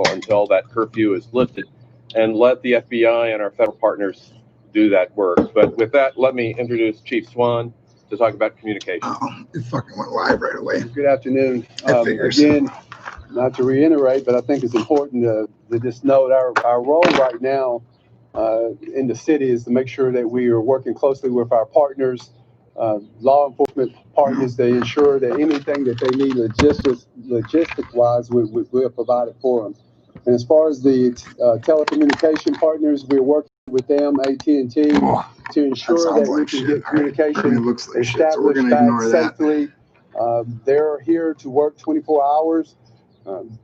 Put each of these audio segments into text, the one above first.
Nashville until that curfew is lifted, and let the FBI and our federal partners do that work. But with that, let me introduce Chief Swan to talk about communication. Oh, it fucking went live right away. Good afternoon. Figures. Again, not to reiterate, but I think it's important to just note our role right now in the city is to make sure that we are working closely with our partners, law enforcement partners, to ensure that anything that they need logistic-wise, we're provided for them. And as far as the telecommunication partners, we're working with them, AT&T, to ensure that we can get communication established back safely. They're here to work 24 hours.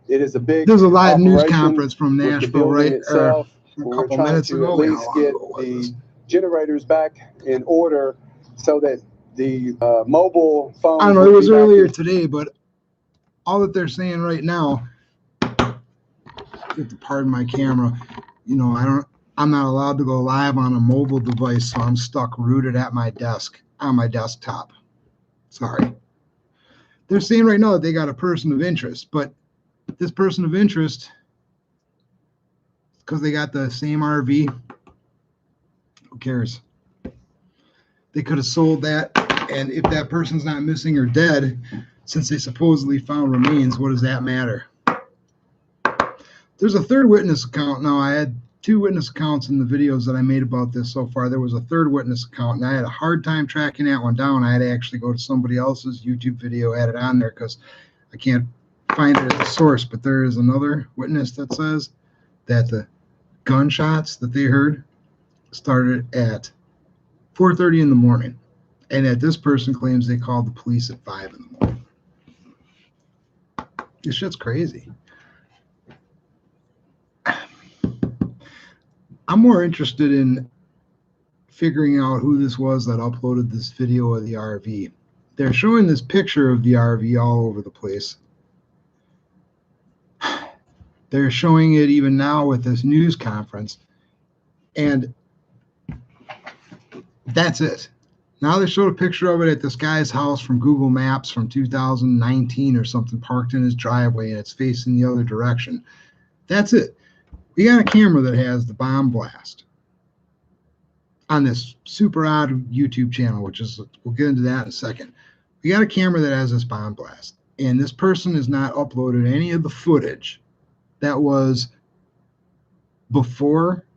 It is a big There's a live news conference from Nashville, right? Itself, a we're couple trying minutes to ago. at least get the generators back in order so that the mobile phones. I don't know, it was earlier today, but all that they're saying right now, you have to pardon my camera, you know, I'm not allowed to go live on a mobile device, so I'm stuck rooted at my desk on my desktop. Sorry. They're saying right now that they got a person of interest, but this person of interest, because they got the same RV, who cares? They could have sold that, and if that person's not missing or dead, since they supposedly found remains, what does that matter? There's a third witness account. Now, I had 2 witness accounts in the videos that I made about this so far. There was a third witness account, and I had a hard time tracking that one down. I had to actually go to somebody else's YouTube video, add it on there, because I can't find it at the source. But there is another witness that says that the gunshots that they heard started at 4:30 in the morning, and that this person claims they called the police at 5 in the morning. This shit's crazy. I'm more interested in figuring out who this was that uploaded this video of the RV. They're showing this picture of the RV all over the place. They're showing it even now with this news conference. And that's it. Now they showed a picture of it at this guy's house from Google Maps from 2019 or something, parked in his driveway, and it's facing the other direction. That's it. We got a camera that has the bomb blast on this super odd YouTube channel, which is, we'll get into that in a second. We got a camera that has this bomb blast, and this person has not uploaded any of the footage that was before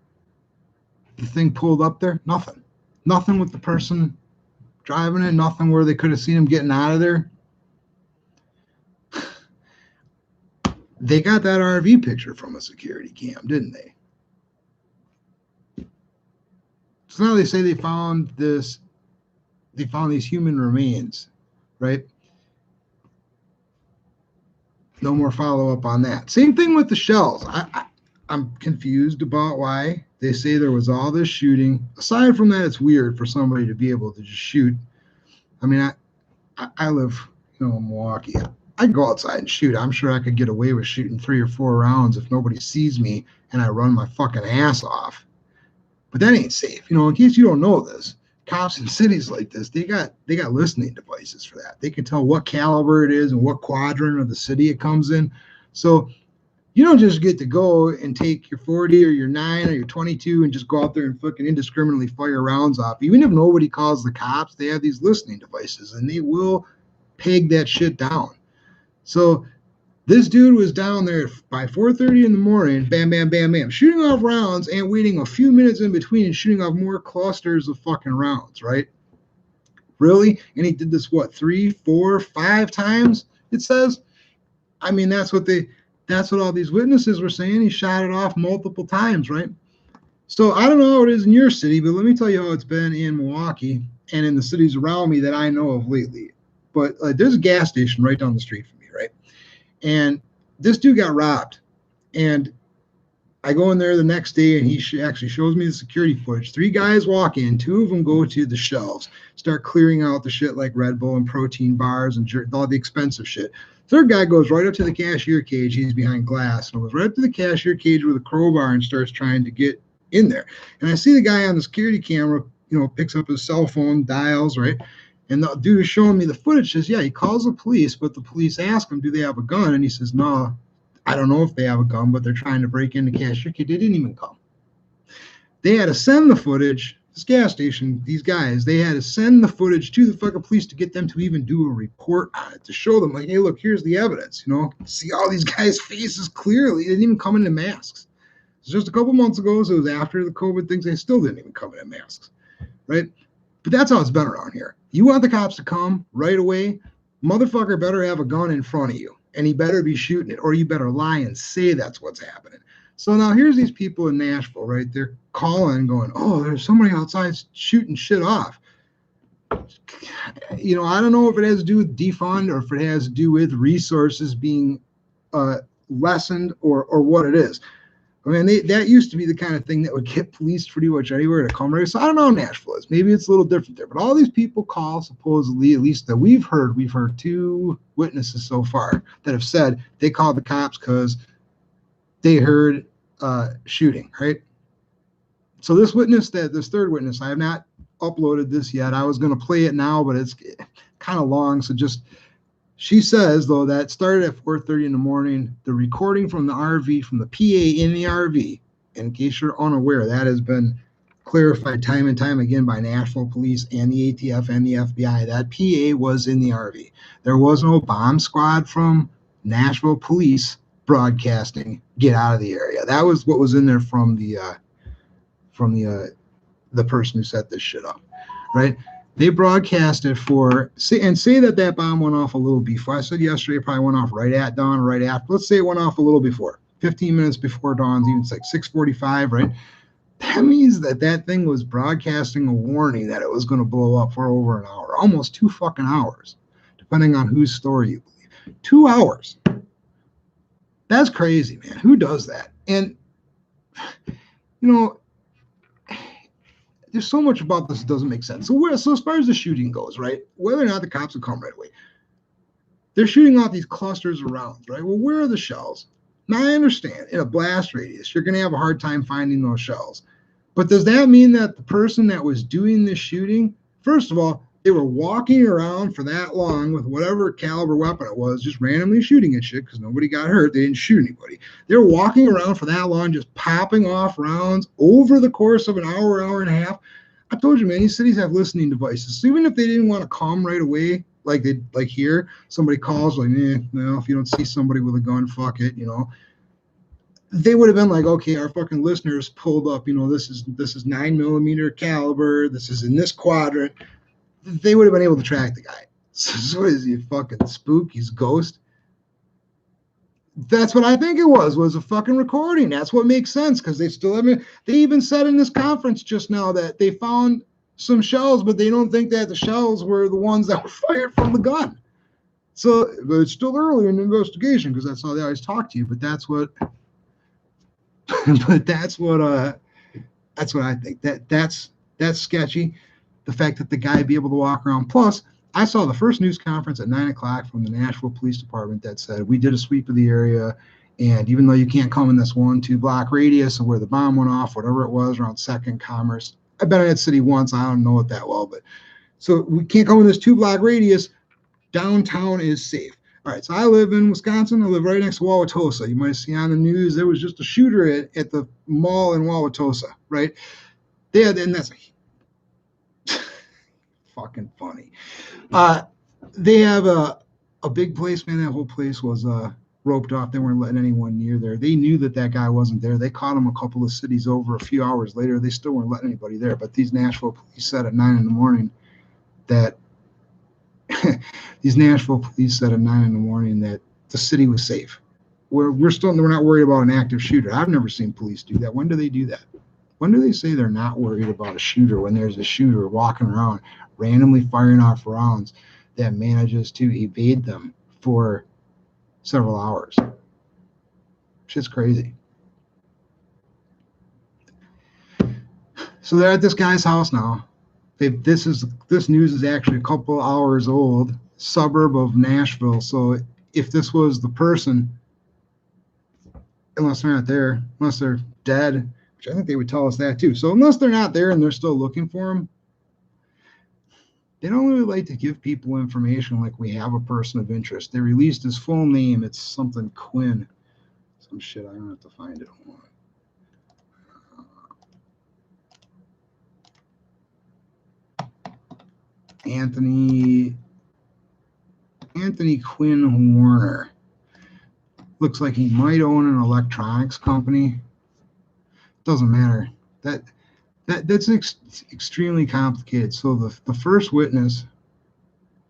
the thing pulled up there. Nothing. Nothing with the person driving it, nothing where they could have seen him getting out of there. They got that RV picture from a security cam, didn't they? So now they say they found these human remains, right? No more follow-up on that. Same thing with the shells. I'm confused about why they say there was all this shooting. Aside from that, it's weird for somebody to be able to just shoot. I mean, I live, in Milwaukee. I go outside and shoot. I'm sure I could get away with shooting 3 or 4 rounds if nobody sees me and I run my fucking ass off. But that ain't safe. In case you don't know this, cops in cities like this, they got listening devices for that. They can tell what caliber it is and what quadrant of the city it comes in. So you don't just get to go and take your 40 or your 9 or your 22 and just go out there and fucking indiscriminately fire rounds off. Even if nobody calls the cops, they have these listening devices and they will peg that shit down. So this dude was down there by 4:30 in the morning, bam, bam, bam, bam, shooting off rounds and waiting a few minutes in between and shooting off more clusters of fucking rounds, right? Really? And he did this, 3, 4, 5 times, it says? I mean, that's what all these witnesses were saying. He shot it off multiple times, right? So I don't know how it is in your city, but let me tell you how it's been in Milwaukee and in the cities around me that I know of lately. But there's a gas station right down the street from me, right? And this dude got robbed. And I go in there the next day, and he actually shows me the security footage. 3 guys walk in. 2 of them go to the shelves, start clearing out the shit like Red Bull and protein bars and all the expensive shit. 3rd guy goes right up to the cashier cage. He's behind glass. And goes right up to the cashier cage with a crowbar and starts trying to get in there. And I see the guy on the security camera, picks up his cell phone, dials, right? And the dude is showing me the footage, says, yeah, he calls the police, but the police ask him, do they have a gun? And he says, no, I don't know if they have a gun, but they're trying to break into cashier key. They didn't even come. They had to send the footage. This gas station, these guys, they had to send the footage to the fucking police to get them to even do a report on it, to show them, like, hey, look, here's the evidence. See all these guys' faces clearly. They didn't even come in masks. It's just a couple months ago, so it was after the COVID things. They still didn't even come in masks, right? But that's how it's been around here. You want the cops to come right away, motherfucker better have a gun in front of you, and he better be shooting it, or you better lie and say that's what's happening. So now here's these people in Nashville, right? They're calling, going, oh, there's somebody outside shooting shit off. I don't know if it has to do with defund or if it has to do with resources being lessened or what it is. I mean, that used to be the kind of thing that would get police pretty much anywhere to come. So I don't know how Nashville is. Maybe it's a little different there. But all these people call, supposedly, at least that we've heard 2 witnesses so far that have said they called the cops because they heard shooting, right? So this third witness, I have not uploaded this yet. I was going to play it now, but it's kind of long. So she says, though, that started at 4:30 in the morning. The recording from the RV, from the PA in the RV, in case you're unaware, that has been clarified time and time again by Nashville police and the ATF and the FBI. That PA was in the RV. There was no bomb squad from Nashville police broadcasting, get out of the area. That was what was in there from the person who set this shit up, right? They broadcasted say that bomb went off a little before. I said yesterday it probably went off right at dawn, right after. Let's say it went off a little before, 15 minutes before dawn, even like 6:45, right? That means that thing was broadcasting a warning that it was going to blow up for over an hour, almost 2 fucking hours, depending on whose story you believe. 2 hours. That's crazy, man. Who does that? And, there's so much about this that doesn't make sense. So as far as the shooting goes, right, whether or not the cops will come right away, they're shooting off these clusters of rounds, right? Well, where are the shells? Now, I understand, in a blast radius, you're going to have a hard time finding those shells. But does that mean that the person that was doing this shooting, first of all, they were walking around for that long with whatever caliber weapon it was, just randomly shooting at shit because nobody got hurt. They didn't shoot anybody. They were walking around for that long, just popping off rounds over the course of an hour, hour and a half. I told you, man, these cities have listening devices. So even if they didn't want to come right away, like here, somebody calls like, well, if you don't see somebody with a gun, fuck it, They would have been like, okay, our fucking listeners pulled up, this is 9mm caliber, this is in this quadrant. They would have been able to track the guy. So is he a fucking spook? He's a ghost? That's what I think it was a fucking recording. That's what makes sense because they even said in this conference just now that they found some shells, but they don't think that the shells were the ones that were fired from the gun. So, but it's still early in the investigation because that's how they always talk to you. But that's what I think. That's sketchy. The fact that the guy be able to walk around. Plus, I saw the first news conference at 9:00 from the Nashville Police Department that said, we did a sweep of the area, and even though you can't come in this 1-2 block radius of where the bomb went off, whatever it was, around 2nd Commerce. I've been in that city once. I don't know it that well, but so we can't come in this 2-block radius. Downtown is safe. All right, so I live in Wisconsin. I live right next to Wauwatosa. You might see on the news there was just a shooter at the mall in Wauwatosa, right? And that's fucking funny. They have a big place, man. That whole place was roped off. They weren't letting anyone near there. They knew that guy wasn't there. They caught him a couple of cities over a few hours later. They still weren't letting anybody there. But these Nashville police said at 9 in the morning that the city was safe. We're not worried about an active shooter. I've never seen police do that. When do they do that? When do they say they're not worried about a shooter when there's a shooter walking around randomly firing off rounds that manages to evade them for several hours? Shit's crazy. So they're at this guy's house now. This news is actually a couple hours old, suburb of Nashville. So if this was the person, unless they're not there, unless they're dead, which I think they would tell us that too. So unless they're not there and they're still looking for him, they don't really like to give people information like we have a person of interest. They released his full name. It's something Quinn. some shit. I don't have to find it. Hold on. Anthony Quinn Warner. Looks like he might own an electronics company. Doesn't matter. That's extremely complicated. So the first witness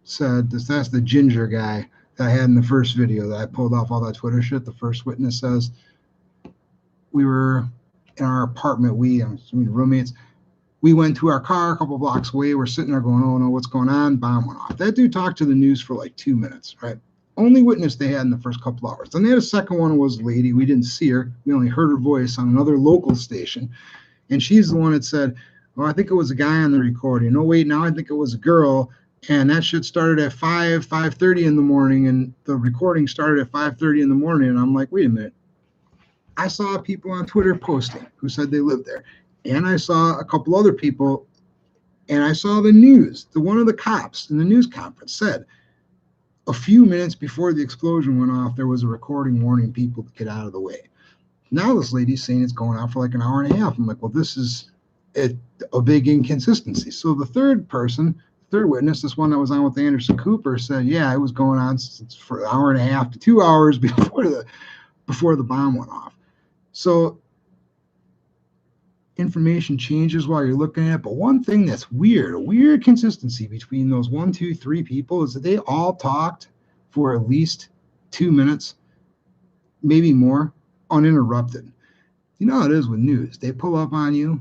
said that's the ginger guy that I had in the first video that I pulled off all that Twitter shit. The first witness says we were in our apartment. I'm assuming roommates. We went to our car a couple blocks away. We're sitting there going, oh no, what's going on? Bomb went off. That dude talked to the news for like 2 minutes, right? Only witness they had in the first couple hours. Then they had a second one was a lady. We didn't see her. We only heard her voice on another local station. And she's the one that said, oh, I think it was a guy on the recording. No, wait, now I think it was a girl. And that shit started at 5:30 in the morning. And the recording started at 5:30 in the morning. And I'm like, wait a minute. I saw people on Twitter posting who said they lived there. And I saw a couple other people, and I saw the news. One of the cops in the news conference said a few minutes before the explosion went off, there was a recording warning people to get out of the way. Now this lady's saying it's going on for like an hour and a half. I'm like, well, this is a big inconsistency. So the third witness, this one that was on with Anderson Cooper, said, yeah, it was going on for an hour and a half to 2 hours before the bomb went off. So information changes while you're looking at it. But one thing that's a weird consistency between those 1, 2, 3 people is that they all talked for at least 2 minutes, maybe more, uninterrupted. You know how it is with news. They pull up on you.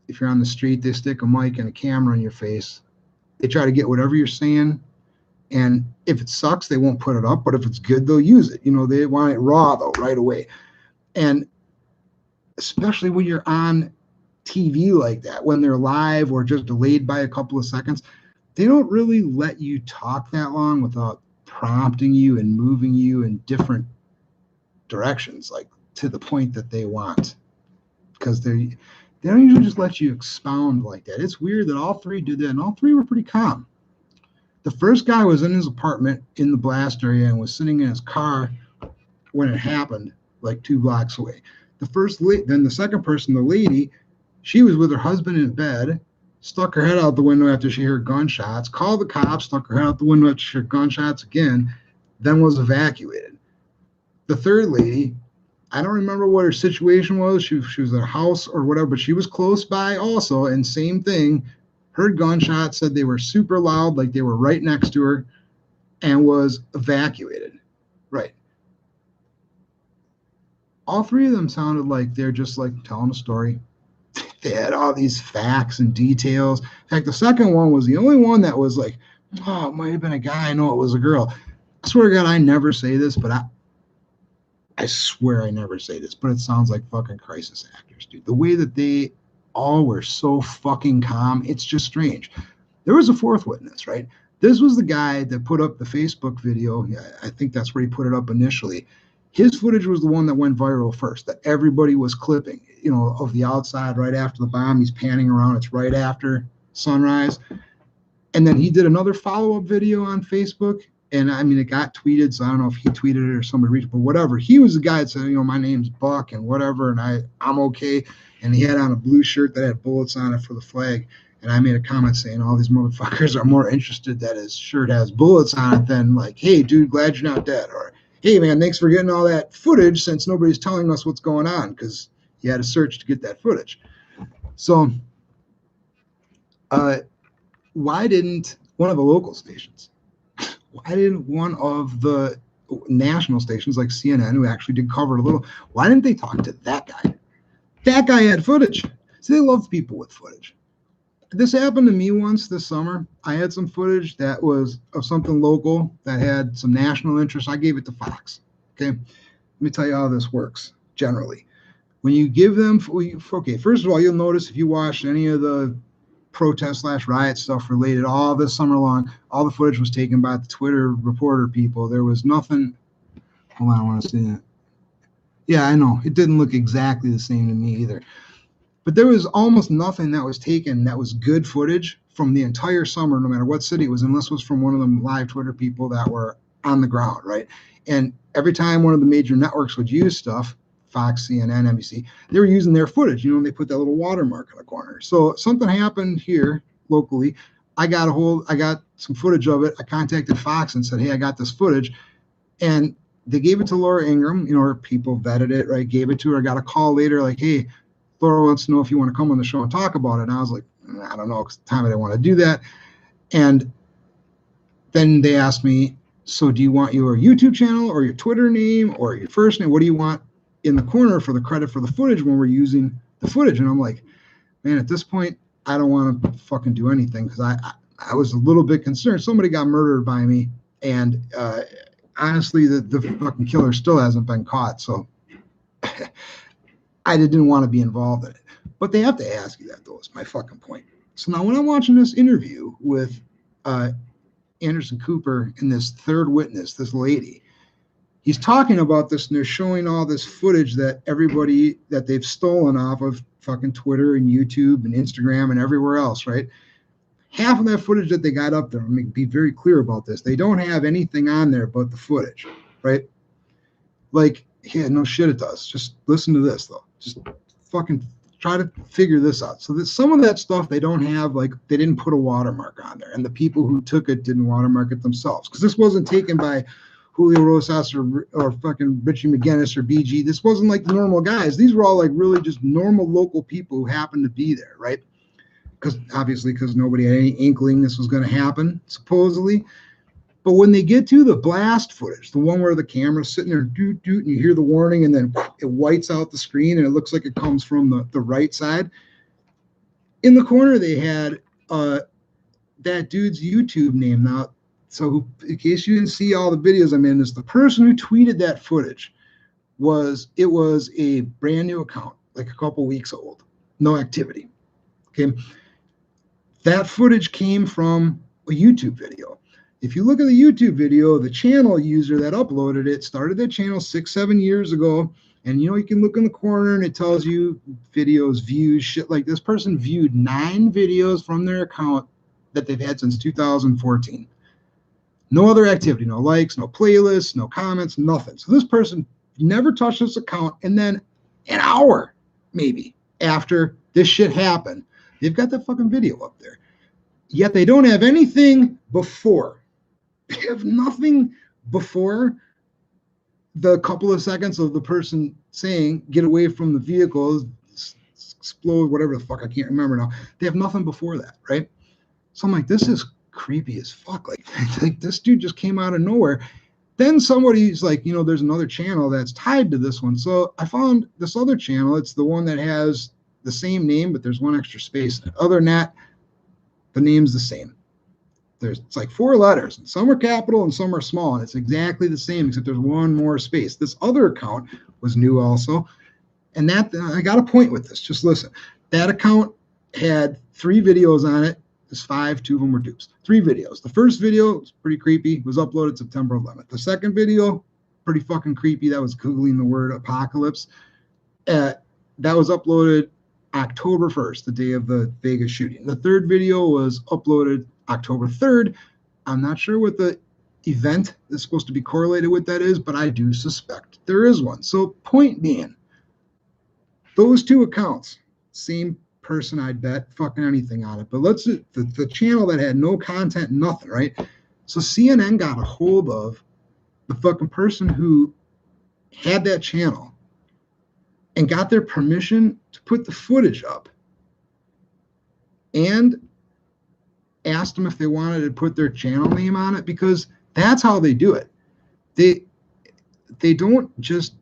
If you're on the street, they stick a mic and a camera in your face. They try to get whatever you're saying. And if it sucks, they won't put it up. But if it's good, they'll use it. You know, they want it raw, though, right away. And especially when you're on TV like that, when they're live or just delayed by a couple of seconds, they don't really let you talk that long without prompting you and moving you in different directions, like to the point that they want, because they don't usually just let you expound like that. It's weird that all three did that, and all three were pretty calm. The first guy was in his apartment in the blast area and was sitting in his car when it happened, like 2 blocks away. Then the second person, the lady, she was with her husband in bed, stuck her head out the window after she heard gunshots, called the cops, stuck her head out the window after she heard gunshots again, then was evacuated. The third lady, I don't remember what her situation was. She was at a house or whatever, but she was close by also, and same thing, heard gunshots, said they were super loud, like they were right next to her, and was evacuated. Right. All three of them sounded like they're just like telling a story. They had all these facts and details. In fact, the second one was the only one that was like, oh, it might have been a guy. I know it was a girl. I swear to God, I never say this, but I swear I never say this, but it sounds like fucking crisis actors, dude. The way that they all were so fucking calm, it's just strange. There was a fourth witness, right? This was the guy that put up the Facebook video. Yeah, I think that's where he put it up initially. His footage was the one that went viral first, that everybody was clipping, you know, of the outside right after the bomb. He's panning around. It's right after sunrise. And then he did another follow-up video on Facebook. And I mean, it got tweeted, so I don't know if he tweeted it or somebody reached it, but whatever. He was the guy that said, you know, my name's Buck and whatever, and I'm okay. And he had on a blue shirt that had bullets on it for the flag. And I made a comment saying all these motherfuckers are more interested that his shirt has bullets on it than like, hey, dude, glad you're not dead. Or, hey, man, thanks for getting all that footage since nobody's telling us what's going on, because you had to search to get that footage. So why didn't one of the local stations, why didn't one of the national stations like CNN, who actually did cover it a little, why didn't they talk to that guy? That guy had footage. So they love people with footage. This happened to me once this summer. I had some footage that was of something local that had some national interest. I gave it to Fox. Okay. Let me tell you how this works generally. When you give them, okay, first of all, you'll notice if you watched any of the protest/riot stuff related all this summer long, all the footage was taken by the Twitter reporter people. There was nothing. Hold on, I want to see that. Yeah, I know. It didn't look exactly the same to me either. But there was almost nothing that was taken that was good footage from the entire summer, no matter what city it was, unless it was from one of them live Twitter people that were on the ground, right? And every time one of the major networks would use stuff, Fox, CNN, NBC, they were using their footage, and they put that little watermark in the corner. So something happened here locally. I got some footage of it. I contacted Fox and said, hey, I got this footage. And they gave it to Laura Ingraham, her people vetted it, right? Gave it to her. I got a call later like, hey, Laura wants to know if you want to come on the show and talk about it. And I was like, I don't know, because at the time I didn't want to do that. And then they asked me, so do you want your YouTube channel or your Twitter name or your first name? What do you want in the corner for the credit for the footage when we're using the footage? And I'm like, man, at this point, I don't want to fucking do anything, because I was a little bit concerned. Somebody got murdered by me, and honestly, the fucking killer still hasn't been caught. So I didn't want to be involved in it. But they have to ask you that, though, is my fucking point. So now when I'm watching this interview with Anderson Cooper and this third witness, this lady, he's talking about this, and they're showing all this footage that everybody that they've stolen off of fucking Twitter and YouTube and Instagram and everywhere else, right? Half of that footage that they got up there, let me be very clear about this, they don't have anything on there but the footage, right? Like, yeah, no shit it does. Just listen to this, though. Just fucking try to figure this out. So that some of that stuff they don't have, like, they didn't put a watermark on there, and the people who took it didn't watermark it themselves, because this wasn't taken by Julio Rosas or fucking Richie McGinnis or BG. This wasn't like the normal guys. These were all like really just normal local people who happened to be there, right? Because nobody had any inkling this was going to happen, supposedly. But when they get to the blast footage, the one where the camera's sitting there, doot, doot, and you hear the warning, and then it whites out the screen, and it looks like it comes from the right side. In the corner, they had that dude's YouTube name. Now, so in case you didn't see all the videos I'm in, is the person who tweeted that footage was a brand new account, like a couple weeks old, no activity. Okay. That footage came from a YouTube video. If you look at the YouTube video, the channel user that uploaded it started that channel 6-7 years ago. And you can look in the corner and it tells you videos, views, shit like this person viewed 9 videos from their account that they've had since 2014. No other activity, no likes, no playlists, no comments, nothing. So this person never touched this account, and then an hour, maybe, after this shit happened, they've got that fucking video up there. Yet they don't have anything before. They have nothing before the couple of seconds of the person saying, get away from the vehicle, explode, whatever the fuck, I can't remember now. They have nothing before that, right? So I'm like, this is creepy as fuck. Like this dude just came out of nowhere. Then somebody's like, there's another channel that's tied to this one. So I found this other channel. It's the one that has the same name, but there's one extra space. Other than that, the name's the same. It's like 4 letters, and some are capital and some are small, and it's exactly the same, except there's one more space. This other account was new also. And that, I got a point with this. Just listen. That account had 3 videos on it. There's 5, 2 of them were dupes. 3 videos. The first video was pretty creepy. Was uploaded September 11th. The second video, pretty fucking creepy. That was Googling the word apocalypse. That was uploaded October 1st, the day of the Vegas shooting. The third video was uploaded October 3rd. I'm not sure what the event is supposed to be correlated with that is, but I do suspect there is one. So point being, those 2 accounts, same person, I'd bet fucking anything on it. But let's the channel that had no content, nothing, right? So CNN got a hold of the fucking person who had that channel and got their permission to put the footage up and asked them if they wanted to put their channel name on it, because that's how they do it. They don't just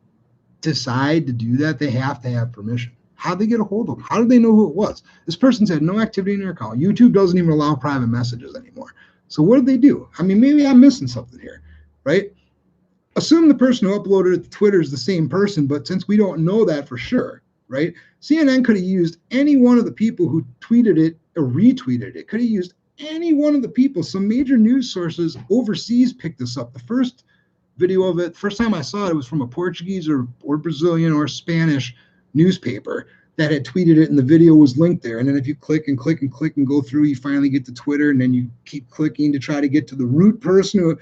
decide to do that. They have to have permission. How'd they get a hold of them? How did they know who it was? This person's had no activity in their account. YouTube doesn't even allow private messages anymore. So what did they do? I mean, maybe I'm missing something here, right? Assume the person who uploaded it to Twitter is the same person, but since we don't know that for sure, right? CNN could have used any one of the people who tweeted it or retweeted it. Could have used any one of the people. Some major news sources overseas picked this up. The first video of it, first time I saw it, was from a Portuguese or Brazilian or Spanish newspaper that had tweeted it, and the video was linked there. And then if you click and click and click and go through, you finally get to Twitter, and then you keep clicking to try to get to the root person who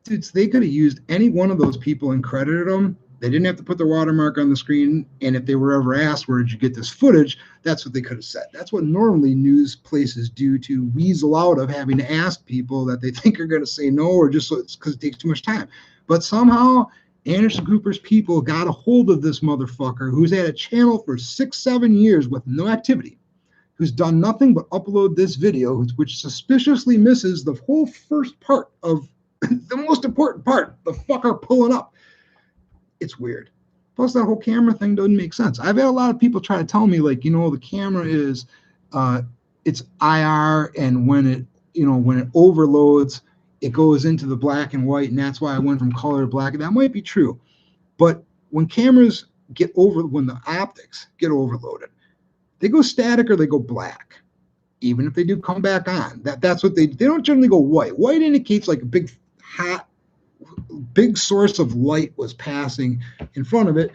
dude, so they could have used any one of those people and credited them. They didn't have to put their watermark on the screen. And if they were ever asked, where did you get this footage? That's what they could have said. That's what normally news places do to weasel out of having to ask people that they think are going to say no, or just so it's because it takes too much time. But somehow Anderson Cooper's people got a hold of this motherfucker who's had a channel for 6-7 years with no activity, who's done nothing but upload this video, which suspiciously misses the whole first part of the most important part, the fucker pulling up. It's weird. Plus, that whole camera thing doesn't make sense. I've had a lot of people try to tell me, like, the camera is, it's IR, and when it overloads, it goes into the black and white, and that's why I went from color to black. That might be true, but when cameras when the optics get overloaded, they go static or they go black. Even if they do come back on, that's what they don't generally go white. White indicates like a big source of light was passing in front of it.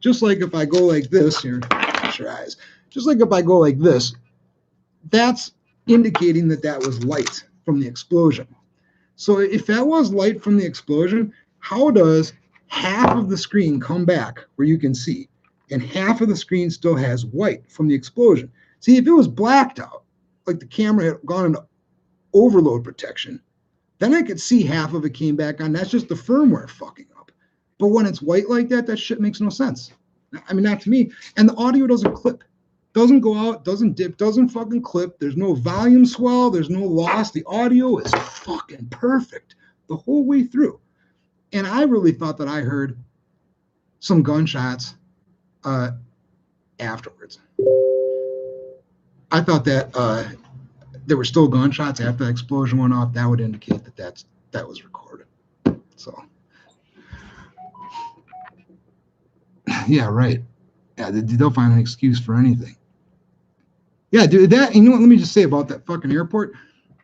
Just like if I go like this here, shut your eyes. Just like if I go like this, that's indicating that was light from the explosion. So if that was light from the explosion, how does half of the screen come back where you can see, and half of the screen still has white from the explosion? See, if it was blacked out, like the camera had gone into overload protection, then I could see half of it came back on. That's just the firmware fucking up. But when it's white like that, that shit makes no sense. I mean, not to me. And the audio doesn't clip. Doesn't go out, doesn't dip, doesn't fucking clip. There's no volume swell. There's no loss. The audio is fucking perfect the whole way through. And I really thought that I heard some gunshots afterwards. I thought that there were still gunshots after the explosion went off. That would indicate that was recorded. So, yeah, right. Yeah, they'll find an excuse for anything. Yeah, dude. Let me just say about that fucking airport.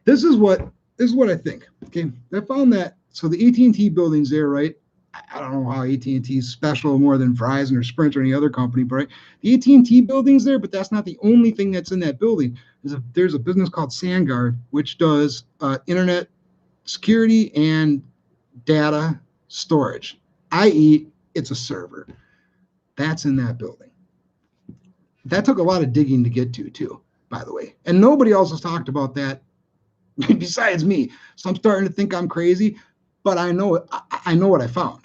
This is what I think. Okay, I found that. So the AT&T building's there, right? I don't know how AT&T is special more than Verizon or Sprint or any other company, but right? The AT&T building's there, but that's not the only thing that's in that building. There's a business called SandGuard, which does internet security and data storage, i.e., it's a server. That's in that building. That took a lot of digging to get to, too, by the way. And nobody else has talked about that besides me. So I'm starting to think I'm crazy, but I know what I found.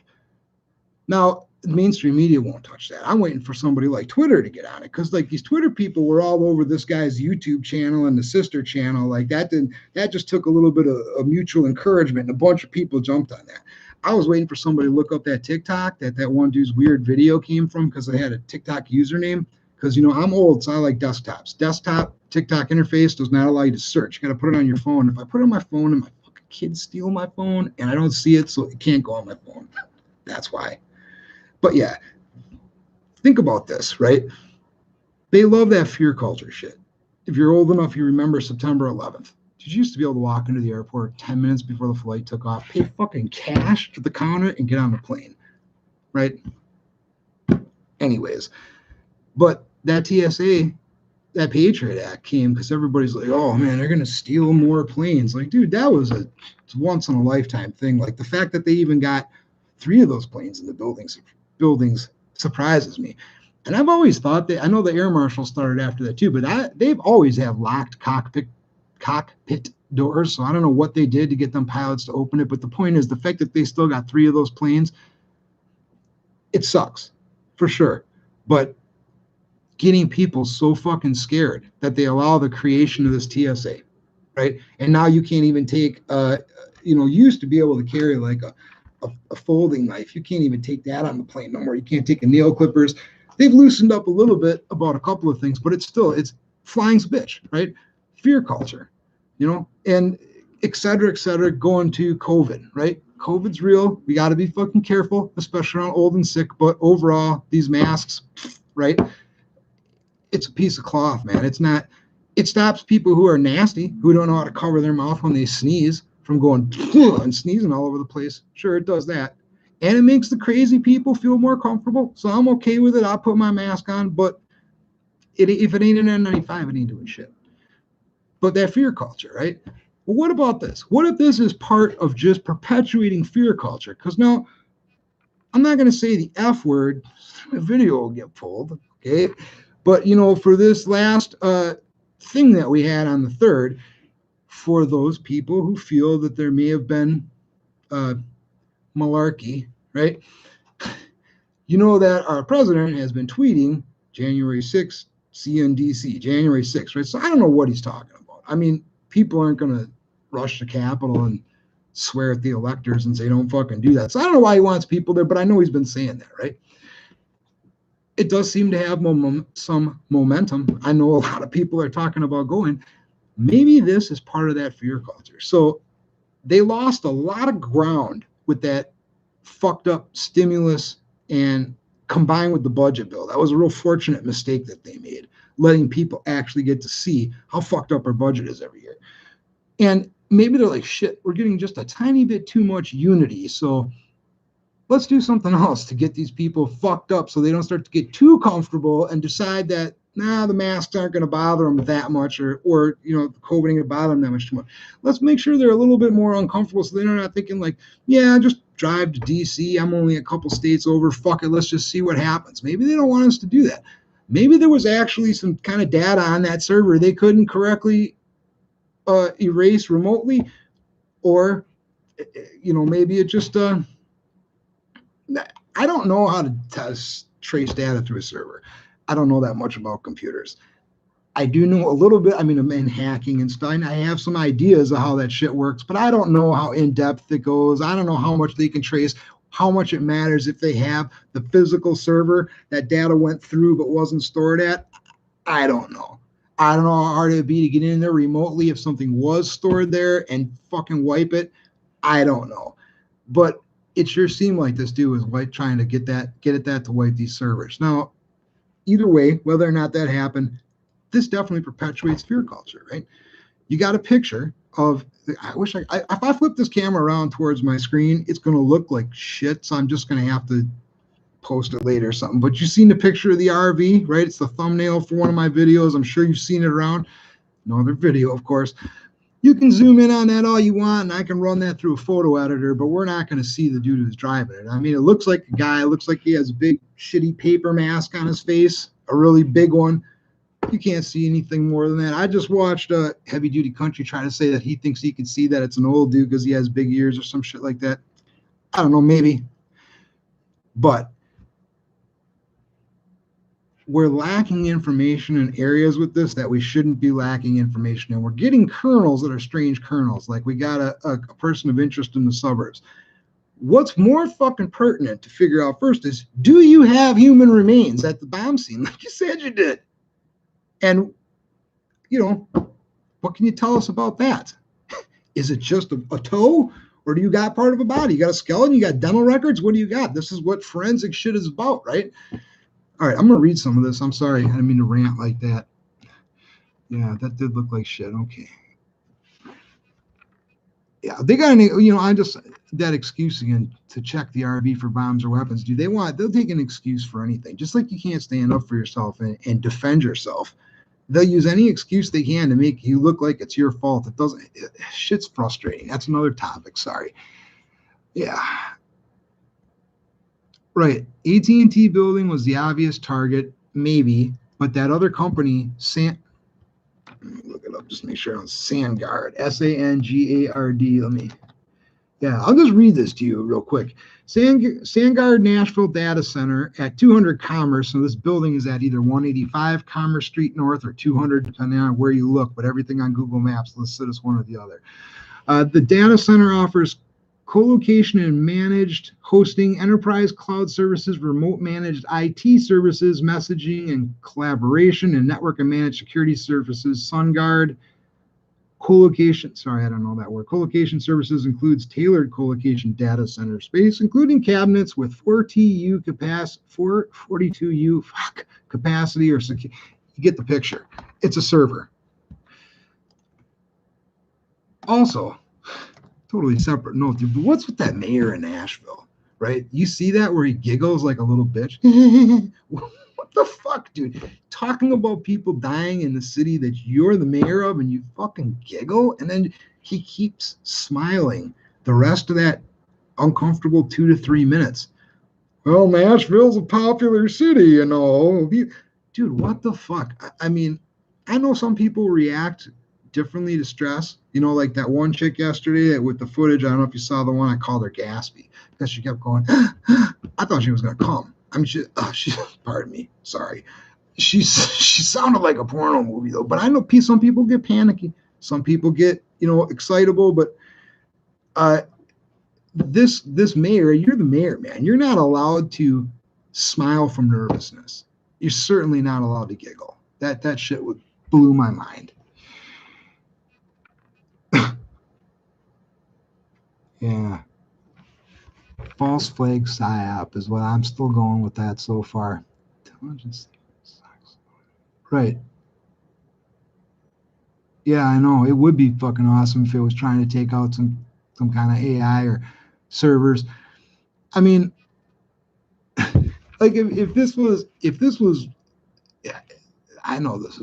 Now, mainstream media won't touch that. I'm waiting for somebody like Twitter to get on it, because like these Twitter people were all over this guy's YouTube channel and the sister channel. Like that just took a little bit of mutual encouragement, and a bunch of people jumped on that. I was waiting for somebody to look up that TikTok that one dude's weird video came from, because they had a TikTok username. Because I'm old, so I like desktops. Desktop TikTok interface does not allow you to search. You got to put it on your phone. If I put it on my phone and my fucking kids steal my phone and I don't see it, so it can't go on my phone. That's why. But yeah, think about this, right? They love that fear culture shit. If you're old enough, you remember September 11th. Did you used to be able to walk into the airport 10 minutes before the flight took off, pay fucking cash at the counter, and get on the plane, right? Anyways, but that TSA, that Patriot Act came because everybody's like, oh man, they're going to steal more planes. Like, dude, that was a once in a lifetime thing. Like the fact that they even got 3 of those planes in the buildings surprises me. And I've always thought that, I know the air marshal started after that too, but they've always have locked cockpit doors. So I don't know what they did to get them pilots to open it. But the point is, the fact that they still got 3 of those planes, it sucks for sure. But getting people so fucking scared that they allow the creation of this TSA, right? And now you can't even take, you used to be able to carry like a folding knife. You can't even take that on the plane no more. You can't take nail clippers. They've loosened up a little bit about a couple of things, but it's flying's bitch, right? Fear culture, and et cetera, going to COVID, right? COVID's real. We got to be fucking careful, especially around old and sick. But overall, these masks, right? It's a piece of cloth, man. It's not. It stops people who are nasty, who don't know how to cover their mouth when they sneeze, from going and sneezing all over the place. Sure, it does that. And it makes the crazy people feel more comfortable. So I'm okay with it. I'll put my mask on. But if it ain't an N95, it ain't doing shit. But that fear culture, right? But what about this? What if this is part of just perpetuating fear culture? Because now, I'm not going to say the F word. The video will get pulled, okay? But, for this last thing that we had on the 3rd, for those people who feel that there may have been malarkey, right? That our president has been tweeting January 6th, CNDC, January 6th, right? So I don't know what he's talking about. I mean, people aren't going to rush the Capitol and swear at the electors and say, don't fucking do that. So I don't know why he wants people there, but I know he's been saying that, right? It does seem to have some momentum. I know a lot of people are talking about going. Maybe this is part of that fear culture. So they lost a lot of ground with that fucked up stimulus and combined with the budget bill. That was a real fortunate mistake that they made, letting people actually get to see how fucked up our budget is every year. And maybe they're like, shit, we're getting just a tiny bit too much unity. So let's do something else to get these people fucked up so they don't start to get too comfortable and decide that, the masks aren't going to bother them that much or the COVID ain't going to bother them that much too much. Let's make sure they're a little bit more uncomfortable so they're not thinking like, yeah, just drive to DC. I'm only a couple states over. Fuck it. Let's just see what happens. Maybe they don't want us to do that. Maybe there was actually some kind of data on that server they couldn't correctly erase remotely, or, maybe it just, I don't know how to trace data through a server. I don't know that much about computers. I do know a little bit. I mean, I'm in hacking and stuff. I have some ideas of how that shit works, but I don't know how in depth it goes. I don't know how much they can trace, how much it matters if they have the physical server that data went through but wasn't stored at. I don't know. I don't know how hard it would be to get in there remotely if something was stored there and fucking wipe it. I don't know. But it sure seemed like this dude was trying to get at that to wipe these servers. Now, either way, whether or not that happened, this definitely perpetuates fear culture, right? You got a picture of, if I flip this camera around towards my screen, it's going to look like shit. So I'm just going to have to post it later or something. But you've seen the picture of the RV, right? It's the thumbnail for one of my videos. I'm sure you've seen it around. No other video, of course. You can zoom in on that all you want, and I can run that through a photo editor, but we're not going to see the dude who's driving it. I mean, it looks like a guy. It looks like he has a big, shitty paper mask on his face, a really big one. You can't see anything more than that. I just watched Heavy Duty Country try to say that he thinks he can see that it's an old dude because he has big ears or some shit like that. I don't know, maybe. But we're lacking information in areas with this that we shouldn't be lacking information in. We're getting kernels that are strange kernels. Like we got a person of interest in the suburbs. What's more fucking pertinent to figure out first is, do you have human remains at the bomb scene like you said you did? And, what can you tell us about that? Is it just a toe? Or do you got part of a body? You got a skeleton? You got dental records? What do you got? This is what forensic shit is about, right? All right, I'm going to read some of this. I'm sorry. I didn't mean to rant like that. Yeah, that did look like shit. Okay. Yeah, they got any, that excuse again to check the RV for bombs or weapons. They'll take an excuse for anything. Just like you can't stand up for yourself and defend yourself. They'll use any excuse they can to make you look like it's your fault. Shit's frustrating. That's another topic. Sorry. Yeah. Right. AT&T building was the obvious target, maybe, but that other company, let me look it up, just make sure on SandGuard, SANGARD. I'll just read this to you real quick. SandGuard Nashville Data Center at 200 Commerce. So this building is at either 185 Commerce Street North or 200, depending on where you look, but everything on Google Maps listed as one or the other. The data center offers co-location and managed hosting, enterprise cloud services, remote managed IT services, messaging and collaboration, and network and managed security services. SunGuard co-location, I don't know that word. Co-location services includes tailored co-location data center space, including cabinets with 4TU capacity, 442U capacity or security. You get the picture. It's a server. Also, totally separate note, dude, but what's with that mayor in Nashville, right? You see that where he giggles like a little bitch? What the fuck, dude? Talking about people dying in the city that you're the mayor of and you fucking giggle? And then he keeps smiling the rest of that uncomfortable 2 to 3 minutes. Well, Nashville's a popular city, you know. Dude, what the fuck? I mean, I know some people react differently to stress. You know, like that one chick yesterday with the footage. I don't know if you saw the one. I called her Gaspy because she kept going. I thought she was gonna come. I mean, she pardon me, sorry. She sounded like a porno movie though. But I know some people get panicky. Some people get excitable. But this mayor, you're the mayor, man. You're not allowed to smile from nervousness. You're certainly not allowed to giggle. That shit blew my mind. Yeah. False flag psyop is what I'm still going with that so far. Intelligence sucks. Right. Yeah, I know. It would be fucking awesome if it was trying to take out some kind of AI or servers. I mean, like if this was, I know this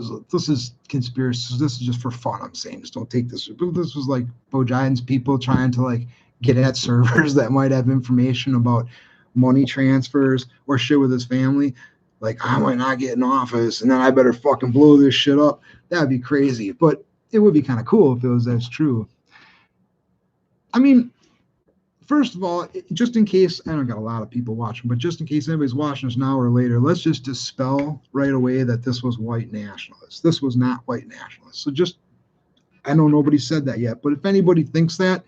is conspiracy. This is just for fun. I'm saying, just don't take this. But this was like Biden's people trying to like get at servers that might have information about money transfers or shit with his family. Like, I might not get in office, and then I better fucking blow this shit up. That'd be crazy. But it would be kind of cool if that's true. I mean, first of all, just in case, I don't got a lot of people watching, but just in case anybody's watching us now or later, let's just dispel right away that this was white nationalists. This was not white nationalists. So just, I know nobody said that yet, but if anybody thinks that,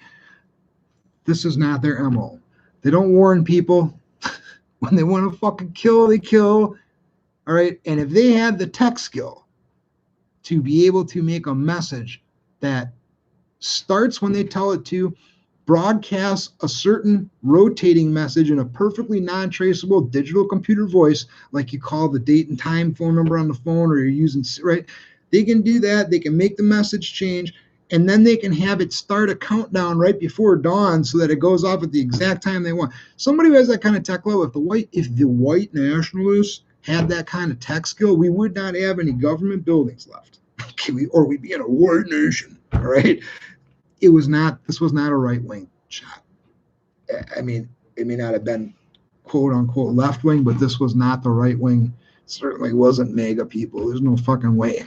this is not their MO. They don't warn people. When they want to fucking kill, they kill. All right. And if they had the tech skill to be able to make a message that starts when they tell it to, broadcasts a certain rotating message in a perfectly non-traceable digital computer voice, like you call the date and time phone number on the phone, or you're using, right? They can do that. They can make the message change, and then they can have it start a countdown right before dawn so that it goes off at the exact time they want. Somebody who has that kind of tech level, if the white nationalists had that kind of tech skill, we would not have any government buildings left. Okay, or we'd be in a white nation, all right? This was not a right-wing shot. I mean, it may not have been quote-unquote left-wing, but this was not the right-wing. Certainly wasn't MAGA people. There's no fucking way.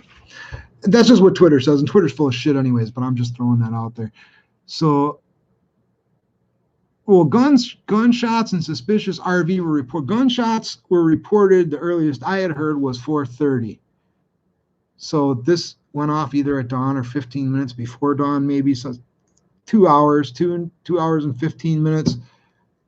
That's just what Twitter says, and Twitter's full of shit anyways, but I'm just throwing that out there. So, well, gunshots and suspicious RV were reported. Gunshots were reported, the earliest I had heard was 4:30. So this went off either at dawn or 15 minutes before dawn, maybe. So 2 hours, 2 hours and 15 minutes.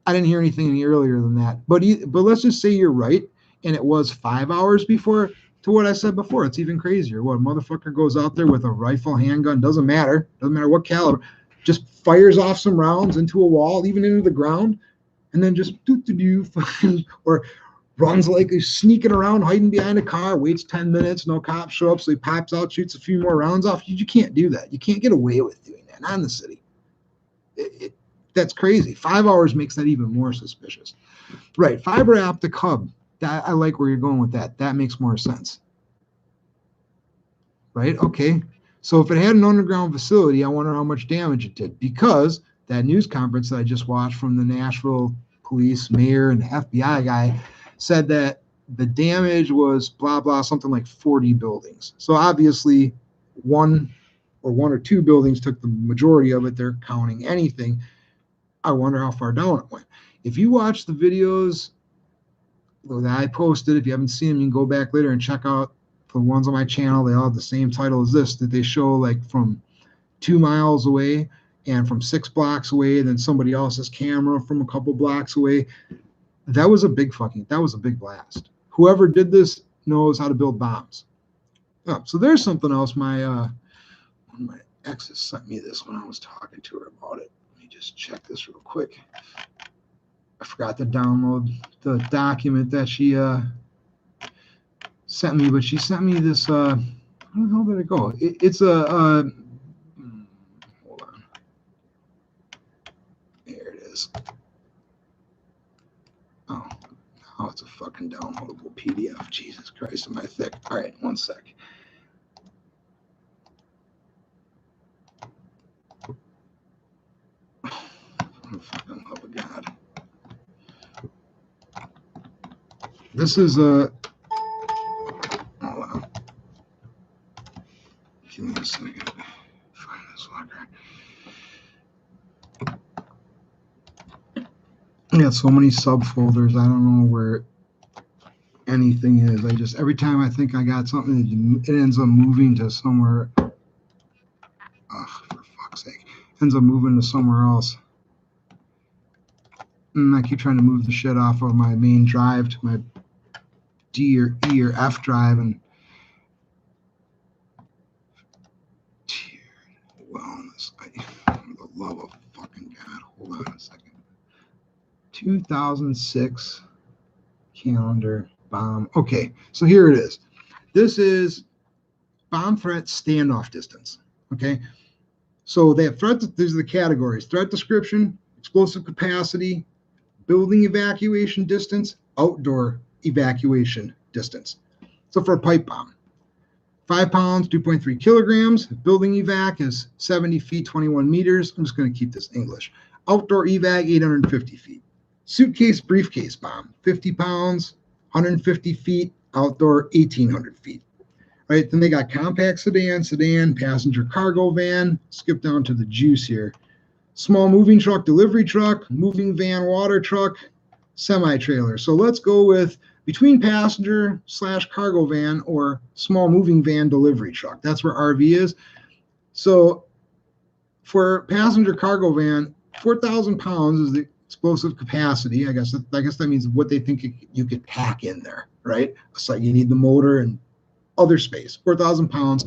I didn't hear anything any earlier than that. But let's just say you're right, and it was 5 hours before. To what I said before, it's even crazier. What, a motherfucker goes out there with a rifle, handgun, doesn't matter what caliber, just fires off some rounds into a wall, even into the ground, and then just or runs like he's sneaking around, hiding behind a car, waits 10 minutes, no cops show up, so he pops out, shoots a few more rounds off. You can't do that. You can't get away with doing that, not in the city. That's crazy. 5 hours makes that even more suspicious. Right, fiber optic hub. I like where you're going with that. That makes more sense. Right? Okay. So if it had an underground facility, I wonder how much damage it did. Because that news conference that I just watched from the Nashville police, mayor, and the FBI guy said that the damage was blah, blah, something like 40 buildings. So obviously one or two buildings took the majority of it. They're counting anything. I wonder how far down it went. If you watch the videos that I posted, if you haven't seen them, you can go back later and check out the ones on my channel. They all have the same title as this, that they show like from 2 miles away and from 6 blocks away, and then somebody else's camera from a couple blocks away. That was a big blast. Whoever did this knows how to build bombs. Oh, so there's something else. One of my exes sent me this when I was talking to her about it. Let me just check this real quick. I forgot to download the document that she sent me, but she sent me this. Where the hell did it go? It's a. Hold on. There it is. Oh, now it's a fucking downloadable PDF. Jesus Christ, am I thick? All right, one sec. This is a. Hold on. Give me a second. Find this locker. I got so many subfolders. I don't know where anything is. I just every time I think I got something, it ends up moving to somewhere. For fuck's sake, ends up moving to somewhere else. And I keep trying to move the shit off of my main drive to my D or E or F drive, and wellness. For the love of fucking God, hold on a second. 2006 calendar bomb. Okay, so here it is. This is bomb threat standoff distance. Okay, so they have threat. These are the categories: threat description, explosive capacity, building evacuation distance, outdoor evacuation distance. So for a pipe bomb, 5 pounds, 2.3 kilograms. Building evac is 70 feet, 21 meters. I'm just going to keep this English. Outdoor evac, 850 feet. Suitcase, briefcase bomb, 50 pounds, 150 feet. Outdoor, 1,800 feet. Right, then they got compact sedan, passenger cargo van. Skip down to the juice here. Small moving truck, delivery truck, moving van, water truck, semi-trailer. So let's go with between passenger / cargo van or small moving van delivery truck. That's where RV is. So for passenger cargo van, 4,000 pounds is the explosive capacity. I guess that means what they think you could pack in there, right? So you need the motor and other space. 4,000 pounds.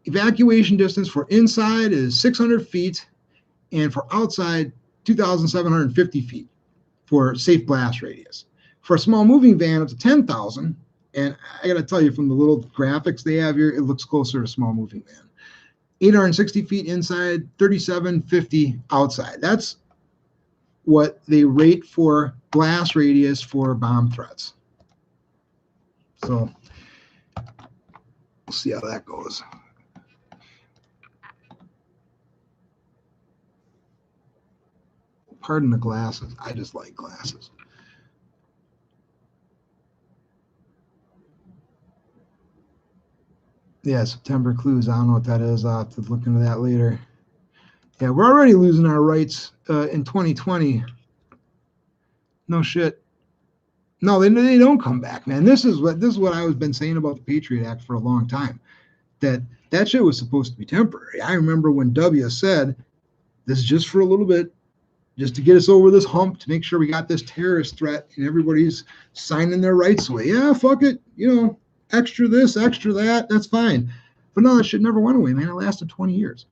Evacuation distance for inside is 600 feet. And for outside, 2,750 feet for safe blast radius. For a small moving van, up to 10,000. And I got to tell you, from the little graphics they have here, it looks closer to a small moving van. 860 feet inside, 3,750 outside. That's what they rate for blast radius for bomb threats. So we'll see how that goes. Pardon the glasses. I just like glasses. Yeah, September clues. I don't know what that is. I'll have to look into that later. Yeah, we're already losing our rights in 2020. No shit. No, they don't come back, man. This is what I've been saying about the Patriot Act for a long time. That shit was supposed to be temporary. I remember when W said, "This is just for a little bit, just to get us over this hump, to make sure we got this terrorist threat," and everybody's signing their rights away. Yeah, fuck it. Extra this, extra that, that's fine. But no, that shit never went away, man. It lasted 20 years.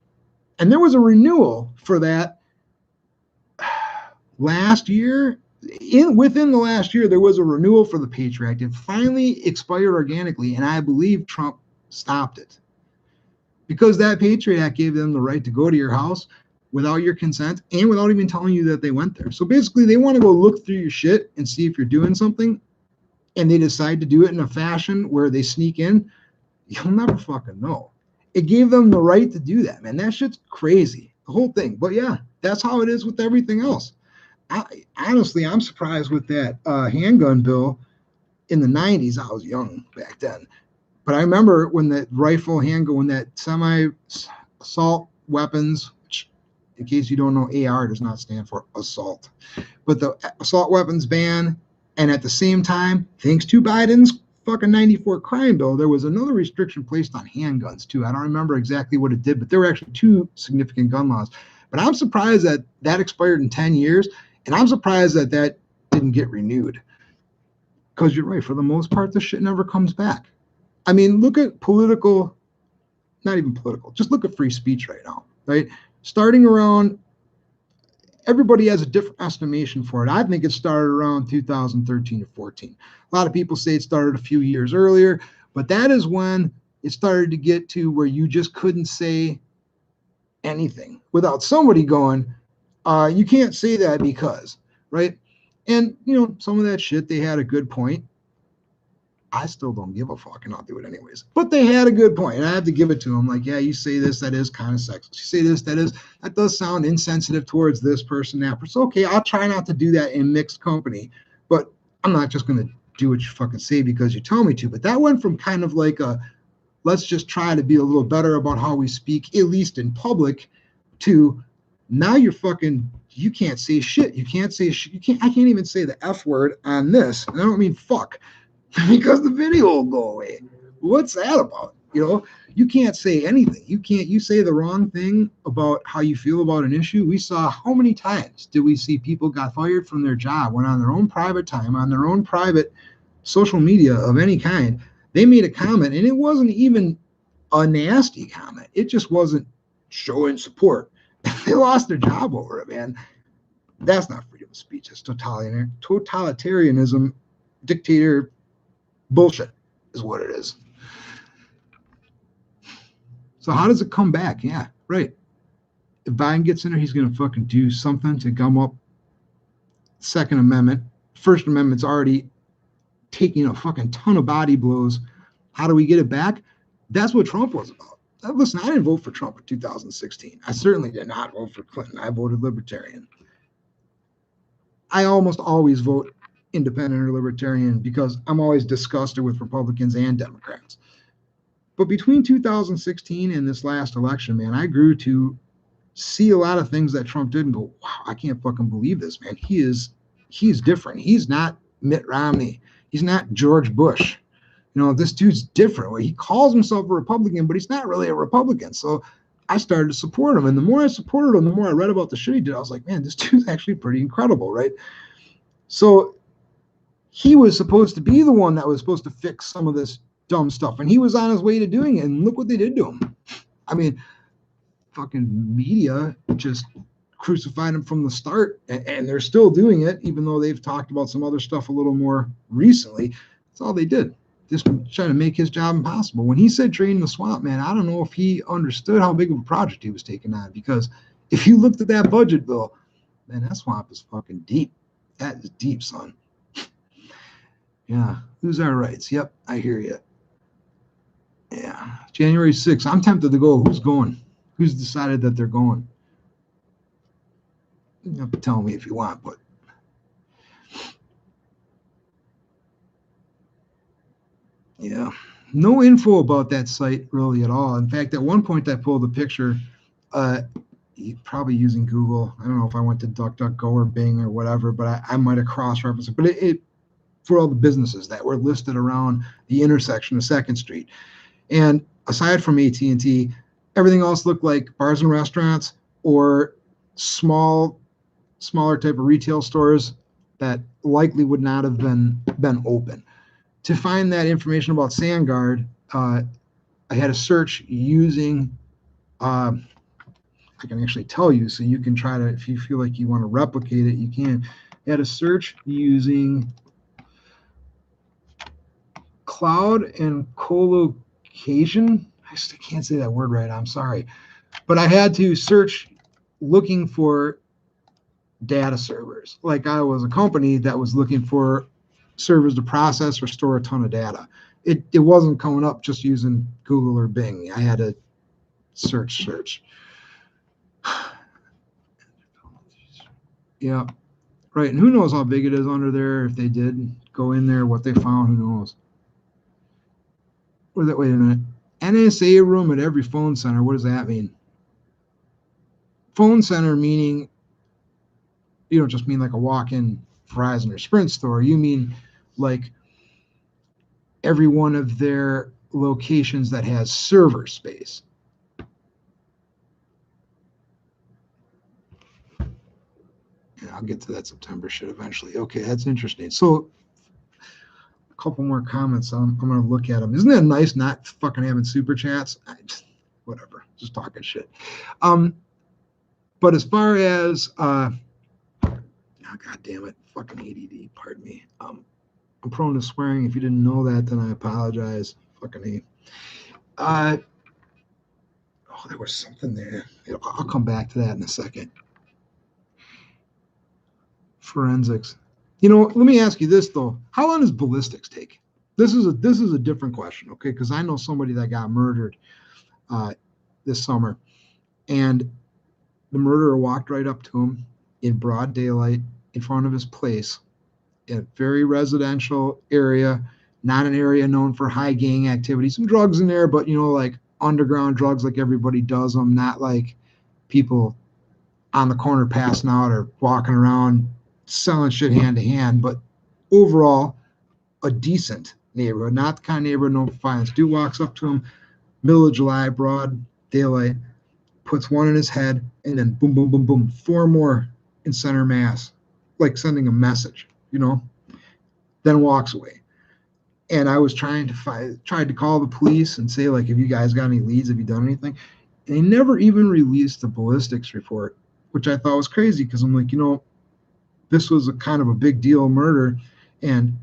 And there was a renewal for that last year. Within the last year, there was a renewal for the Patriot Act. It finally expired organically, and I believe Trump stopped it. Because that Patriot Act gave them the right to go to your house without your consent and without even telling you that they went there. So basically, they want to go look through your shit and see if you're doing something, and they decide to do it in a fashion where they sneak in. You'll never fucking know. It gave them the right to do that, man. That shit's crazy, the whole thing. But yeah, that's how it is with everything else. Honestly, I'm surprised with that handgun bill in the 90s. I was young back then. But I remember when that rifle handgun, when that semi-assault weapons, which in case you don't know, AR does not stand for assault. But the assault weapons ban, and at the same time, thanks to Biden's fucking 94 crime bill, there was another restriction placed on handguns too. I don't remember exactly what it did, but there were actually 2 significant gun laws. But I'm surprised that expired in 10 years, and I'm surprised that didn't get renewed. Because you're right, for the most part, this shit never comes back. I mean, look at political, not even political, just look at free speech right now, right? Starting around, everybody has a different estimation for it. I think it started around 2013 or 14. A lot of people say it started a few years earlier, but that is when it started to get to where you just couldn't say anything without somebody going, you can't say that because, right? And, some of that shit, they had a good point. I still don't give a fuck, and I'll do it anyways. But they had a good point, and I have to give it to them. Like, yeah, you say this, that is kind of sexist. You say this, that does sound insensitive towards this person, that person. Okay, I'll try not to do that in mixed company, but I'm not just going to do what you fucking say because you tell me to. But that went from kind of like a, let's just try to be a little better about how we speak, at least in public, to now you're fucking, you can't say shit. You can't say shit. I can't even say the F word on this. And I don't mean fuck because the video will go away. What's that about? You know, you can't say anything. You say the wrong thing about how you feel about an issue. We saw how many times did we see people got fired from their job, went on their own private time, on their own private social media of any kind. They made a comment and it wasn't even a nasty comment. It just wasn't showing support. They lost their job over it, man. That's not freedom of speech. It's totalitarianism, dictator bullshit is what it is. So how does it come back? Yeah, right. If Biden gets in there, he's going to fucking do something to gum up Second Amendment. First Amendment's already taking a fucking ton of body blows. How do we get it back? That's what Trump was about. Listen, I didn't vote for Trump in 2016. I certainly did not vote for Clinton. I voted Libertarian. I almost always vote independent or Libertarian because I'm always disgusted with Republicans and Democrats. But between 2016 and this last election, man, I grew to see a lot of things that Trump did and go, wow, I can't fucking believe this, man. He's different. He's not Mitt Romney. He's not George Bush. You know, this dude's different. He calls himself a Republican, but he's not really a Republican. So I started to support him. And the more I supported him, the more I read about the shit he did. I was like, man, this dude's actually pretty incredible, right? So he was supposed to be the one that was supposed to fix some of this dumb stuff. And he was on his way to doing it. And look what they did to him. I mean, fucking media just crucified him from the start. And they're still doing it, even though they've talked about some other stuff a little more recently. That's all they did. Just trying to make his job impossible. When he said drain the swamp, man, I don't know if he understood how big of a project he was taking on. Because if you looked at that budget bill, man, that swamp is fucking deep. That is deep, son. Yeah. Lose our rights. Yep, I hear you. Yeah. January 6th. I'm tempted to go. Who's going? Who's decided that they're going? You have to tell me if you want, but yeah, no info about that site really at all. In fact, at one point I pulled a picture, probably using Google. I don't know if I went to DuckDuckGo or Bing or whatever, but I might have cross-referenced it. But it for all the businesses that were listed around the intersection of 2nd Street. And aside from AT&T, everything else looked like bars and restaurants or smaller type of retail stores that likely would not have been open. To find that information about SandGuard, I had to search using, I can actually tell you, so you can try to, if you feel like you want to replicate it, you can. I had to search using cloud and colocation. I can't say that word right, I'm sorry. But I had to search looking for data servers. Like I was a company that was looking for servers to process or store a ton of data. It wasn't coming up just using Google or Bing. I had to search. Yeah, right. And who knows how big it is under there? If they did go in there, what they found, who knows? Wait a minute. NSA room at every phone center. What does that mean? Phone center meaning you don't just mean like a walk-in Verizon or Sprint store. You mean like every one of their locations that has server space. Yeah, I'll get to that September shit eventually. Okay, that's interesting. So a couple more comments. I'm going to look at them. Isn't that nice not fucking having super chats? Whatever, just talking shit. But as far as, oh, God damn it, fucking ADD, pardon me. I'm prone to swearing. If you didn't know that, then I apologize. Fucking A. Oh, there was something there. I'll come back to that in a second. Forensics. You know, let me ask you this though. How long does ballistics take? This is a different question, okay? Because I know somebody that got murdered this summer, and the murderer walked right up to him in broad daylight in front of his place in a very residential area, not an area known for high gang activity. Some drugs in there, but like underground drugs, like everybody does them, not like people on the corner passing out or walking around selling shit hand to hand. But overall, a decent neighborhood, not the kind of neighborhood no violence. Dude walks up to him, middle of July, broad daylight, puts one in his head, and then boom, boom, boom, boom, 4 more in center mass, like sending a message, then walks away. And I was tried to call the police and say, like, have you guys got any leads? Have you done anything? And they never even released the ballistics report, which I thought was crazy because I'm like, this was a kind of a big deal murder, and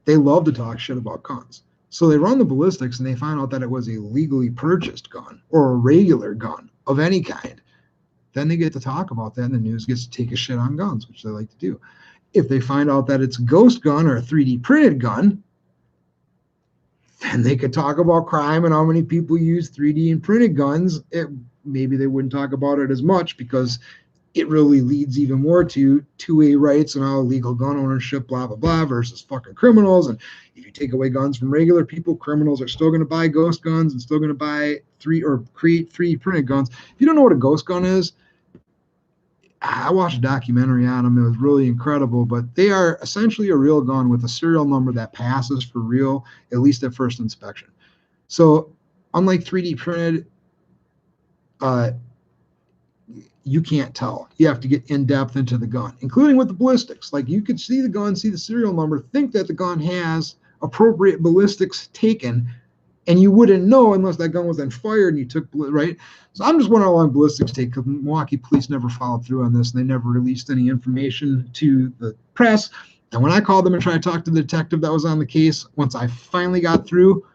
they love to talk shit about guns. So they run the ballistics and they find out that it was a legally purchased gun or a regular gun of any kind. Then they get to talk about that and the news gets to take a shit on guns, which they like to do. If they find out that it's a ghost gun or a 3D printed gun, then they could talk about crime and how many people use 3D and printed guns. Maybe they wouldn't talk about it as much because it really leads even more to 2A rights and all legal gun ownership, blah, blah, blah, versus fucking criminals. And if you take away guns from regular people, criminals are still going to buy ghost guns and still going to buy create 3D printed guns. If you don't know what a ghost gun is, I watched a documentary on them. It was really incredible, but they are essentially a real gun with a serial number that passes for real, at least at first inspection. So unlike 3D printed, you can't tell. You have to get in depth into the gun, including with the ballistics. Like, you could see the gun, see the serial number, think that the gun has appropriate ballistics taken, and you wouldn't know unless that gun was then fired and you took, right? So I'm just wondering how long ballistics take, because Milwaukee police never followed through on this, and they never released any information to the press. And when I called them and tried to talk to the detective that was on the case, once I finally got through,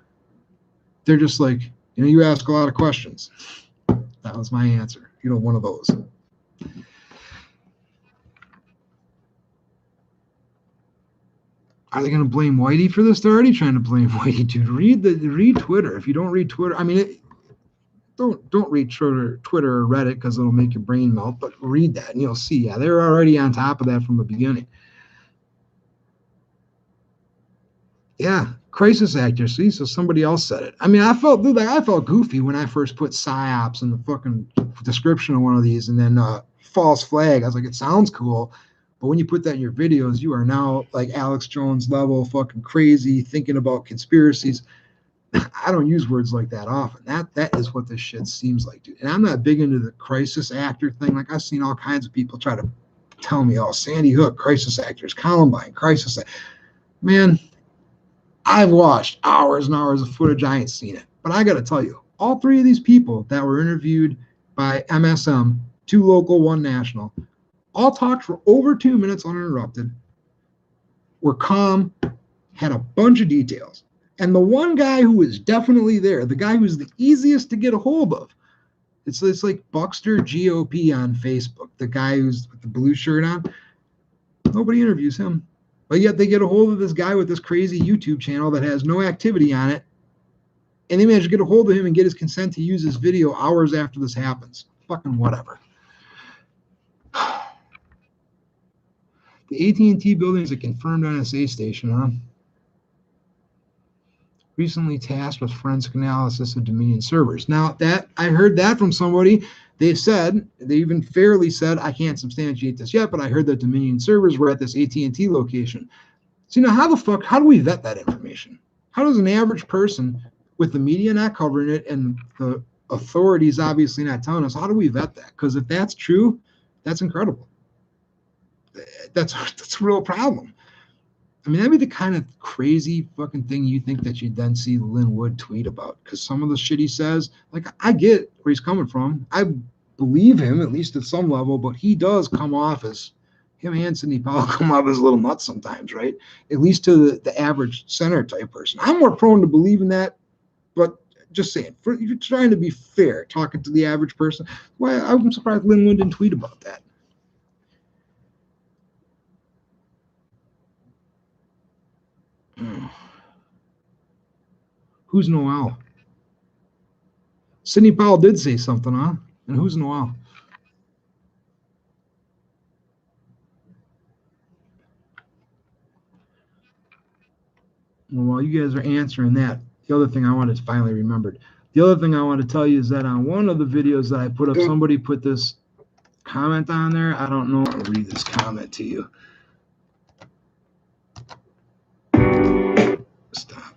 they're just like, you ask a lot of questions. That was my answer. One of those. Are they going to blame Whitey for this? They're already trying to blame Whitey, dude. Read Twitter. If you don't read Twitter, don't read Twitter or Reddit because it'll make your brain melt. But read that and you'll see. Yeah, they're already on top of that from the beginning. Yeah, crisis actor. See, so somebody else said it. I felt goofy when I first put psyops in the fucking description of one of these, and then false flag. I was like, it sounds cool, but when you put that in your videos, you are now like Alex Jones level fucking crazy, thinking about conspiracies. I don't use words like that often. That is what this shit seems like, dude. And I'm not big into the crisis actor thing. Like, I've seen all kinds of people try to tell me, oh, Sandy Hook, crisis actors, Columbine, crisis. Man, I've watched hours and hours of footage. I ain't seen it. But I got to tell you, all 3 of these people that were interviewed by MSM, 2 local, 1 national, all talked for over 2 minutes uninterrupted, were calm, had a bunch of details. And the one guy who was definitely there, the guy who's the easiest to get a hold of, it's like Buckster GOP on Facebook, the guy who's with the blue shirt on. Nobody interviews him. But yet they get a hold of this guy with this crazy YouTube channel that has no activity on it, and they manage to get a hold of him and get his consent to use his video hours after this happens. Fucking whatever. The AT&T building is a confirmed NSA station, huh? Recently tasked with forensic analysis of Dominion servers. Now, that I heard that from somebody. They even fairly said, I can't substantiate this yet, but I heard that Dominion servers were at this AT&T location. So, how do we vet that information? How does an average person, with the media not covering it and the authorities obviously not telling us, how do we vet that? Because if that's true, that's incredible. That's a real problem. That'd be the kind of crazy fucking thing you think that you'd then see Lin Wood tweet about. Because some of the shit he says, like, I get where he's coming from. I believe him, at least at some level, but he does come off as, him and Sidney Powell come off as a little nuts sometimes, right? At least to the average center type person. I'm more prone to believe in that, but just saying, you're trying to be fair, talking to the average person. Why, I'm surprised Lin Wood didn't tweet about that. Who's Noel? Sidney Powell did say something, huh? And who's Noel? Well, while you guys are answering that, the other thing I wanted to finally remembered. The other thing I want to tell you is that on one of the videos that I put up, somebody put this comment on there. I don't know. I'll read this comment to you. Stop.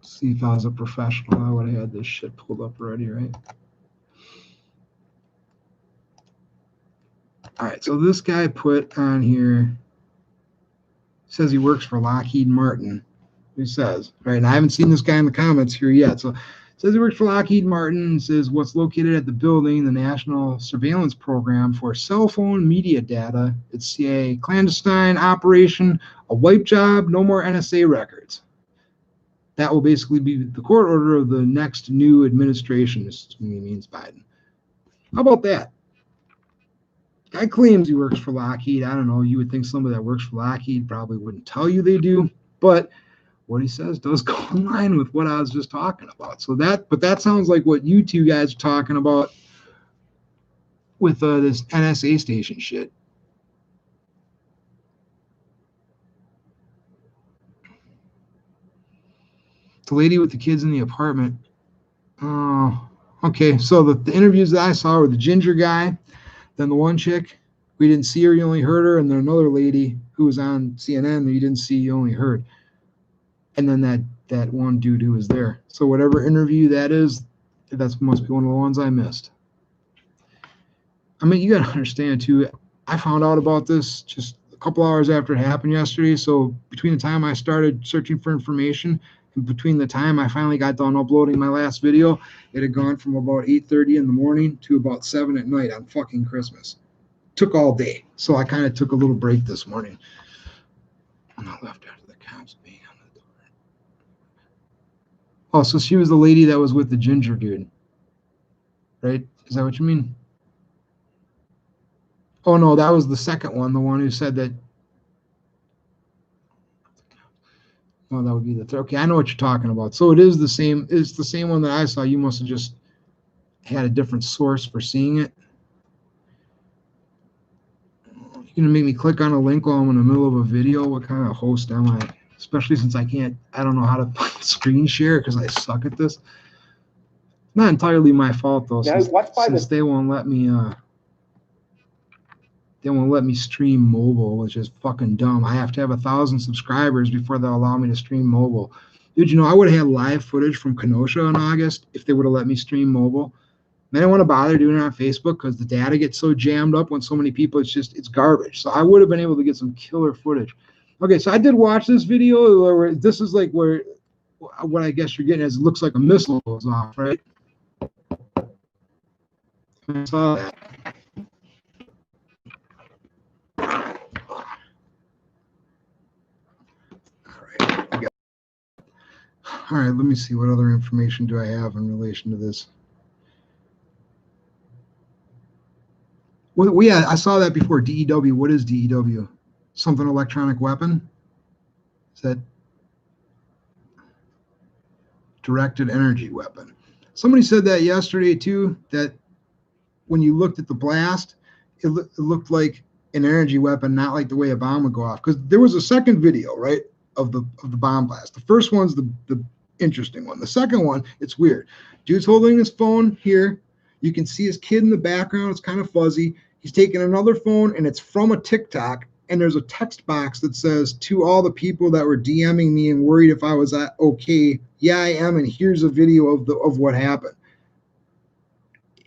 See, if I was a professional, I would have had this shit pulled up already, right? All right, so this guy put on here, says he works for Lockheed Martin. He says, right, and I haven't seen this guy in the comments here yet. So it says he works for Lockheed Martin, says what's located at the building, the National Surveillance Program for Cell Phone Media Data. It's a clandestine operation, a wipe job, no more NSA records. That will basically be the court order of the next new administration. This to me means Biden. How about that? Guy claims he works for Lockheed. I don't know. You would think somebody that works for Lockheed probably wouldn't tell you they do, but what he says does go in line with what I was just talking about. So that sounds like what you two guys are talking about with this NSA station shit. The lady with the kids in the apartment. Oh, okay. So the interviews that I saw were the ginger guy, then the one chick, we didn't see her, you only heard her, and then another lady who was on CNN that you didn't see, you only heard. And then that one dude who was there. So whatever interview that is, that must be one of the ones I missed. I mean, you got to understand, too, I found out about this just a couple hours after it happened yesterday. So between the time I started searching for information and between the time I finally got done uploading my last video, it had gone from about 8:30 in the morning to about 7 at night on fucking Christmas. Took all day. So I kind of took a little break this morning. And I left after the cops being on the door. Oh, so she was the lady that was with the ginger dude. Right? Is that what you mean? Oh, no, that was the second one, the one who said that. Oh, that would be the third. Okay, I know what you're talking about. So it is the same. It's the same one that I saw. You must have just had a different source for seeing it. You're going to make me click on a link while I'm in the middle of a video? What kind of host am I? Especially since I don't know how to screen share because I suck at this. Not entirely my fault, though, since they won't let me stream mobile, which is fucking dumb. I have to have 1,000 subscribers before they'll allow me to stream mobile. Dude, you know, I would have had live footage from Kenosha in August if they would have let me stream mobile. I didn't want to bother doing it on Facebook because the data gets so jammed up when so many people, it's garbage. So I would have been able to get some killer footage. Okay, so I did watch this video where this is like where what I guess you're getting is it looks like a missile goes off, right? I saw that. All right, let me see. What other information do I have in relation to this? Well, yeah, I saw that before. DEW. What is DEW? Something electronic weapon? Is that directed energy weapon? Somebody said that yesterday too, that when you looked at the blast, it looked like an energy weapon, not like the way a bomb would go off. Because there was a second video, right, of the bomb blast. The first one's the interesting one. The second one, it's weird. Dude's holding his phone here. You can see his kid in the background. It's kind of fuzzy. He's taking another phone, and it's from a TikTok. And there's a text box that says, to all the people that were DMing me and worried if I was okay, yeah, I am, and here's a video of what happened.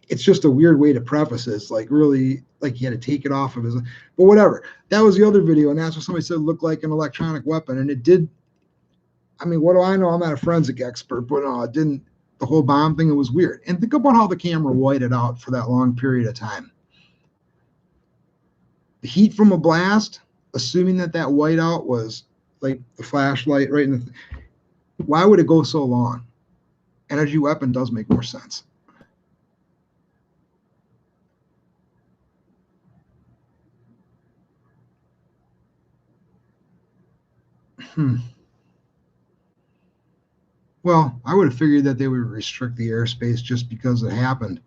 It's just a weird way to preface this, like really, like you had to take it off of his, but whatever. That was the other video, and that's what somebody said looked like an electronic weapon, and it did. I mean, what do I know? I'm not a forensic expert, but no, it didn't. The whole bomb thing, it was weird. And think about how the camera whited out for that long period of time. The heat from a blast, assuming that whiteout was like the flashlight right in the. Why would it go so long? Energy weapon does make more sense. Well, I would have figured that they would restrict the airspace just because it happened.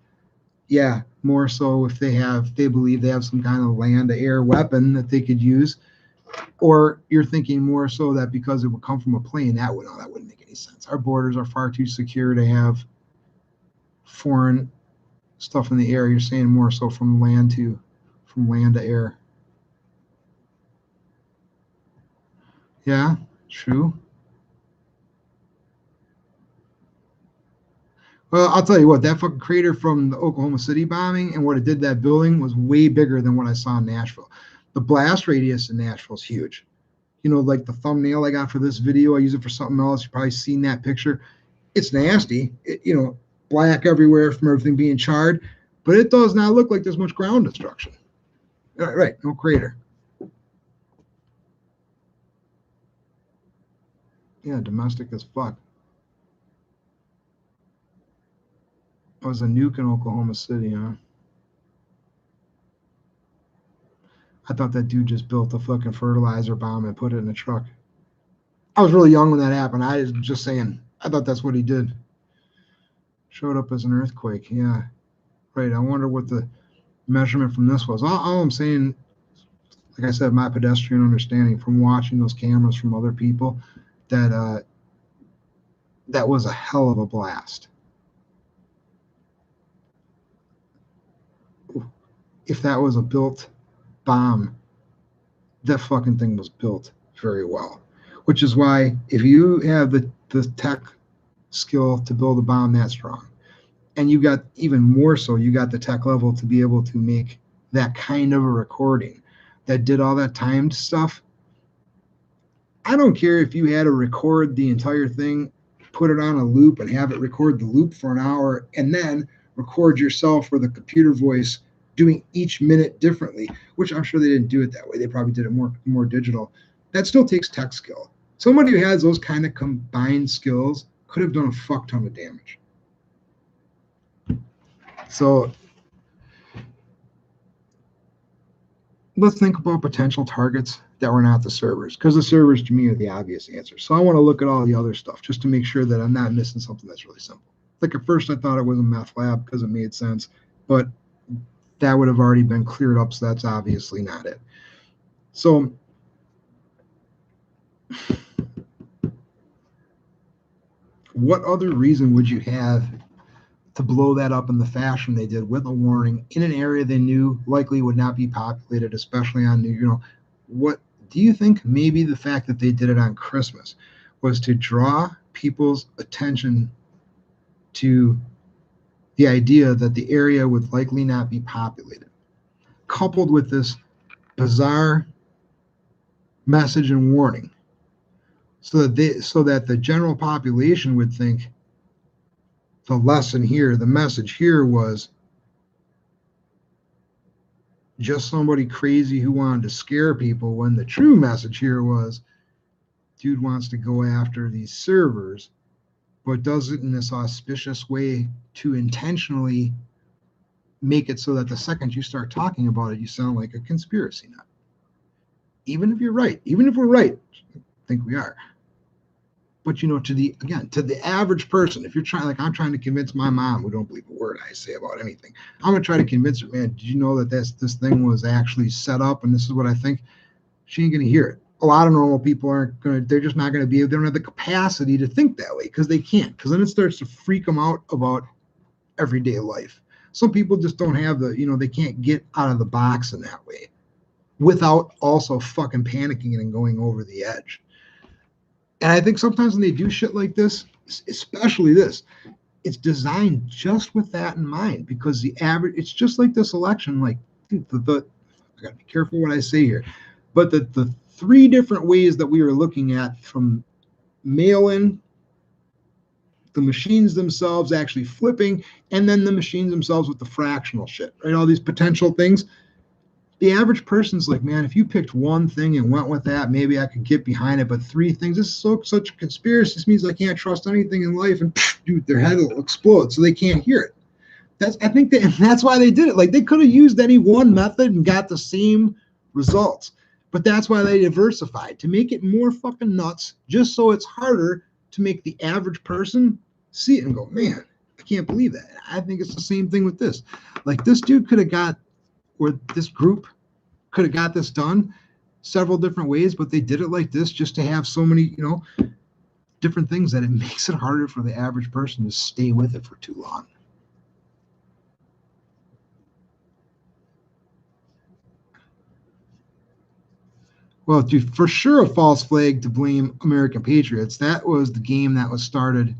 Yeah, more so if they believe they have some kind of land-to-air weapon that they could use. Or you're thinking more so that because it would come from a plane, that wouldn't make any sense. Our borders are far too secure to have foreign stuff in the air. You're saying more so from land to air. Yeah, true. Well, I'll tell you what, that fucking crater from the Oklahoma City bombing and what it did to that building was way bigger than what I saw in Nashville. The blast radius in Nashville is huge. You know, like the thumbnail I got for this video, I use it for something else. You've probably seen that picture. It's nasty. Black everywhere from everything being charred, but it does not look like there's much ground destruction. Right, no crater. Yeah, domestic as fuck. It was a nuke in Oklahoma City, huh? I thought that dude just built a fucking fertilizer bomb and put it in a truck. I was really young when that happened. I was just saying, I thought that's what he did. Showed up as an earthquake. Yeah, right. I wonder what the measurement from this was. All I'm saying, like I said, my pedestrian understanding from watching those cameras from other people, that that was a hell of a blast. If that was a built bomb, that fucking thing was built very well. Which is why if you have the tech skill to build a bomb that strong, and you got even more so, you got the tech level to be able to make that kind of a recording that did all that timed stuff. I don't care if you had to record the entire thing, put it on a loop and have it record the loop for an hour, and then record yourself with a computer voice doing each minute differently, which I'm sure they didn't do it that way. They probably did it more digital. That still takes tech skill. Somebody who has those kind of combined skills could have done a fuck ton of damage. So let's think about potential targets that were not the servers, because the servers to me are the obvious answer. So I want to look at all the other stuff just to make sure that I'm not missing something that's really simple. Like at first I thought it was a meth lab because it made sense, but that would have already been cleared up, so that's obviously not it. So what other reason would you have to blow that up in the fashion they did, with a warning in an area they knew likely would not be populated, especially on what do you think? Maybe the fact that they did it on Christmas was to draw people's attention to the idea that the area would likely not be populated, coupled with this bizarre message and warning, so that the general population would think the lesson here, the message here was just somebody crazy who wanted to scare people, when the true message here was dude wants to go after these servers, but does it in this auspicious way to intentionally make it so that the second you start talking about it, you sound like a conspiracy nut. Even if you're right, even if we're right, I think we are. But to the average person, if you're trying, like I'm trying to convince my mom, who don't believe a word I say about anything, I'm gonna try to convince her, man, did you know that this thing was actually set up and this is what I think? She ain't gonna hear it. A lot of normal people they're just not gonna they don't have the capacity to think that way, because they can't, because then it starts to freak them out about everyday life. Some people just don't have they can't get out of the box in that way without also fucking panicking and going over the edge. And I think sometimes when they do shit like this, especially this, it's designed just with that in mind, because it's just like this election. Like, dude, I gotta be careful what I say here, but the three different ways that we are looking at, from mail-in, the machines themselves actually flipping, and then the machines themselves with the fractional shit, right? All these potential things. The average person's like, man, if you picked one thing and went with that, maybe I could get behind it. But three things, this is such a conspiracy. This means I can't trust anything in life, and dude, their head will explode, so they can't hear it. That's why they did it. Like, they could have used any one method and got the same results, but that's why they diversified, to make it more fucking nuts, just so it's harder to make the average person see it and go, man, I can't believe that. I think it's the same thing with this. Like, this dude could have got, or this group could have got this done several different ways, but they did it like this just to have so many, different things that it makes it harder for the average person to stay with it for too long. Well, dude, for sure a false flag to blame American Patriots. That was the game that was started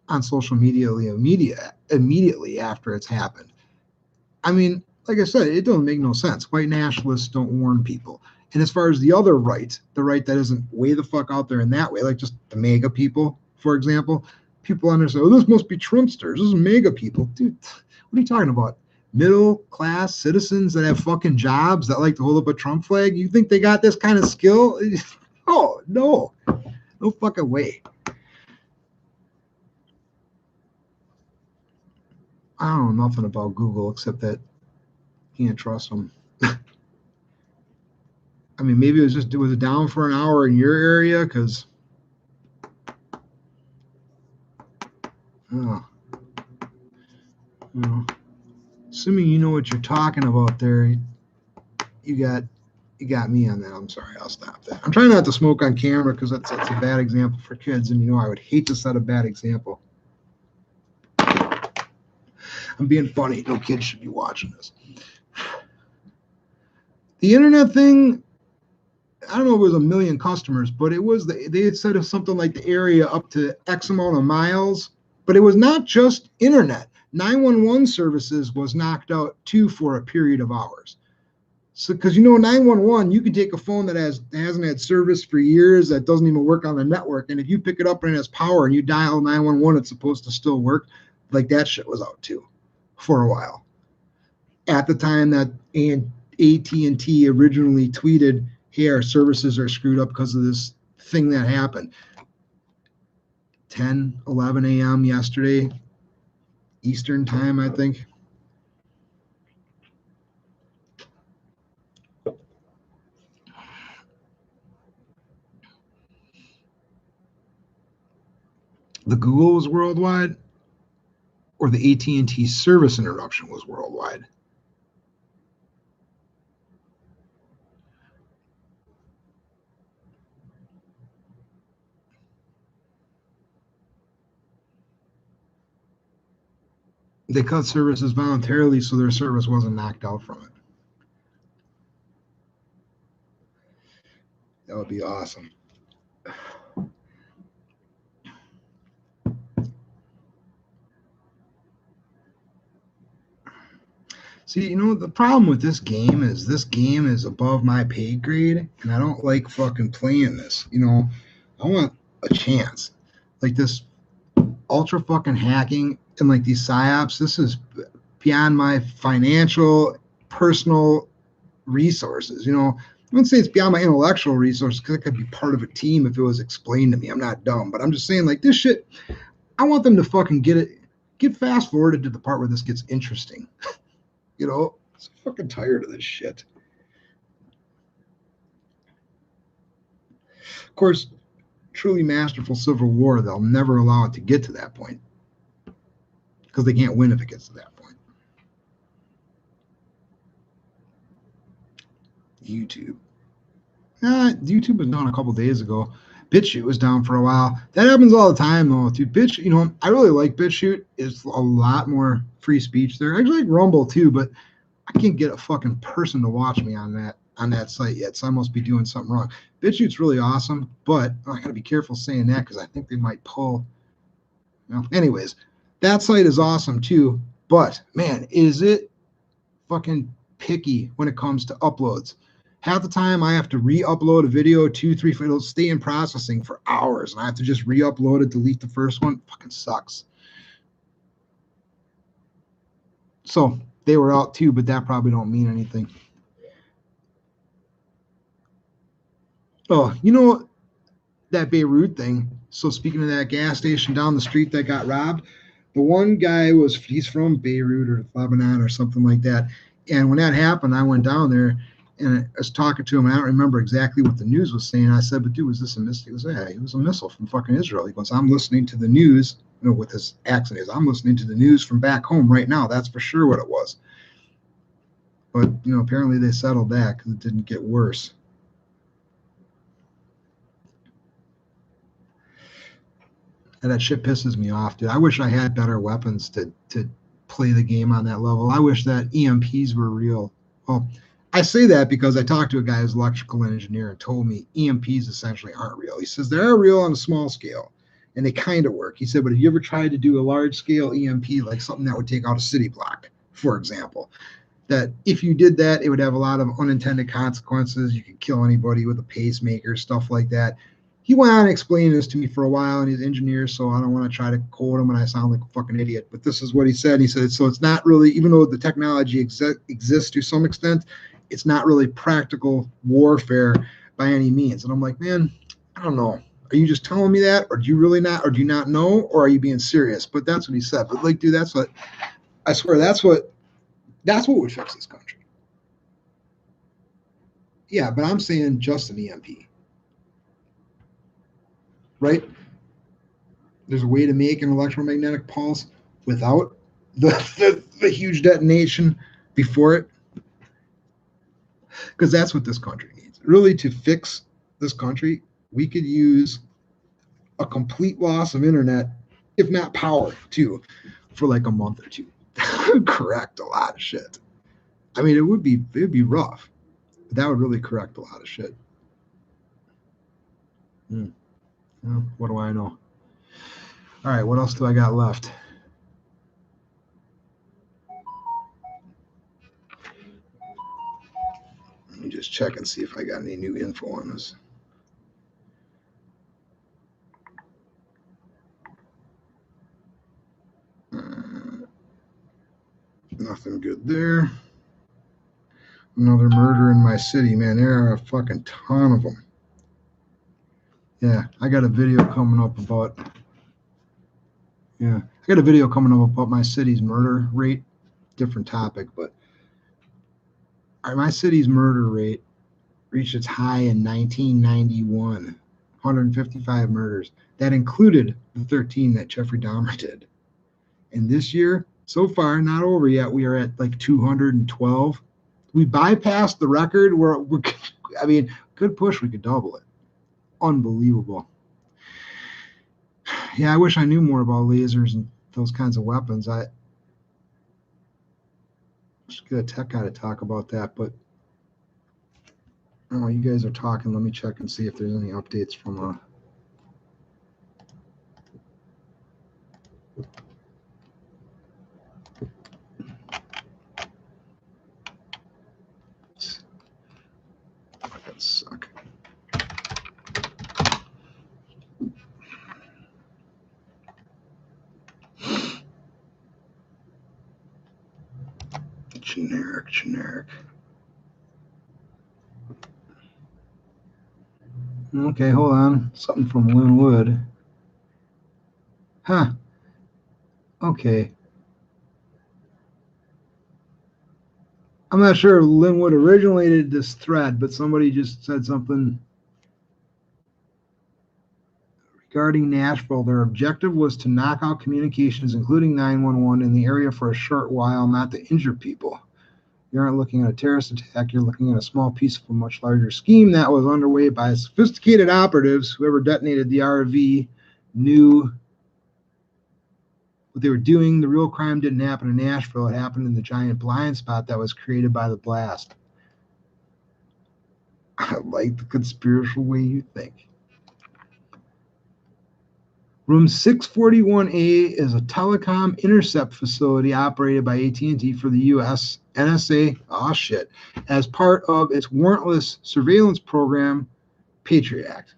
on social media immediately after it's happened. I mean, like I said, it doesn't make no sense. White nationalists don't warn people. And as far as the other right, the right that isn't way the fuck out there in that way, like just the MAGA people, for example, people understand, oh, this must be Trumpsters. This is MAGA people. Dude, what are you talking about? Middle class citizens that have fucking jobs that like to hold up a Trump flag? You think they got this kind of skill? Oh, no. No fucking way. I don't know nothing about Google except that you can't trust them. I mean, maybe was it down for an hour in your area? Because, assuming you know what you're talking about there, you got me on that. I'm sorry, I'll stop that. I'm trying not to smoke on camera because that's a bad example for kids, and I would hate to set a bad example. I'm being funny. No kids should be watching this. The internet thing, I don't know if it was 1 million customers, but it was they had said something like the area up to X amount of miles, but it was not just internet. 911 services was knocked out too for a period of hours. So, because 911, you can take a phone that hasn't had service for years, that doesn't even work on the network, and if you pick it up and it has power and you dial 911, it's supposed to still work. Like that shit was out too for a while. At the time that AT&T originally tweeted, hey, our services are screwed up because of this thing that happened. 10, 11 a.m. yesterday, Eastern time, I think. The Google was worldwide, or the AT&T service interruption was worldwide? They cut services voluntarily so their service wasn't knocked out from it. That would be awesome. See, the problem with this game is above my pay grade, and I don't like fucking playing this. I want a chance. Like this ultra fucking hacking and like these psyops, this is beyond my financial, personal resources. I wouldn't say it's beyond my intellectual resources because I could be part of a team if it was explained to me. I'm not dumb, but I'm just saying, like, this shit, I want them to fucking get fast forwarded to the part where this gets interesting. I'm fucking tired of this shit. Of course, truly masterful civil war, they'll never allow it to get to that point because they can't win if it gets to that point. YouTube. YouTube was down a couple days ago. BitChute was down for a while. That happens all the time, though. Dude, BitChute, I really like BitChute. It's a lot more free speech there. I actually like Rumble, too, but I can't get a fucking person to watch me on that site yet, so I must be doing something wrong. BitChute's really awesome, but I got to be careful saying that because I think they might pull. Anyways, that site is awesome, too, but, man, is it fucking picky when it comes to uploads. Half the time I have to re-upload a video 2-3 it'll stay in processing for hours and I have to just re-upload it, delete the first one. Fucking sucks. So they were out too, but that probably don't mean anything. Oh, that Beirut thing. So speaking of that gas station down the street that got robbed, the one guy he's from Beirut or Lebanon or something like that. And when that happened, I went down there and I was talking to him. And I don't remember exactly what the news was saying. I said, but dude, was this a missile? He goes, yeah, it was a missile from fucking Israel. He goes, I'm listening to the news, with his accent is, I'm listening to the news from back home right now. That's for sure what it was. But, apparently they settled that because it didn't get worse. And that shit pisses me off, dude. I wish I had better weapons to play the game on that level. I wish that EMPs were real. Well, I say that because I talked to a guy who's an electrical engineer and told me EMPs essentially aren't real. He says they are real on a small scale, and they kind of work. He said, but have you ever tried to do a large scale EMP, like something that would take out a city block, for example? That if you did that, it would have a lot of unintended consequences. You could kill anybody with a pacemaker, stuff like that. He went on explaining this to me for a while, and he's an engineer, so I don't want to try to quote him and I sound like a fucking idiot. But this is what he said. He said, so it's not really, even though the technology exists to some extent, it's not really practical warfare by any means. And I'm like, man, I don't know. Are you just telling me that, or do you really not, or do you not know, or are you being serious? But that's what he said. But like, dude, that's what I swear. That's what would fix this country. Yeah, but I'm saying just an EMP, right? There's a way to make an electromagnetic pulse without the huge detonation before it, because that's what this country needs. Really, to fix this country, we could use a complete loss of internet, if not power, too, for like a month or two. That would correct a lot of shit. I mean, it'd be rough, but that would really correct a lot of shit. Well, what do I know? All right, what else do I got left? Let me just check and see if I got any new info on this. Nothing good there. Another murder in my city, man. There are a fucking ton of them. Yeah, I got a video coming up about. Yeah, I got a video coming up about my city's murder rate. Different topic, but my city's murder rate reached its high in 1991. 155 murders. That included the 13 that Jeffrey Dahmer did. And this year, so far, not over yet, we are at like 212. We bypassed the record. I mean, good push. We could double it. Unbelievable. Yeah, I wish I knew more about lasers and those kinds of weapons. I should get a tech guy to talk about that, but oh, you guys are talking. Let me check and see if there's any updates from That suck. Generic. Okay, hold on. Something from Linwood. Huh. Okay. I'm not sure if Linwood originated this thread, but somebody just said something regarding Nashville. Their objective was to knock out communications, including 911, in the area for a short while, not to injure people. You aren't looking at a terrorist attack. You're looking at a small piece of a much larger scheme that was underway by sophisticated operatives. Whoever detonated the RV knew what they were doing. The real crime didn't happen in Nashville. It happened in the giant blind spot that was created by the blast. I like the conspiratorial way you think. Room 641A is a telecom intercept facility operated by AT&T for the U.S. NSA, as part of its warrantless surveillance program, Patriot Act.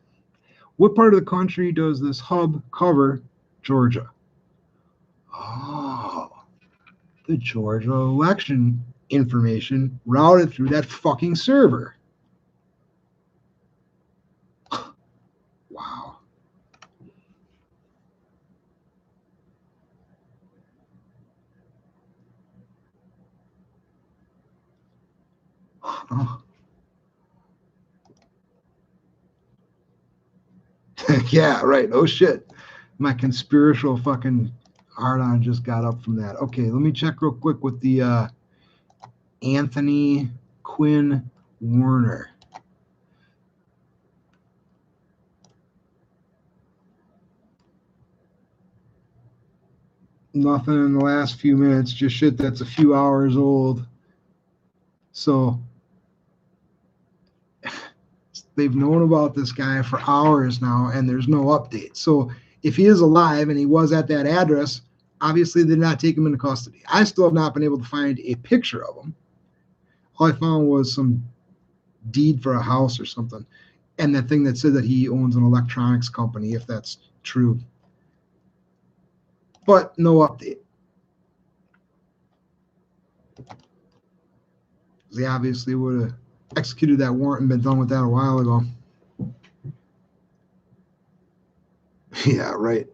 What part of the country does this hub cover? Georgia. Oh, the Georgia election information routed through that fucking server. Wow. Oh. Yeah, right. Oh shit. My conspiratorial fucking hard-on just got up from that. Okay, let me check real quick with the Anthony Quinn Warner. Nothing in the last few minutes, just shit that's a few hours old. So they've known about this guy for hours now, and there's no update. So if he is alive and he was at that address, obviously they did not take him into custody. I still have not been able to find a picture of him. All I found was some deed for a house or something, and that thing that said that he owns an electronics company, if that's true. But no update. They obviously would have executed that warrant and been done with that a while ago. Yeah, right.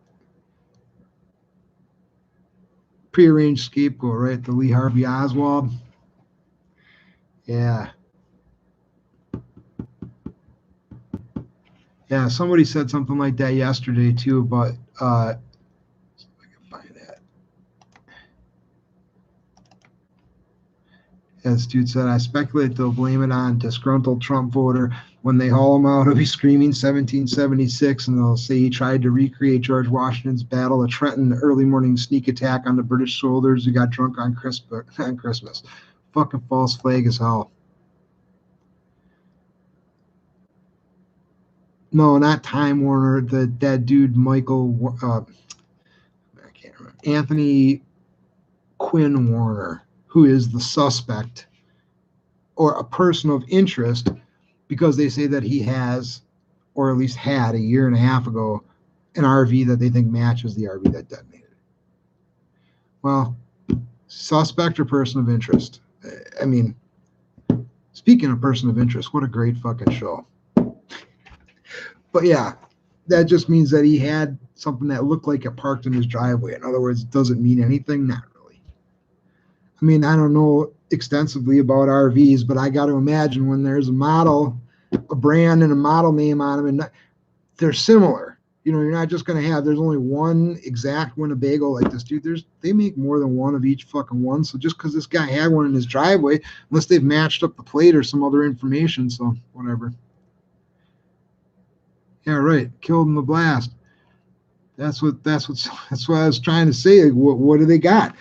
Prearranged scapegoat, right? The Lee Harvey Oswald. Yeah. Yeah, somebody said something like that yesterday too, but if I can find that. As dude said, I speculate they'll blame it on disgruntled Trump voter. When they haul him out, he'll be screaming 1776, and they'll say he tried to recreate George Washington's Battle of Trenton, early morning sneak attack on the British soldiers who got drunk on Christmas. Fucking false flag as hell. No, not Time Warner. That dude, Michael, I can't remember. Anthony Quinn Warner, who is the suspect or a person of interest, because they say that he has, or at least had a year and a half ago, an RV that they think matches the RV that detonated. Well, suspect or person of interest. I mean, speaking of person of interest, what a great fucking show. But yeah, that just means that he had something that looked like it parked in his driveway. In other words, does it mean anything? Not really. I mean, I don't know extensively about RVs, but I got to imagine when there's a model, a brand and a model name on them, and they're similar. You know, you're not just going to have, there's only one exact Winnebago like this, dude. They make more than one of each fucking one. So just because this guy had one in his driveway, unless they've matched up the plate or some other information, so whatever. Yeah, right. Killed in the blast. That's what I was trying to say. Like, what do they got?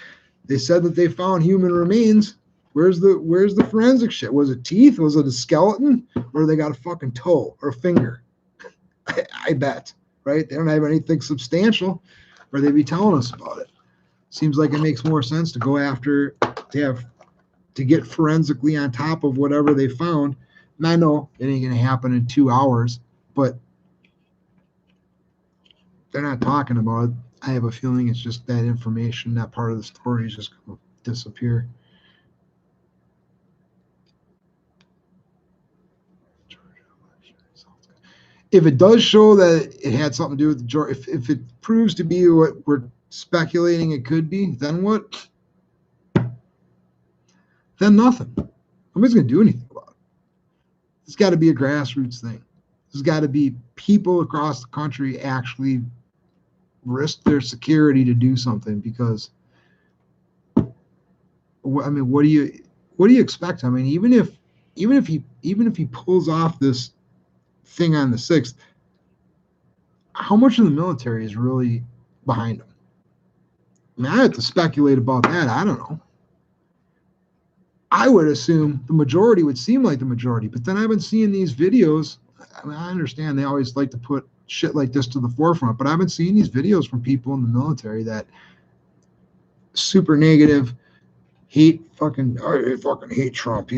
They said that they found human remains. Where's the forensic shit? Was it teeth? Was it a skeleton? Or they got a fucking toe or a finger? I bet, right? They don't have anything substantial, or they'd be telling us about it. Seems like it makes more sense to go after to get forensically on top of whatever they found. And I know it ain't gonna happen in 2 hours, but they're not talking about it. I have a feeling it's just that information, that part of the story is just going to disappear. If it does show that it had something to do with the Georgia, if it proves to be what we're speculating it could be, then what? Then nothing. Nobody's going to do anything about it. It's got to be a grassroots thing. There's got to be people across the country actually risk their security to do something, because I mean, what do you expect? I mean, even if he pulls off this thing on the 6th, how much of the military is really behind him? I mean, I have to speculate about that. I don't know. I would assume the majority would seem like the majority, but then I've been seeing these videos. I mean, I understand they always like to put shit like this to the forefront, but I've been seeing these videos from people in the military that super negative, I fucking hate Trump.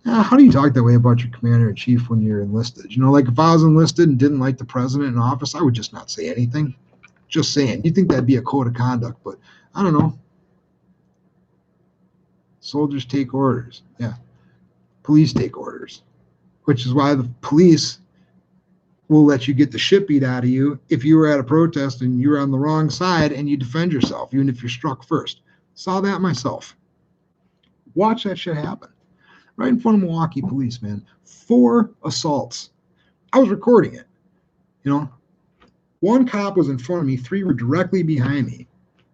How do you talk that way about your commander in chief when you're enlisted? You know, like if I was enlisted and didn't like the president in office, I would just not say anything. Just saying. You'd think that'd be a code of conduct, but I don't know. Soldiers take orders. Yeah. Police take orders, which is why the police will let you get the shit beat out of you if you were at a protest and you were on the wrong side and you defend yourself, even if you're struck first. Saw that myself. Watch that shit happen. Right in front of Milwaukee police, man. 4 assaults. I was recording it. You know, 1 cop was in front of me, 3 were directly behind me.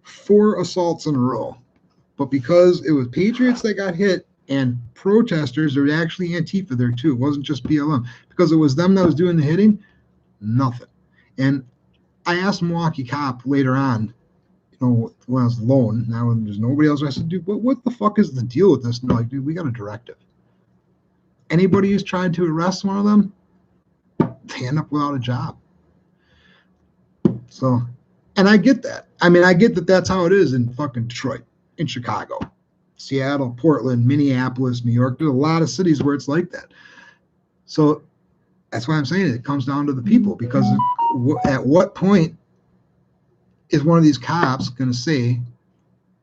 4 assaults in a row. But because it was patriots that got hit and protesters, there was actually Antifa there too. It wasn't just BLM. Because it was them that was doing the hitting, nothing. And I asked Milwaukee cop later on, you no, when I was alone, now when there's nobody else, I said, dude, what the fuck is the deal with this? And they're like, dude, we got a directive. Anybody who's tried to arrest one of them, they end up without a job. So, and I get that. I mean, I get that that's how it is in fucking Detroit, in Chicago, Seattle, Portland, Minneapolis, New York. There's a lot of cities where it's like that. So that's why I'm saying it comes down to the people, because at what point is one of these cops going to say,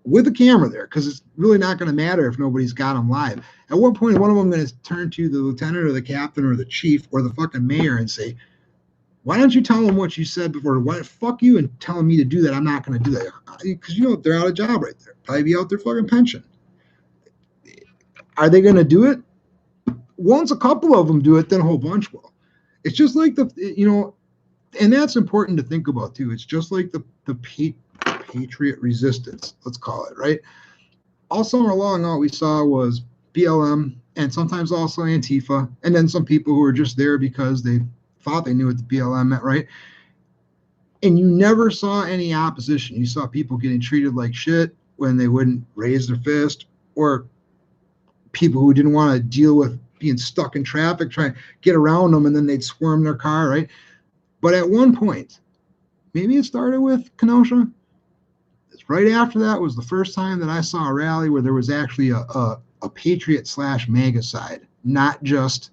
with a camera there, because it's really not going to matter if nobody's got them live. At what point is one of them going to turn to the lieutenant or the captain or the chief or the fucking mayor and say, why don't you tell them what you said before? Why fuck you and telling me to do that? I'm not going to do that. Because you know they're out of job right there. Probably be out their fucking pension. Are they going to do it? Once a couple of them do it, then a whole bunch will. It's just like and that's important to think about too. It's just like the Patriot resistance, let's call it, right? All summer long, all we saw was BLM and sometimes also Antifa, and then some people who were just there because they thought they knew what the BLM meant, right? And you never saw any opposition. You saw people getting treated like shit when they wouldn't raise their fist, or people who didn't want to deal with being stuck in traffic, trying to get around them, and then they'd swerve their car, right? But at one point, maybe it started with Kenosha. Right after that was the first time that I saw a rally where there was actually a Patriot / MAGA side, not just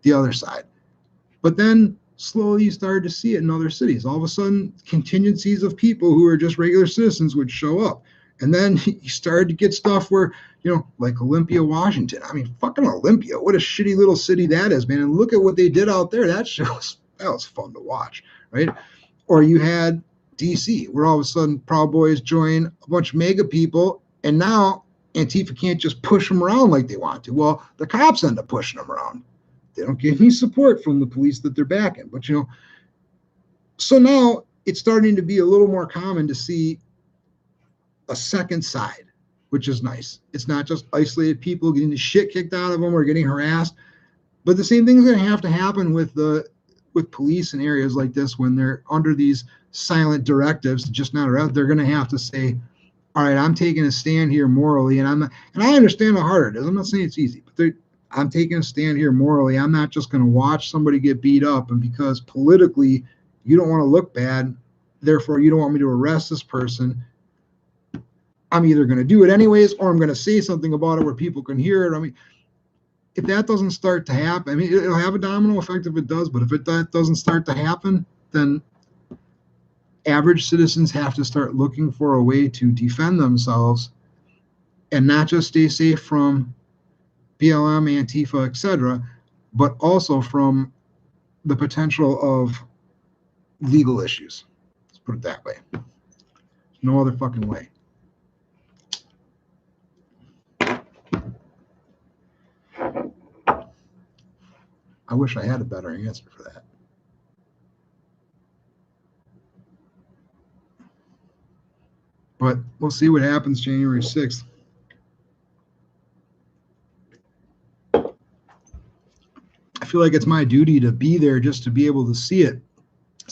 the other side. But then slowly you started to see it in other cities. All of a sudden, contingencies of people who are just regular citizens would show up. And then you started to get stuff where, like Olympia, Washington. I mean, fucking Olympia. What a shitty little city that is, man. And look at what they did out there. That was fun to watch, right? Or you had DC, where all of a sudden Proud Boys join a bunch of MAGA people, and now Antifa can't just push them around like they want to. Well, the cops end up pushing them around. They don't get any support from the police that they're backing. But, so now it's starting to be a little more common to see a second side, which is nice. It's not just isolated people getting the shit kicked out of them or getting harassed. But the same thing is going to have to happen with police in areas like this when they're under these silent directives, just not around. They're going to have to say, all right, I'm taking a stand here morally, and I understand how hard it is. I'm not saying it's easy, but I'm taking a stand here morally. I'm not just going to watch somebody get beat up, and because politically you don't want to look bad, therefore you don't want me to arrest this person. I'm either going to do it anyways, or I'm going to say something about it where people can hear it. I mean, if that doesn't start to happen, I mean, it'll have a domino effect if it does, but if that doesn't start to happen, then average citizens have to start looking for a way to defend themselves and not just stay safe from BLM, Antifa, etc., but also from the potential of legal issues. Let's put it that way. No other fucking way. I wish I had a better answer for that. But we'll see what happens January 6th. I feel like it's my duty to be there just to be able to see it.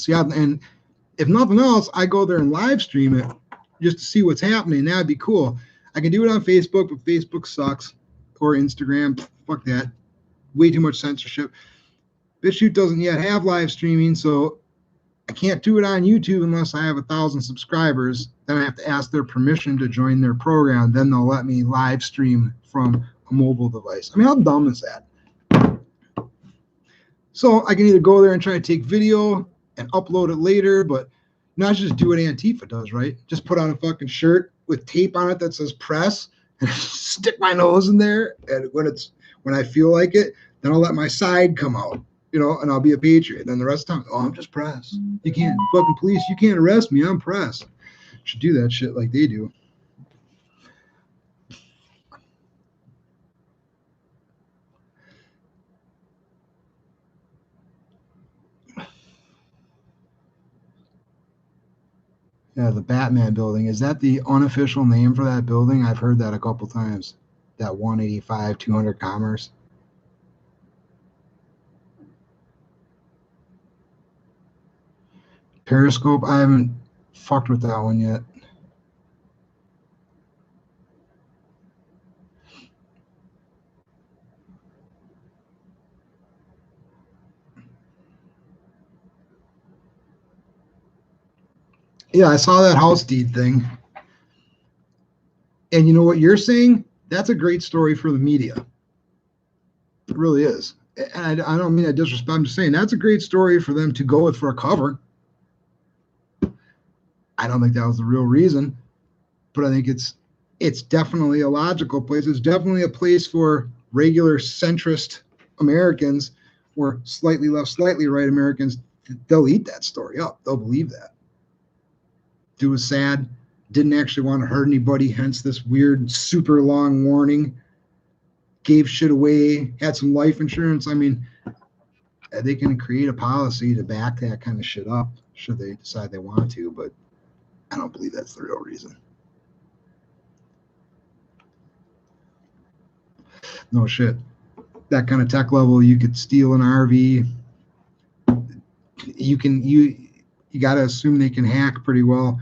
And if nothing else, I go there and live stream it just to see what's happening. That'd be cool. I can do it on Facebook, but Facebook sucks. Or Instagram. Fuck that. Way too much censorship. BitChute doesn't yet have live streaming, so I can't do it on YouTube unless I have 1,000 subscribers. Then I have to ask their permission to join their program. Then they'll let me live stream from a mobile device. I mean, how dumb is that? So I can either go there and try to take video and upload it later, but not just do what Antifa does, right? Just put on a fucking shirt with tape on it that says press and stick my nose in there. And when I feel like it, then I'll let my side come out. And I'll be a patriot. Then the rest of the time, I'm just press. You can't, fucking police, you can't arrest me. I'm press. Should do that shit like they do. Yeah, the Batman building. Is that the unofficial name for that building? I've heard that a couple times. That 185, 200 Commerce. Periscope, I haven't fucked with that one yet. Yeah, I saw that house deed thing. And you know what you're saying? That's a great story for the media. It really is. And I don't mean that disrespect. I'm just saying that's a great story for them to go with for a cover. I don't think that was the real reason, but I think it's definitely a logical place. It's definitely a place for regular centrist Americans or slightly left, slightly right Americans. They'll eat that story up. They'll believe that. Dude was sad, didn't actually want to hurt anybody, hence this weird, super long warning. Gave shit away, had some life insurance. I mean, they can create a policy to back that kind of shit up should they decide they want to, but I don't believe that's the real reason. No shit. That kind of tech level, you could steal an RV. You got to assume they can hack pretty well.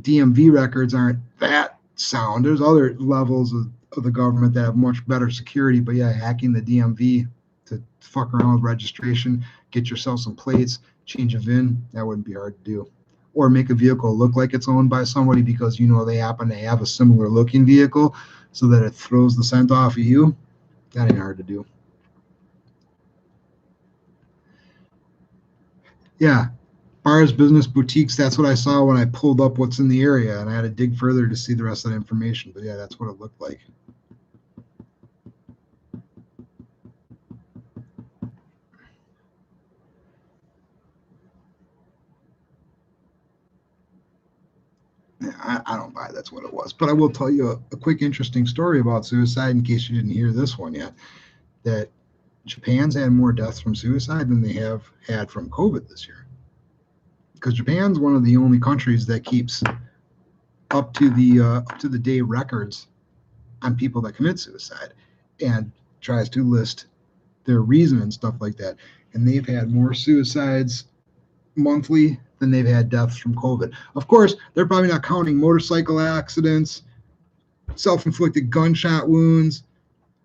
DMV records aren't that sound. There's other levels of the government that have much better security, but yeah, hacking the DMV to fuck around with registration, get yourself some plates, change a VIN, that wouldn't be hard to do. Or make a vehicle look like it's owned by somebody because you know they happen to have a similar looking vehicle so that it throws the scent off of you. That ain't hard to do. Yeah, bars, business, boutiques, that's what I saw when I pulled up what's in the area, and I had to dig further to see the rest of the information. But yeah, that's what it looked like. I don't buy that's what it was. But I will tell you a quick interesting story about suicide in case you didn't hear this one yet. That Japan's had more deaths from suicide than they have had from COVID this year. Because Japan's one of the only countries that keeps up to the day records on people that commit suicide and tries to list their reason and stuff like that. And they've had more suicides monthly than they've had deaths from COVID. Of course, they're probably not counting motorcycle accidents, self-inflicted gunshot wounds,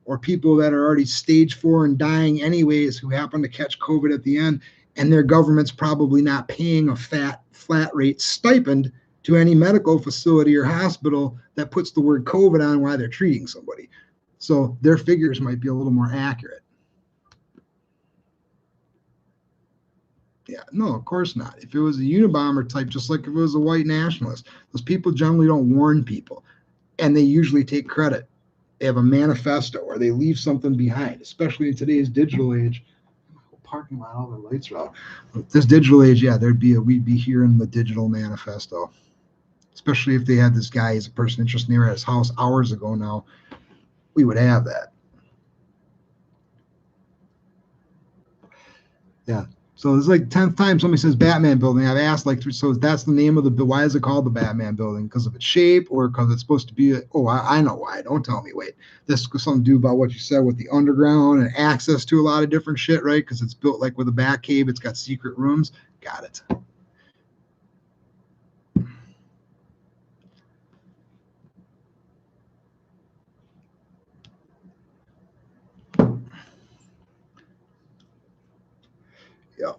or people that are already stage 4 and dying anyways who happen to catch COVID at the end, and their government's probably not paying a flat rate stipend to any medical facility or hospital that puts the word COVID on while they're treating somebody. So their figures might be a little more accurate. Yeah, no, of course not. If it was a Unabomber type, just like if it was a white nationalist, those people generally don't warn people, and they usually take credit. They have a manifesto or they leave something behind, especially in today's digital age. Parking lot, all the lights are out. But this digital age, yeah, we'd be hearing the digital manifesto, especially if they had this guy as a person interested near his house hours ago. Now we would have that. Yeah. So it's like 10th time somebody says Batman building. I've asked like, so that's the name of why is it called the Batman building? Because of its shape or because it's supposed to be, I know why. Don't tell me, wait. This has something to do about what you said with the underground and access to a lot of different shit, right? Because it's built like with a bat cave. It's got secret rooms. Got it. Yeah.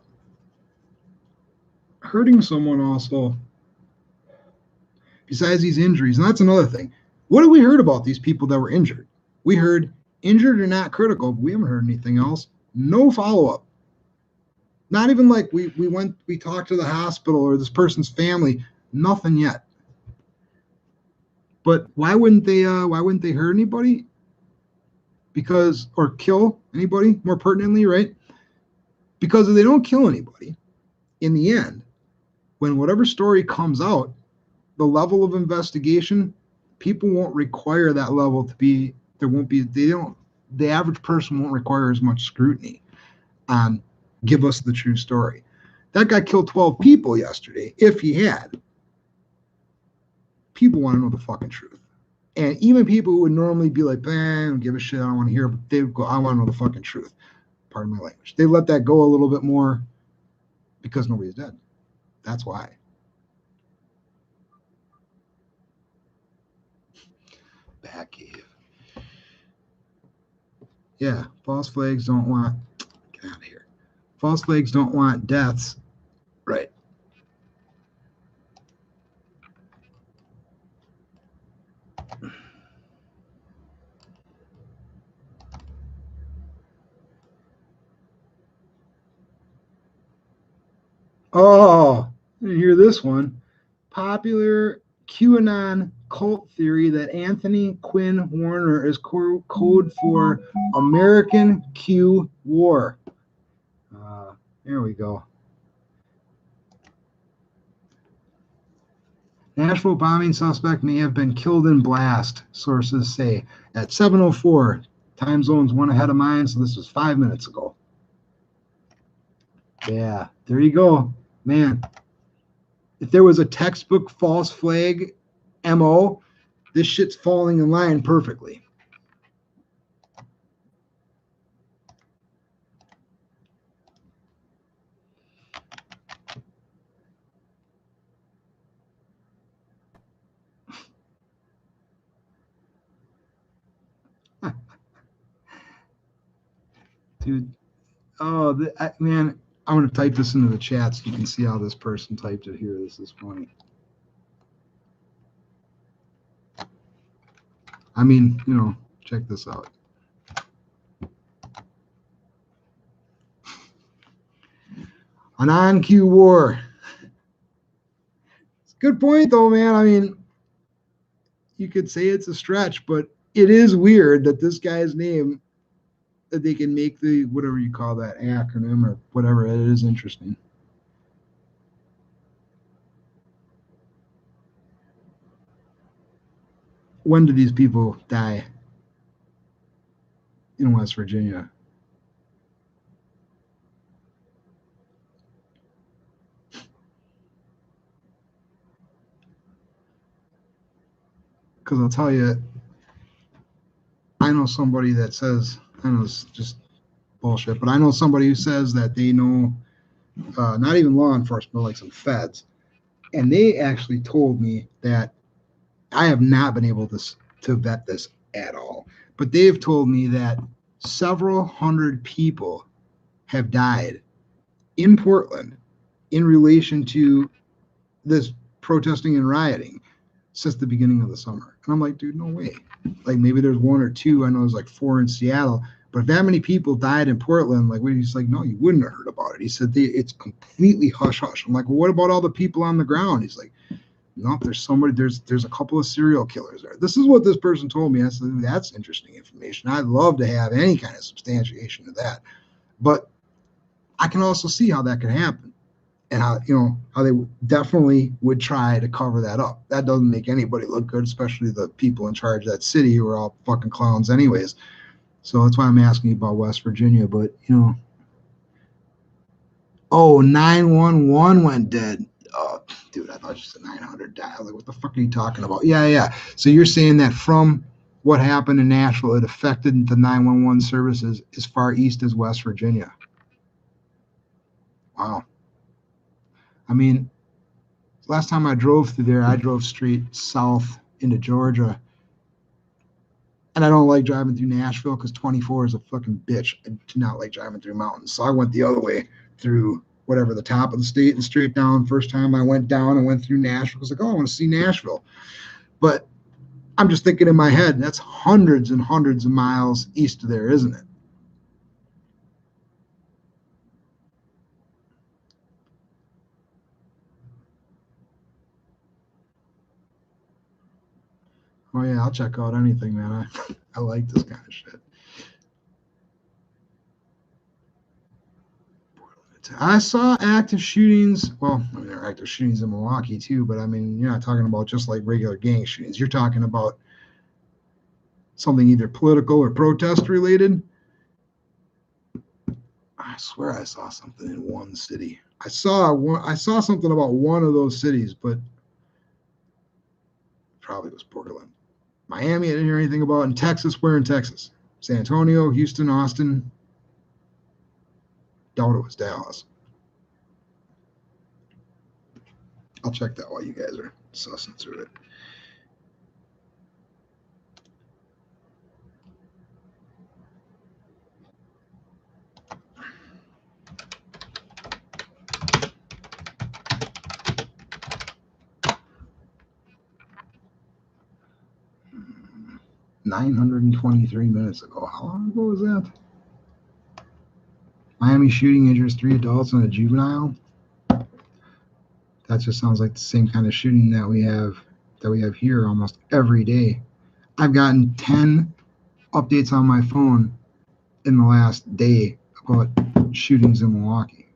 Hurting someone also, besides these injuries, and that's another thing. What have we heard about these people that were injured? We heard injured or not critical, but we haven't heard anything else. No follow-up. Not even like we talked to the hospital or this person's family. Nothing yet. But why wouldn't they hurt anybody? Because, or kill anybody, more pertinently, right? Because if they don't kill anybody, in the end, when whatever story comes out, the level of investigation, people won't require that level to be, the average person won't require as much scrutiny on give us the true story. That guy killed 12 people yesterday. If he had, people want to know the fucking truth. And even people who would normally be like, I don't give a shit, I don't want to hear, but they would go, I want to know the fucking truth. Pardon my language. They let that go a little bit more because nobody's dead. That's why. Back cave. Yeah, false flags don't want, get out of here. False flags don't want deaths. Right. Oh, I didn't hear this one. Popular QAnon cult theory that Anthony Quinn Warner is code for American Q War. There we go. Nashville bombing suspect may have been killed in blast, sources say. At 7:04, time zone's one ahead of mine, so this was 5 minutes ago. Yeah, there you go. Man, if there was a textbook false flag MO, this shit's falling in line perfectly. Dude, oh, man, I'm going to type this into the chat so you can see how this person typed it here. This is funny. I mean, you know, check this out. An on-cue war. It's a good point, though, man. I mean, you could say it's a stretch, but it is weird that this guy's name, that they can make the, whatever you call that acronym or whatever, it is interesting. When did these people die in West Virginia? Because I'll tell you, I know somebody that says, I know it's just bullshit, but I know somebody who says that they know, not even law enforcement, but like some feds, and they actually told me that I have not been able to vet this at all, but they've told me that several hundred people have died in Portland in relation to this protesting and rioting since the beginning of the summer. And I'm like, dude, no way. Like maybe there's one or two. I know there's like 4 in Seattle, but if that many people died in Portland, like he's like, no, you wouldn't have heard about it. He said it's completely hush hush. I'm like, well, what about all the people on the ground? He's like, no, there's somebody, there's a couple of serial killers there. This is what this person told me. I said, that's interesting information. I'd love to have any kind of substantiation of that. But I can also see how that could happen. And how, you know, how they definitely would try to cover that up. That doesn't make anybody look good, especially the people in charge of that city who are all fucking clowns anyways. So that's why I'm asking you about West Virginia. But, you know, oh, 911 went dead. Oh, dude, I thought you said 900 died. I was like, what the fuck are you talking about? Yeah. So you're saying that from what happened in Nashville, it affected the 911 services as far east as West Virginia. Wow. I mean, last time I drove through there, I drove straight south into Georgia. And I don't like driving through Nashville because 24 is a fucking bitch. I do not like driving through mountains. So I went the other way through whatever, the top of the state and straight down. First time I went down and went through Nashville. I was like, oh, I want to see Nashville. But I'm just thinking in my head, that's hundreds and hundreds of miles east of there, isn't it? Oh, yeah, I'll check out anything, man. I like this kind of shit. I saw active shootings. Well, I mean, there are active shootings in Milwaukee, too. But, I mean, you're not talking about just like regular gang shootings. You're talking about something either political or protest related. I swear I saw something in one city. I saw something about one of those cities, but probably was Portland. Miami, I didn't hear anything about. In Texas, where in Texas? San Antonio, Houston, Austin. Doubt it was Dallas. I'll check that while you guys are sussing through it. Hmm. 923 minutes ago. How long ago was that? Miami shooting injures 3 adults and a juvenile. That just sounds like the same kind of shooting that we have here almost every day. I've gotten 10 updates on my phone in the last day about shootings in Milwaukee.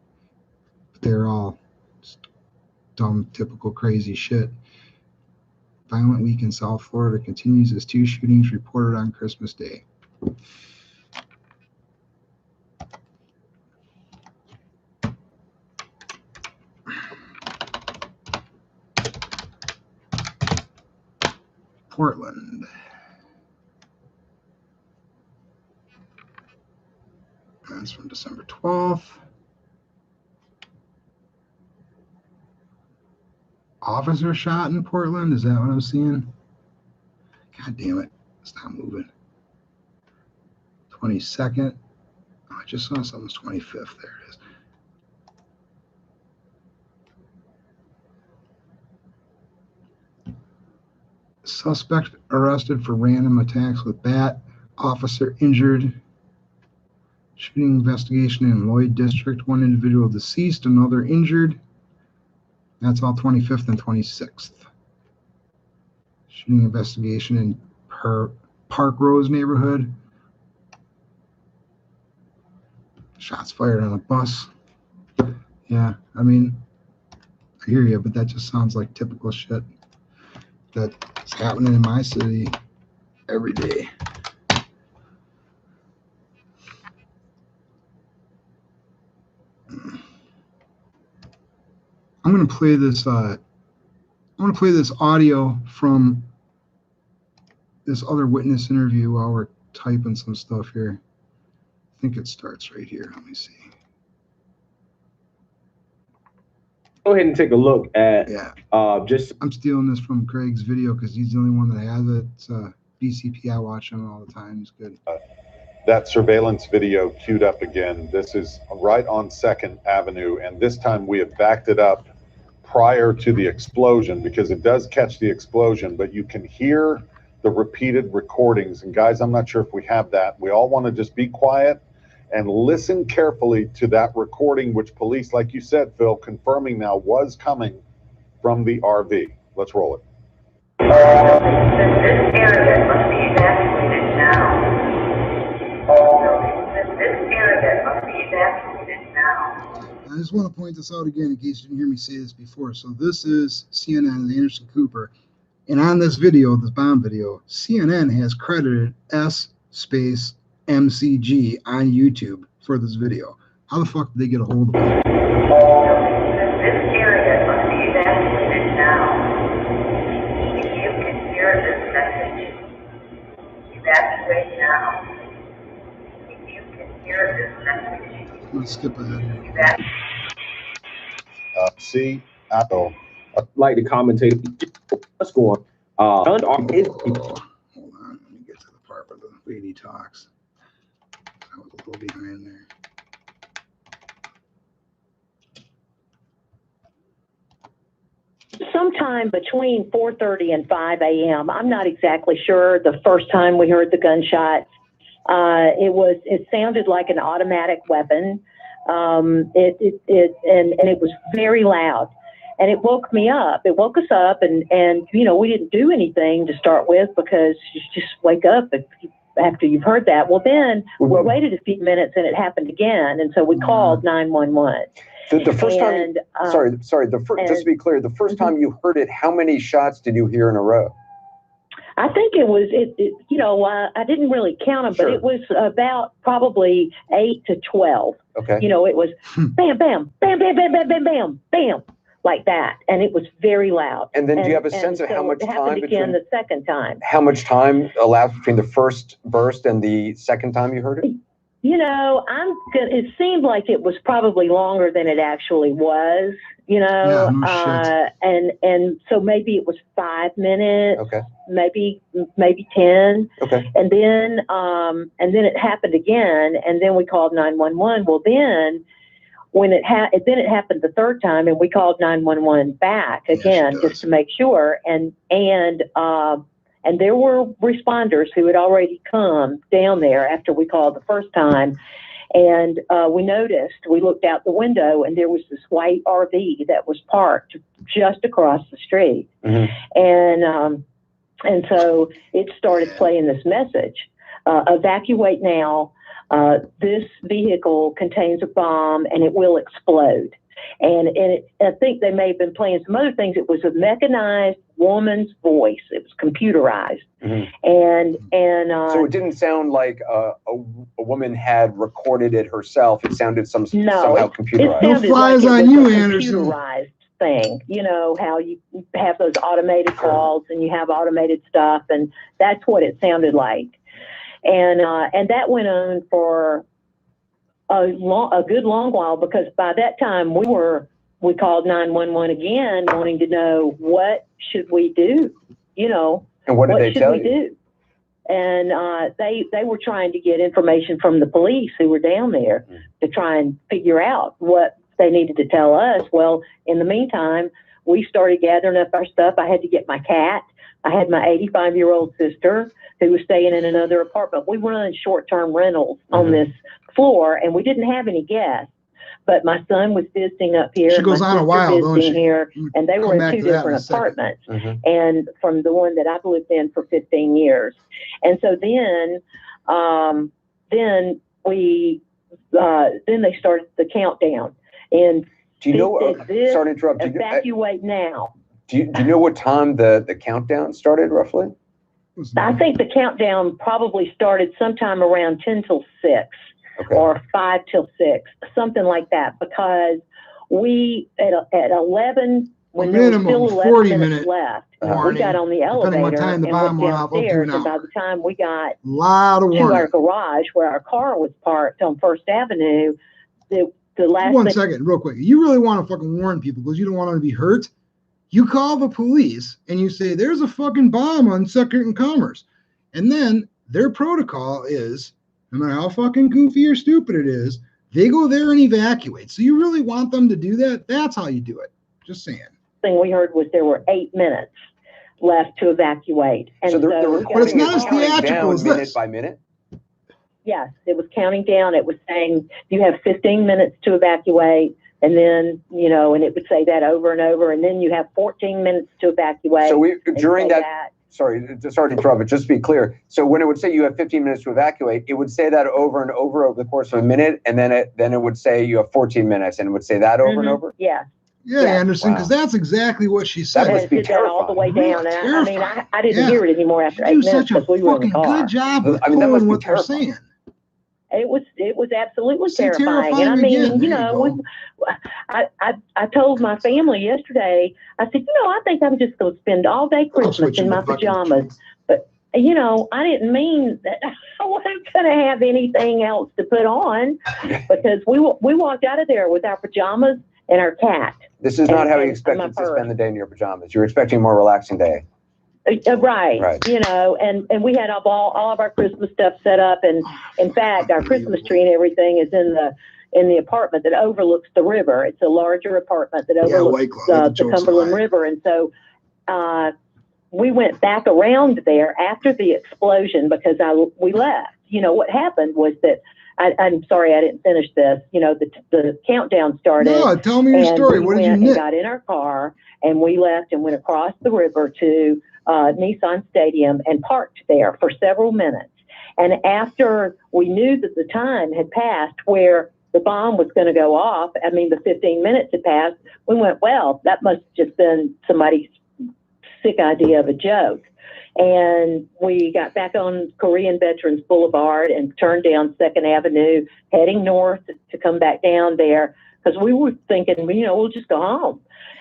But they're all dumb, typical, crazy shit. Violent week in South Florida continues as 2 shootings reported on Christmas Day. Portland. That's from December 12th. Officer shot in Portland. Is that what I'm seeing? God damn it. Stop moving. 22nd. Oh, I just saw something's 25th. There it is. Suspect arrested for random attacks with bat. Officer injured. Shooting investigation in Lloyd District. 1 individual deceased, another injured. That's all 25th and 26th. Shooting investigation in Park Rose neighborhood. Shots fired on a bus. Yeah, I mean, I hear you, but that just sounds like typical shit that's happening in my city every day. I'm gonna play this. I'm gonna play this audio from this other witness interview while we're typing some stuff here. I think it starts right here. Let me see. Go ahead and take a look at just. I'm stealing this from Craig's video because he's the only one that has it. It's BCP. I watch him all the time. He's good. That surveillance video queued up again. This is right on 2nd Avenue, and this time we have backed it up prior to the explosion because it does catch the explosion, but you can hear the repeated recordings. And guys, I'm not sure if we have that. We all want to just be quiet and listen carefully to that recording, which police, like you said, Phil, confirming now was coming from the RV. Let's roll it. This area must be evacuated now. This area must be evacuated now. I just want to point this out again in case you didn't hear me say this before. So this is CNN and Anderson Cooper. And on this video, this bomb video, CNN has credited S MCG on YouTube for this video. How the fuck did they get a hold of it? This area must be evacuated now. If you can hear this message, evacuate now. If you can hear this message, I'm going to skip ahead here. See, Apple. I'd like to commentate what's going on. Hold on, let me get to the part where the lady talks. I was a little behind there. Sometime between 4:30 and 5 a.m. I'm not exactly sure. The first time we heard the gunshots, it sounded like an automatic weapon. It was very loud, and it woke me up. It woke us up, and you know, we didn't do anything to start with because you just wake up after you've heard that. Well, then we waited a few minutes, and it happened again, and so we called 911. The first time, just to be clear, the first time you heard it, how many shots did you hear in a row? I think it was, you know, I didn't really count them, but it was about probably 8 to 12. Okay. You know, it was bam, bam, bam, bam, bam, bam, bam, bam, bam, like that. And it was very loud. And then do you have a sense of how much time between the second time? How much time elapsed between the first burst and the second time you heard it? You know, it seemed like it was probably longer than it actually was, you know, and so maybe it was 5 minutes, maybe 10. Okay. And then it happened again, and then we called 911. Well, then when it happened the third time, and we called 911 back again just to make sure, and there were responders who had already come down there after we called the first time. And we looked out the window, and there was this white RV that was parked just across the street. And so it started playing this message, evacuate now. This vehicle contains a bomb and it will explode. And I think they may have been playing some other things. It was a mechanized woman's voice. It was computerized. So it didn't sound like a woman had recorded it herself. It sounded somehow computerized. It sounded no flies like it on was you, a Anderson. computerized thing. You know how you have those automated calls and you have automated stuff, and that's what it sounded like. And that went on for a good long while, because by that time we called 911 again, wanting to know what should we do, And what did they tell you? do? And they were trying to get information from the police who were down there to try and figure out what they needed to tell us. Well, in the meantime, we started gathering up our stuff. I had to get my cat. I had my 85-year-old sister who was staying in another apartment. We were in short-term rentals on this floor, and we didn't have any guests. But my son was visiting up here. She goes on a while, don't she? Here, and they were in two different apartments. And from the one that I've lived in for 15 years. And so then they started the countdown. And do you know? Sorry to interrupt. Evacuate now. Do you know what time the countdown started roughly? I think the countdown probably started sometime around 10 till 6. Okay. Or 5 till 6, something like that, because we at 11, when there was still 11 minutes left, we got on the elevator and went downstairs, and by the time we got to our garage where our car was parked on First Avenue, the last One second, real quick. You really want to fucking warn people because you don't want them to be hurt. You call the police and you say, there's a fucking bomb on 2nd and Commerce. And then their protocol is, no matter how fucking goofy or stupid it is, they go there and evacuate. So you really want them to do that? That's how you do it. Just saying. Thing we heard was there were 8 minutes left to evacuate. And so but it's not as theatrical as this. Minute by minute? Yes, it was counting down. It was saying you have 15 minutes to evacuate. And then, and it would say that over and over. And then you have 14 minutes to evacuate. So during that. Sorry to interrupt, but just to be clear. So when it would say you have 15 minutes to evacuate, it would say that over and over the course of a minute, and then it would say you have 14 minutes, and it would say that over and over? Yeah. Yeah, Anderson, because that's exactly what she said. That must be terrifying. All the way down. And I didn't hear it anymore after 8 minutes because we were in the car. Good job of pulling what they're saying. It was absolutely terrifying. And I mean, I told my family yesterday, I said, I think I'm just going to spend all day Christmas in my pajamas. But, I didn't mean that I wasn't going to have anything else to put on, because we walked out of there with our pajamas and our cat. This is not how you expected to spend the day in your pajamas. You're expecting a more relaxing day. Right. And we had all of our Christmas stuff set up, and in fact, our Christmas tree and everything is in the apartment that overlooks the river. It's a larger apartment that overlooks the Cumberland River, and so we went back around there after the explosion because we left. What happened was that I'm sorry I didn't finish this. The countdown started. No, tell me your story. What did you We got in our car and we left and went across the river to Nissan Stadium and parked there for several minutes. And after we knew that the time had passed where the bomb was going to go off, the 15 minutes had passed, we went, well, that must have just been somebody's sick idea of a joke. And we got back on Korean Veterans Boulevard and turned down 2nd Avenue, heading north to come back down there, because we were thinking, we'll just go home.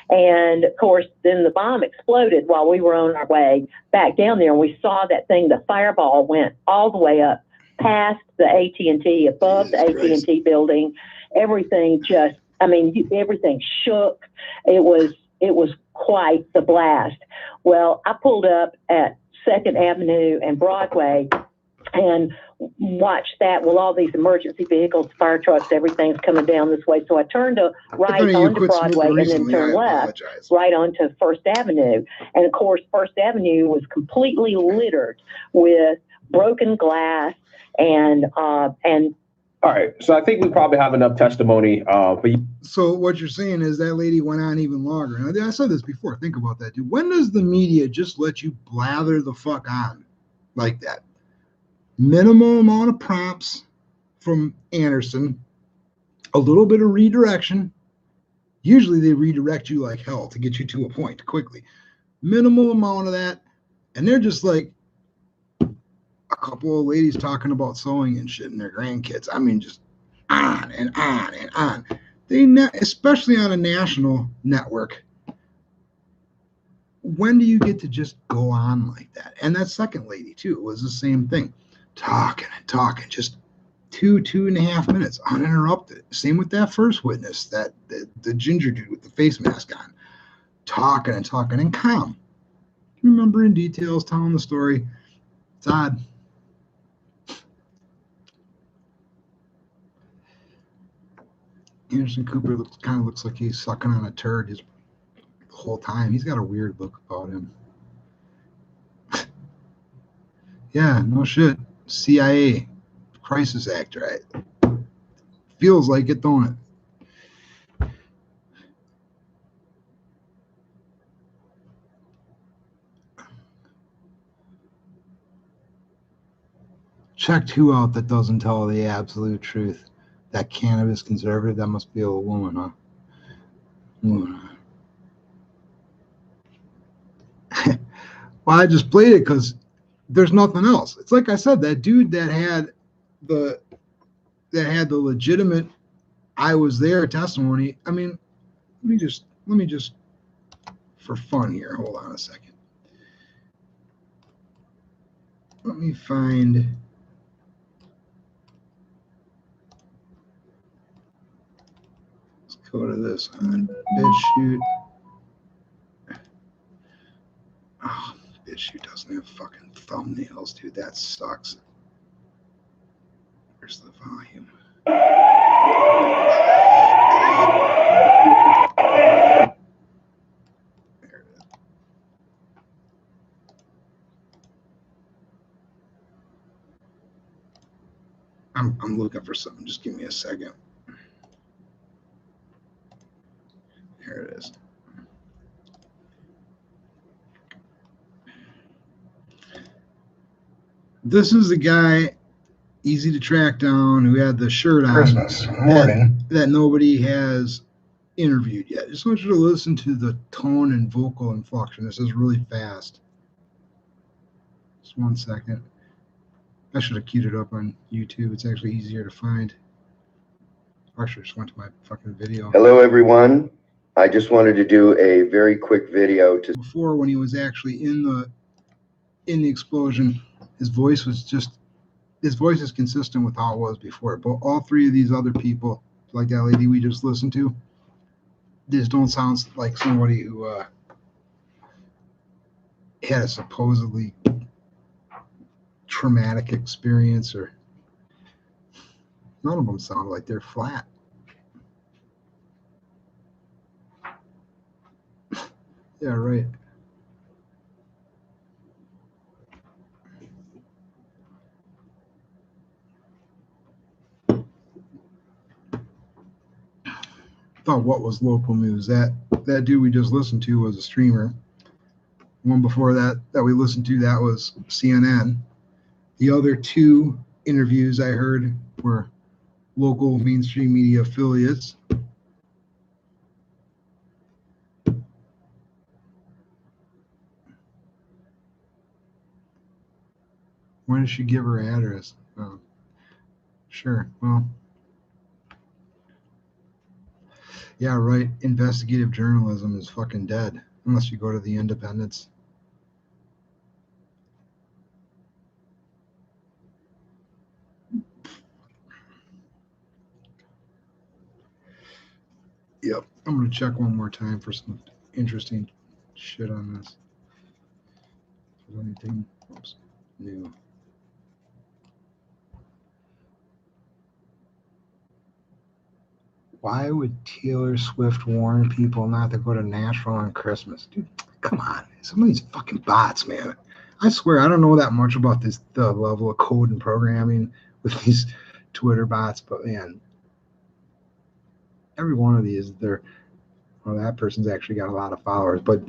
And of course, then the bomb exploded while we were on our way back down there. And we saw that thing, the fireball went all the way up past the AT&T, above the AT&T building. Everything everything shook. It was quite the blast. Well, I pulled up at 2nd Avenue and Broadway and watched that. Well, all these emergency vehicles, fire trucks, everything's coming down this way. So I turned right onto Broadway and then turned left right onto First Avenue. And of course, First Avenue was completely littered with broken glass and All right, so I think we probably have enough testimony for you. So what you're saying is that lady went on even longer. And I said this before. Think about that, dude. When does the media just let you blather the fuck on like that? Minimal amount of prompts from Anderson, a little bit of redirection. Usually they redirect you like hell to get you to a point quickly. Minimal amount of that. And they're just like a couple of ladies talking about sewing and shit and their grandkids. I mean, just on and on and on. Especially on a national network. When do you get to just go on like that? And that second lady, too, it was the same thing. Talking and talking, just 2.5 minutes uninterrupted. Same with that first witness, that the ginger dude with the face mask on. Talking and talking and calm. Remembering details, telling the story. It's odd. Anderson Cooper kind of looks like he's sucking on a turd the whole time. He's got a weird look about him. Yeah, no shit. CIA crisis act, right? Feels like it, don't it? Checked who out that doesn't tell the absolute truth. That cannabis conservative, that must be a woman, huh? Well, I just played it because there's nothing else. It's like I said, that dude that had the legitimate I was there testimony. I mean, let me just for fun here. Hold on a second. Let me find. Let's go to this on BitChute. Oh, BitChute doesn't have fucking thumbnails, dude. That sucks. Where's the volume? There it is. I'm looking for something. Just give me a second. There it is. This is the guy, easy to track down, who had the shirt on Christmas morning that nobody has interviewed yet. Just want you to listen to the tone and vocal inflection. This is really fast. Just 1 second. I should have queued it up on YouTube. It's actually easier to find. I should have just went to my fucking video. Hello, everyone. I just wanted to do a very quick video to. Before, when he was actually in the explosion, his voice is consistent with how it was before. But all three of these other people, like that lady we just listened to, just don't sound like somebody who had a supposedly traumatic experience, or none of them sound like they're flat. Yeah, right. Thought what was local news? That dude we just listened to was a streamer. One before that we listened to, that was CNN. The other two interviews I heard were local mainstream media affiliates. Why did she give her address? Oh, sure. Well, yeah, right. Investigative journalism is fucking dead unless you go to the Independents. Yep. I'm going to check one more time for some interesting shit on this. Is there anything new? Why would Taylor Swift warn people not to go to Nashville on Christmas? Dude, come on. Some of these fucking bots, man. I swear, I don't know that much about the level of code and programming with these Twitter bots, but man, every one of these, well, that person's actually got a lot of followers, but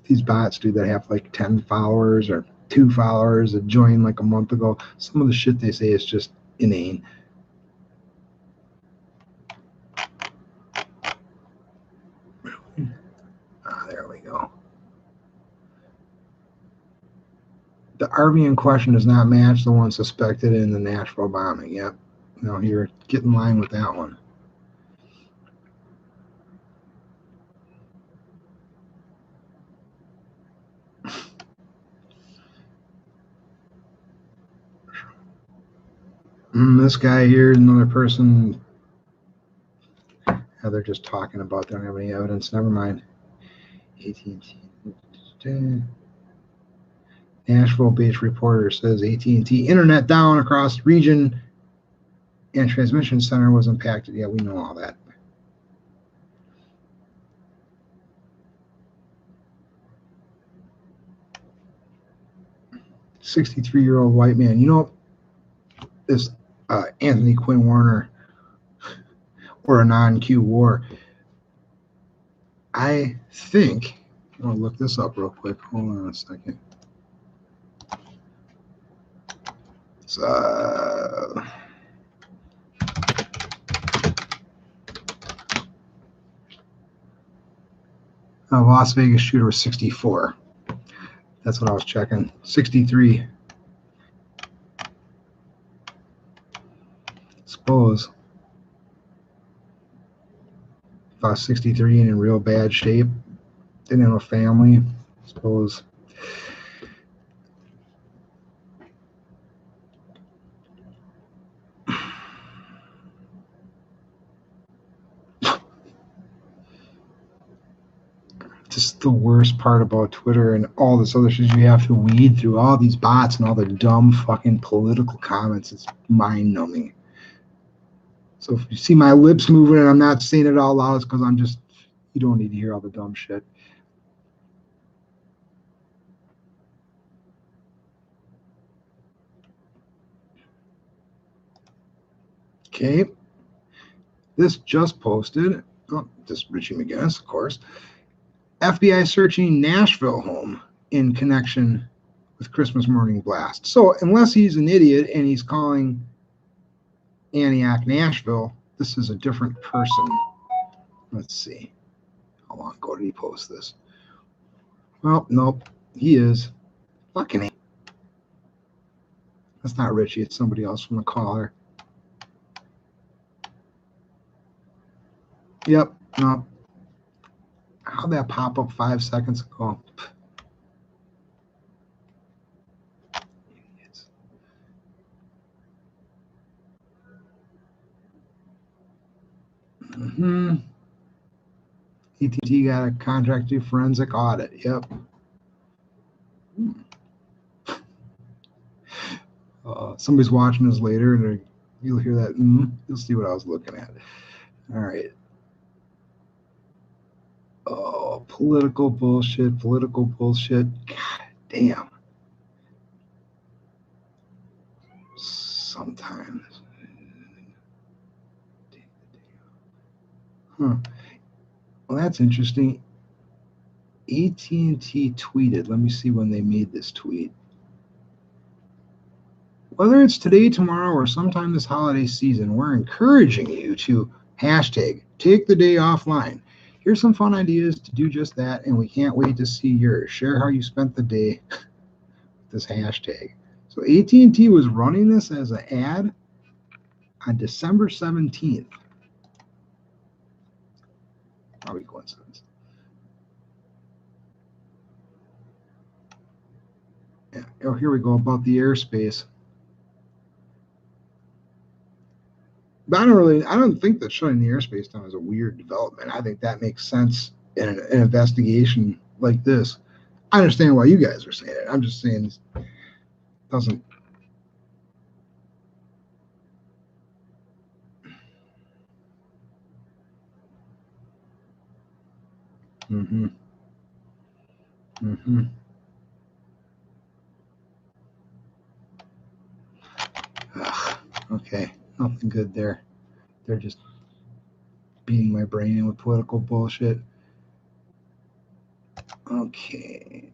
these bots do that have like 10 followers or 2 followers that joined like a month ago. Some of the shit they say is just inane. There we go. The RV in question does not match the one suspected in the Nashville bombing. Yep. No, you're get in line with that one. This guy here, another person. They're just talking about. They don't have any evidence. Never mind. AT&T. Nashville-based reporter says AT&T internet down across region and transmission center was impacted. Yeah, we know all that. "63-year-old white man." You know, this Anthony Quinn Warner or a non-Q war. I think, I'll look this up real quick. Hold on a second. So, Las Vegas shooter was 64. That's what I was checking. 63. Suppose if I was 63 and in real bad shape, didn't have a family, suppose. Just the worst part about Twitter and all this other shit, you have to weed through all these bots and all the dumb fucking political comments. It's mind-numbing. So if you see my lips moving and I'm not saying it out loud, it's because I'm just, you don't need to hear all the dumb shit. Okay. This just posted, this Richie McGinnis, of course. FBI searching Nashville home in connection with Christmas morning blast. So unless he's an idiot and he's calling Antioch Nashville, this is a different person. Let's see. How long ago did he post this? Well, nope. He is. Fucking A. That's not Richie. It's somebody else from the caller. Yep. No. How'd that pop up 5 seconds ago? AT&T got a contract to do forensic audit. Yep. Somebody's watching this later, and you'll hear that. You'll see what I was looking at. All right. Oh, political bullshit. Political bullshit. God damn. Sometimes. Well, that's interesting. AT&T tweeted. Let me see when they made this tweet. Whether it's today, tomorrow, or sometime this holiday season, we're encouraging you to hashtag take the day offline. Here's some fun ideas to do just that, and we can't wait to see yours. Share how you spent the day with this hashtag. So AT&T was running this as an ad on December 17th. Probably coincidence. Yeah. Oh, here we go about the airspace. But I don't think that shutting the airspace down is a weird development. I think that makes sense in an investigation like this. I understand why you guys are saying it. I'm just saying it doesn't. Okay. Nothing good there. They're just beating my brain in with political bullshit. Okay.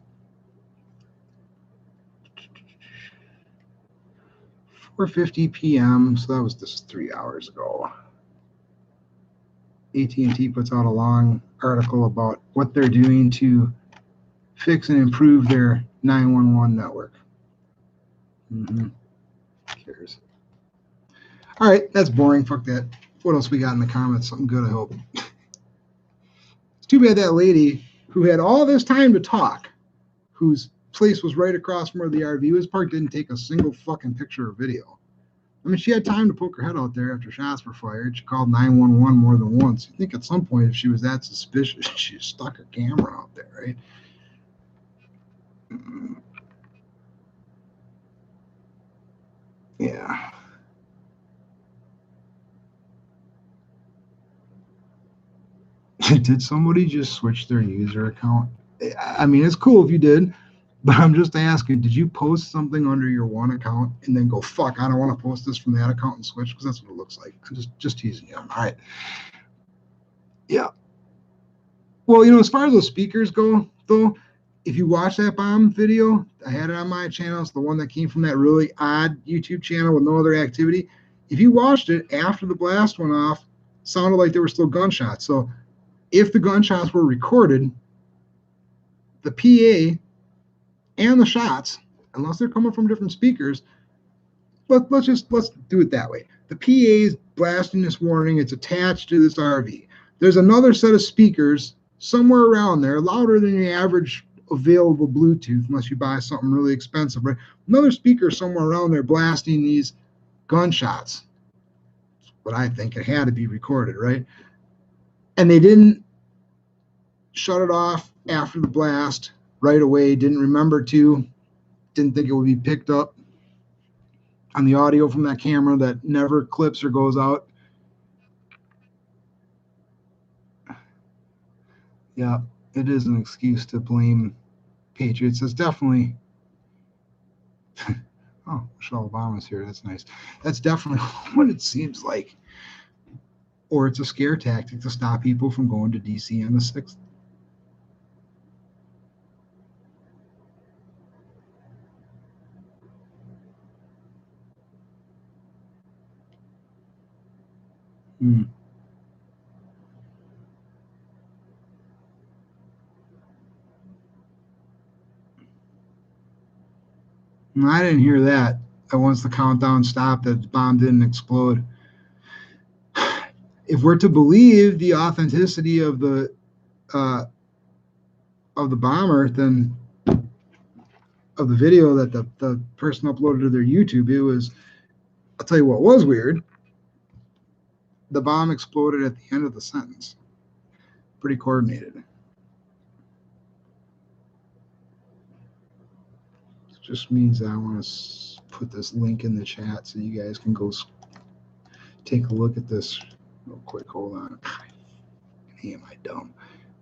4:50 p.m. So that was just 3 hours ago. AT&T puts out a long article about what they're doing to fix and improve their 911 network. Who cares? All right, that's boring. Fuck that. What else we got in the comments? Something good, I hope. It's too bad that lady who had all this time to talk, whose place was right across from where the RV was parked, didn't take a single fucking picture or video. I mean, she had time to poke her head out there after shots were fired. She called 911 more than once. You think at some point, if she was that suspicious, she stuck a camera out there, right? Yeah. Did somebody just switch their user account? I mean, it's cool if you did, but I'm just asking, did you post something under your one account and then go, fuck, I don't want to post this from that account and switch? Because that's what it looks like. I'm just teasing you. All right. Yeah. Well, as far as those speakers go, though, if you watch that bomb video, I had it on my channel. It's the one that came from that really odd YouTube channel with no other activity. If you watched it after the blast went off, it sounded like there were still gunshots. So if the gunshots were recorded, the PA and the shots, unless they're coming from different speakers, let's do it that way. The PA is blasting this warning. It's attached to this RV. There's another set of speakers somewhere around there, louder than the average available Bluetooth, unless you buy something really expensive, right? Another speaker somewhere around there blasting these gunshots. But I think it had to be recorded, right? And they didn't shut it off after the blast right away, didn't remember to, didn't think it would be picked up on the audio from that camera that never clips or goes out. Yeah, it is an excuse to blame Patriots. It's definitely, oh, Michelle Obama's here. That's nice. That's definitely what it seems like. Or it's a scare tactic to stop people from going to DC on the 6th. No, I didn't hear that. That once the countdown stopped, that the bomb didn't explode. If we're to believe the authenticity of the bomber, then of the video that the person uploaded to their YouTube, it was, I'll tell you what was weird. The bomb exploded at the end of the sentence. Pretty coordinated. It just means that I want to put this link in the chat so you guys can go take a look at this real quick. Hold on. Hey, am I dumb?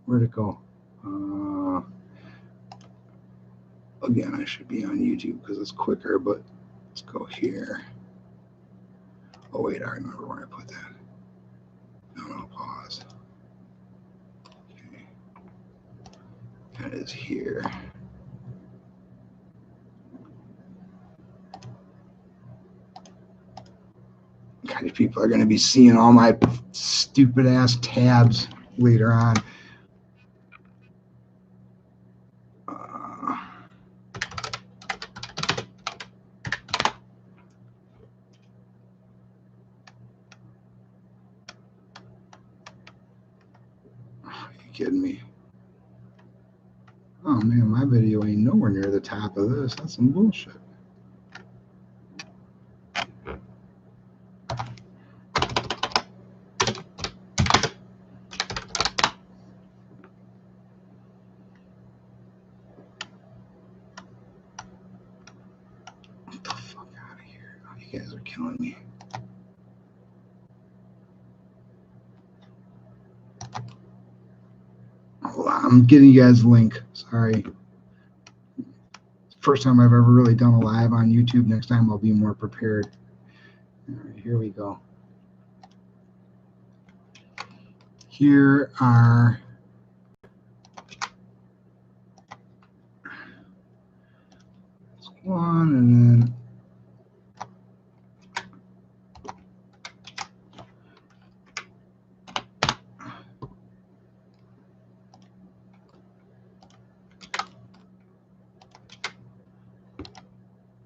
Where'd it go? Again, I should be on YouTube because it's quicker, but let's go here. Oh, wait, I remember where I put that. No, pause. Okay. That is here. God, these people are going to be seeing all my stupid ass tabs later on. Kidding me? Oh man, my video ain't nowhere near the top of this. That's some bullshit. Get the fuck out of here. Oh, you guys are killing me. Hold on, I'm getting you guys a link. Sorry. First time I've ever really done a live on YouTube. Next time I'll be more prepared. All right, here we go. Here are one, and then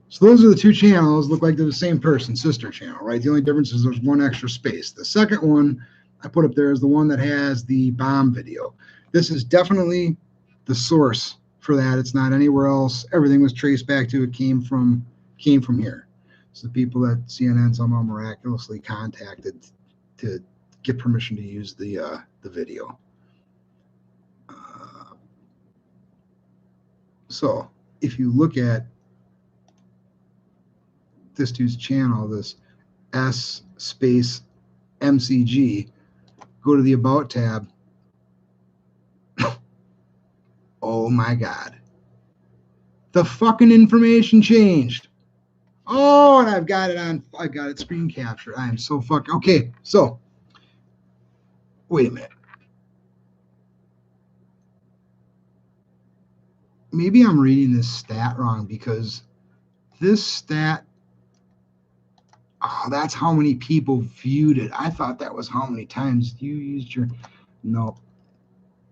so those are the two channels. Look like they're the same person, sister channel, right? The only difference is there's one extra space. The second one I put up there is the one that has the bomb video. This is definitely the source for that. It's not anywhere else. Everything was traced back to it came from here. So the people that CNN somehow miraculously contacted to get permission to use the video. So if you look at this dude's channel, this S space MCG, go to the About tab. Oh my God. The fucking information changed. Oh, and I've got it screen captured. I am so fucking, okay, so, wait a minute. Maybe I'm reading this stat wrong because this stat, oh, that's how many people viewed it. I thought that was how many times you used your, no,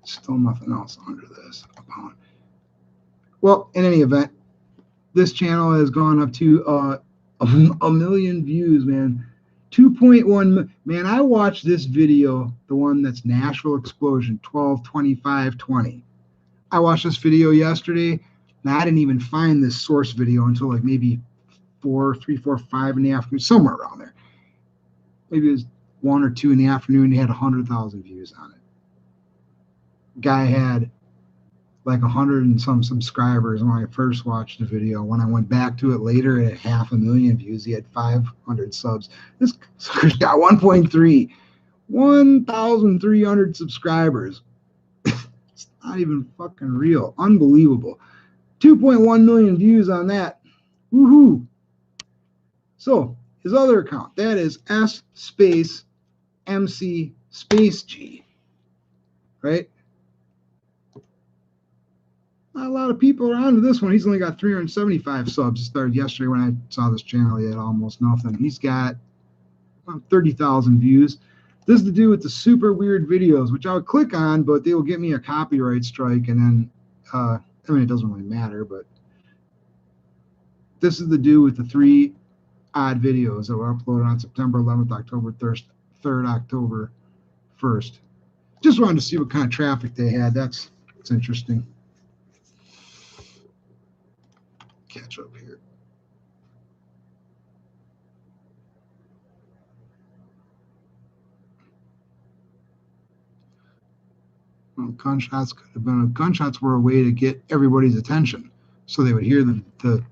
still nothing else under this. Well, in any event, this channel has gone up to a million views, man. 2.1, man, I watched this video, the one that's Nashville Explosion, 12/25/20. I watched this video yesterday, and I didn't even find this source video until like maybe 3, 4, 5 in the afternoon, somewhere around there. Maybe it was 1 or 2 in the afternoon. He had 100,000 views on it. Guy had like 100 and some subscribers when I first watched the video. When I went back to it later, it had 500,000 views. He had 500 subs. This sucker's got 1,300 subscribers. It's not even fucking real. Unbelievable. 2.1 million views on that. Woohoo. So his other account, that is S space MC space G, right? Not a lot of people are onto this one. He's only got 375 subs. It started yesterday when I saw this channel. He had almost nothing. He's got 30,000 views. This is the dude with the super weird videos, which I would click on, but they will get me a copyright strike. And then, I mean, it doesn't really matter, but this is the dude with the 3 odd videos that were uploaded on September 11th, October 3rd, October 1st. Just wanted to see what kind of traffic they had. That's interesting. Catch up here. Well, gunshots were a way to get everybody's attention, so they would hear the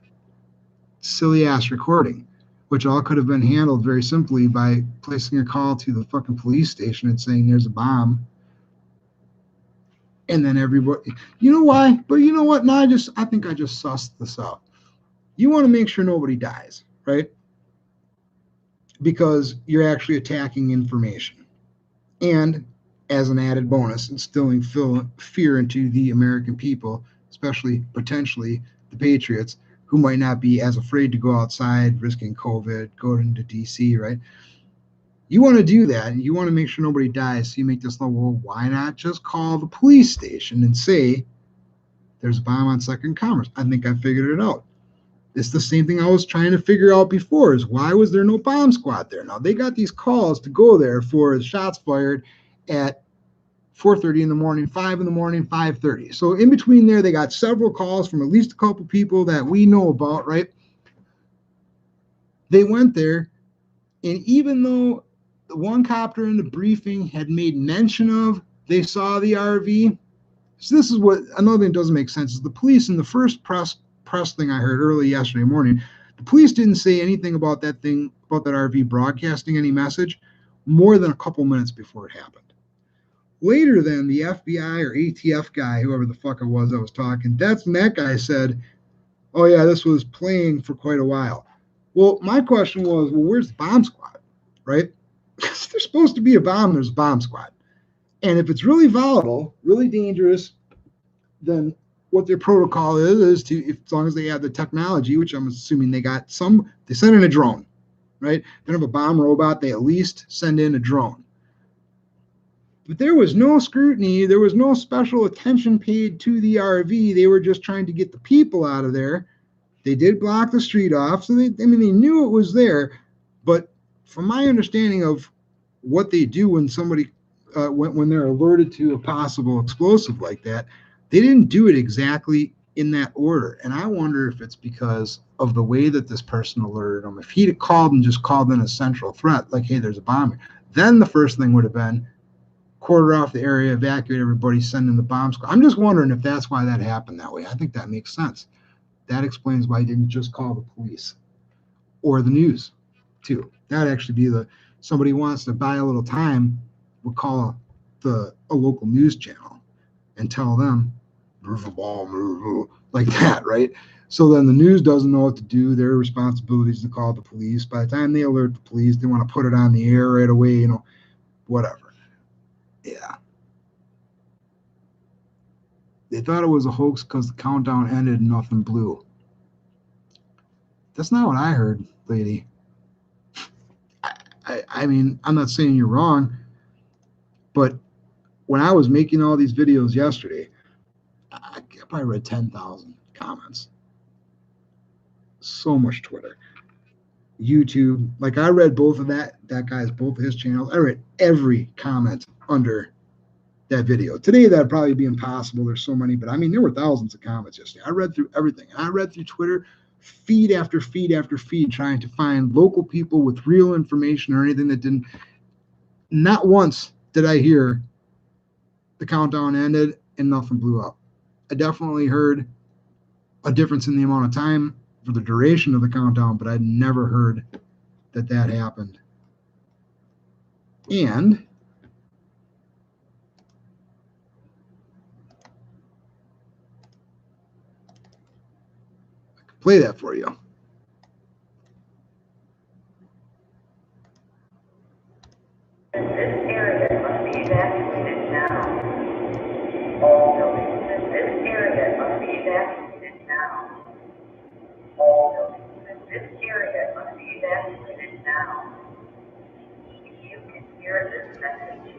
silly ass recording, which all could have been handled very simply by placing a call to the fucking police station and saying there's a bomb. And then everybody, you know why? But you know what? Now I think I just sussed this out. You want to make sure nobody dies, right? Because you're actually attacking information. And as an added bonus, instilling fear into the American people, especially potentially the patriots, who might not be as afraid to go outside, risking COVID, going to DC, right? You want to do that, and you want to make sure nobody dies, so you make this level, well, why not just call the police station and say there's a bomb on 2nd Commerce? I think I figured it out. It's the same thing I was trying to figure out before, is why was there no bomb squad there? Now, they got these calls to go there for shots fired at 4:30 in the morning, 5 in the morning, 5:30. So in between there, they got several calls from at least a couple people that we know about, right? They went there, and even though the one copter in the briefing had made mention of they saw the RV, so this is what another thing that doesn't make sense is the police in the first press thing I heard early yesterday morning, the police didn't say anything about that RV broadcasting any message more than a couple minutes before it happened. Later then, the FBI or ATF guy, whoever the fuck it was that was talking, that guy said, oh yeah, this was playing for quite a while. Well, my question was, well, where's the bomb squad, right? Because there's supposed to be a bomb, there's a bomb squad. And if it's really volatile, really dangerous, then what their protocol is to, if, as long as they have the technology, which I'm assuming they got they send in a drone, right? They don't have a bomb robot, they at least send in a drone. But there was no scrutiny, there was no special attention paid to the RV. They were just trying to get the people out of there. They did block the street off, so they knew it was there. But from my understanding of what they do when somebody, when they're alerted to a possible explosive like that, they didn't do it exactly in that order. And I wonder if it's because of the way that this person alerted them. If he'd have called and just called in a central threat, like, hey, there's a bomb, then the first thing would have been quarter off the area, evacuate everybody, send in the bomb squad. I'm just wondering if that's why that happened that way. I think that makes sense. That explains why he didn't just call the police or the news, too. That'd actually be somebody wants to buy a little time, would call a local news channel and tell them, move the ball, move, like that, right? So then the news doesn't know what to do. Their responsibility is to call the police. By the time they alert the police, they want to put it on the air right away, whatever. Yeah. They thought it was a hoax because the countdown ended and nothing blew. That's not what I heard, lady. I mean, I'm not saying you're wrong, but when I was making all these videos yesterday, I probably read 10,000 comments. So much Twitter. YouTube. Like, I read both of both of his channels. I read every comment under that video. Today, that'd probably be impossible. There's so many, but I mean, there were thousands of comments yesterday. I read through everything. I read through Twitter, feed after feed after feed, trying to find local people with real information or anything that didn't. Not once did I hear the countdown ended and nothing blew up. I definitely heard a difference in the amount of time for the duration of the countdown, but I'd never heard that happened. And I could play that for you. This area must be evacuated now. All buildings in this area must be evacuated now. All buildings in this area must be evacuated now. If you can hear this message,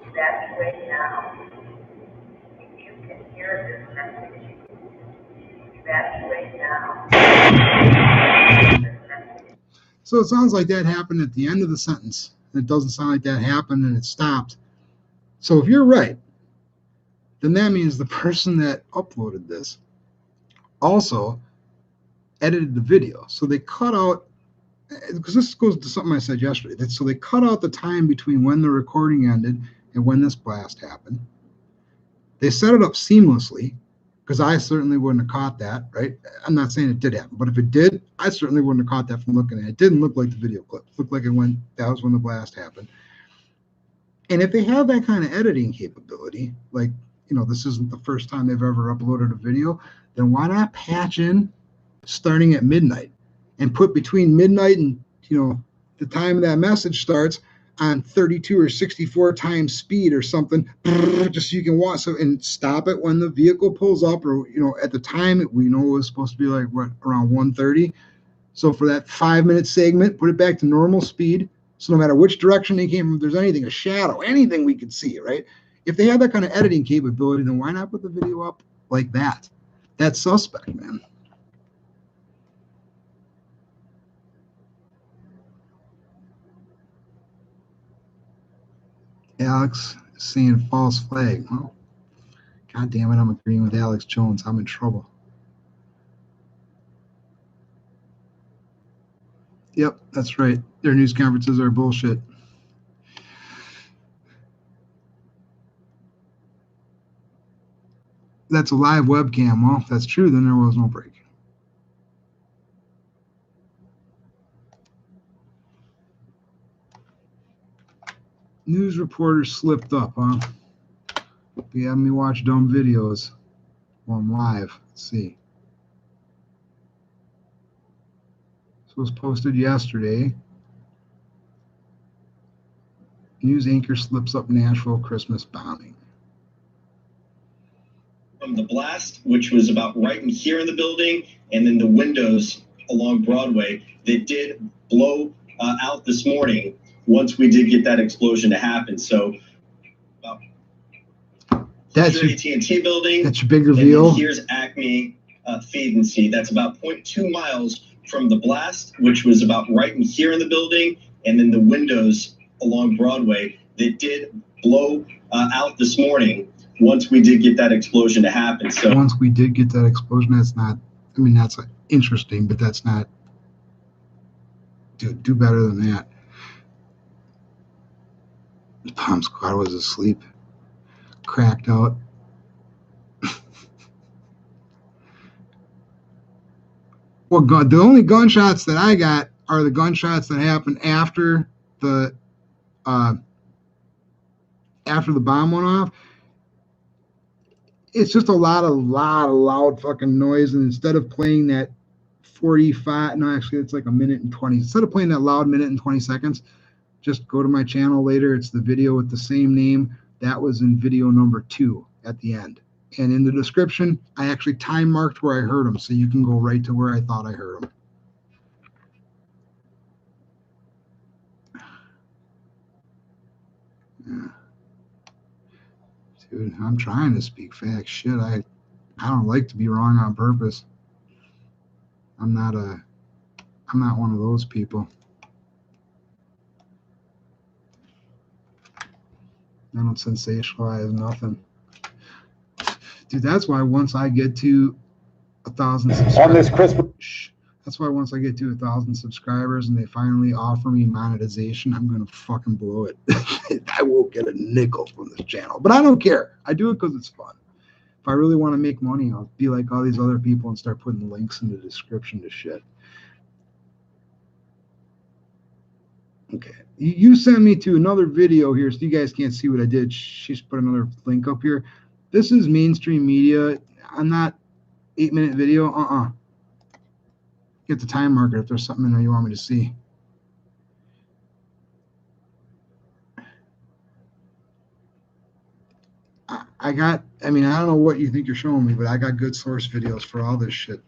evacuate now. If you can hear this message, evacuate now. So it sounds like that happened at the end of the sentence. It doesn't sound like that happened and it stopped. So if you're right, then that means the person that uploaded this also edited the video. So they cut out, because this goes to something I said yesterday, so they cut out the time between when the recording ended and when this blast happened. They set it up seamlessly, because I certainly wouldn't have caught that, right? I'm not saying it did happen, but if it did, I certainly wouldn't have caught that from looking at it. It didn't look like the video clip. It looked like that was when the blast happened. And if they have that kind of editing capability, like, this isn't the first time they've ever uploaded a video, then why not patch in starting at midnight and put between midnight and, the time that message starts on 32 or 64 times speed or something, just so you can watch, and stop it when the vehicle pulls up, or at the time we know it was supposed to be like around 1:30. So for that 5-minute segment, put it back to normal speed. So no matter which direction they came from, if there's anything, a shadow, anything we could see, right? If they have that kind of editing capability, then why not put the video up like that? That's suspect, man. Alex is saying false flag. Well, God damn it, I'm agreeing with Alex Jones. I'm in trouble. Yep, that's right. Their news conferences are bullshit. That's a live webcam. Well, if that's true, then there was no break. News reporter slipped up, huh? You have me watch dumb videos while I'm live. Let's see. This was posted yesterday. News anchor slips up Nashville Christmas bombing. From the blast, which was about right in here in the building, and then the windows along Broadway that did blow out this morning once we did get that explosion to happen. So that's your AT&T building. That's your big reveal. And here's Acme Feed and See. That's about 0.2 miles from the blast, which was about right in here in the building, and then the windows along Broadway that did blow out this morning once we did get that explosion to happen. So once we did get that explosion, that's not, I mean, that's interesting, but that's not, do better than that. The bomb squad was asleep, cracked out. Well, the only gunshots that I got are the gunshots that happened after the bomb went off. It's just a lot of loud fucking noise, and instead of playing that 45, no, actually it's like a minute and 20. Instead of playing that loud minute and 20 seconds, just go to my channel later. It's the video with the same name. That was in video number 2 at the end. And in the description, I actually time marked where I heard them, so you can go right to where I thought I heard them. Yeah. Dude, I'm trying to speak facts. Shit, I don't like to be wrong on purpose. I'm not one of those people. I don't sensationalize nothing. Dude, that's why once I get to 1,000 subscribers, on this Christmas, that's why once I get to 1,000 subscribers and they finally offer me monetization, I'm gonna fucking blow it. I won't get a nickel from this channel, but I don't care. I do it because it's fun. If I really want to make money, I'll be like all these other people and start putting links in the description to shit. Okay, you sent me to another video here, so you guys can't see what I did. She's put another link up here. This is mainstream media. I'm not 8-minute video. Get the time marker if there's something in there you want me to see. I don't know what you think you're showing me, but I got good source videos for all this shit.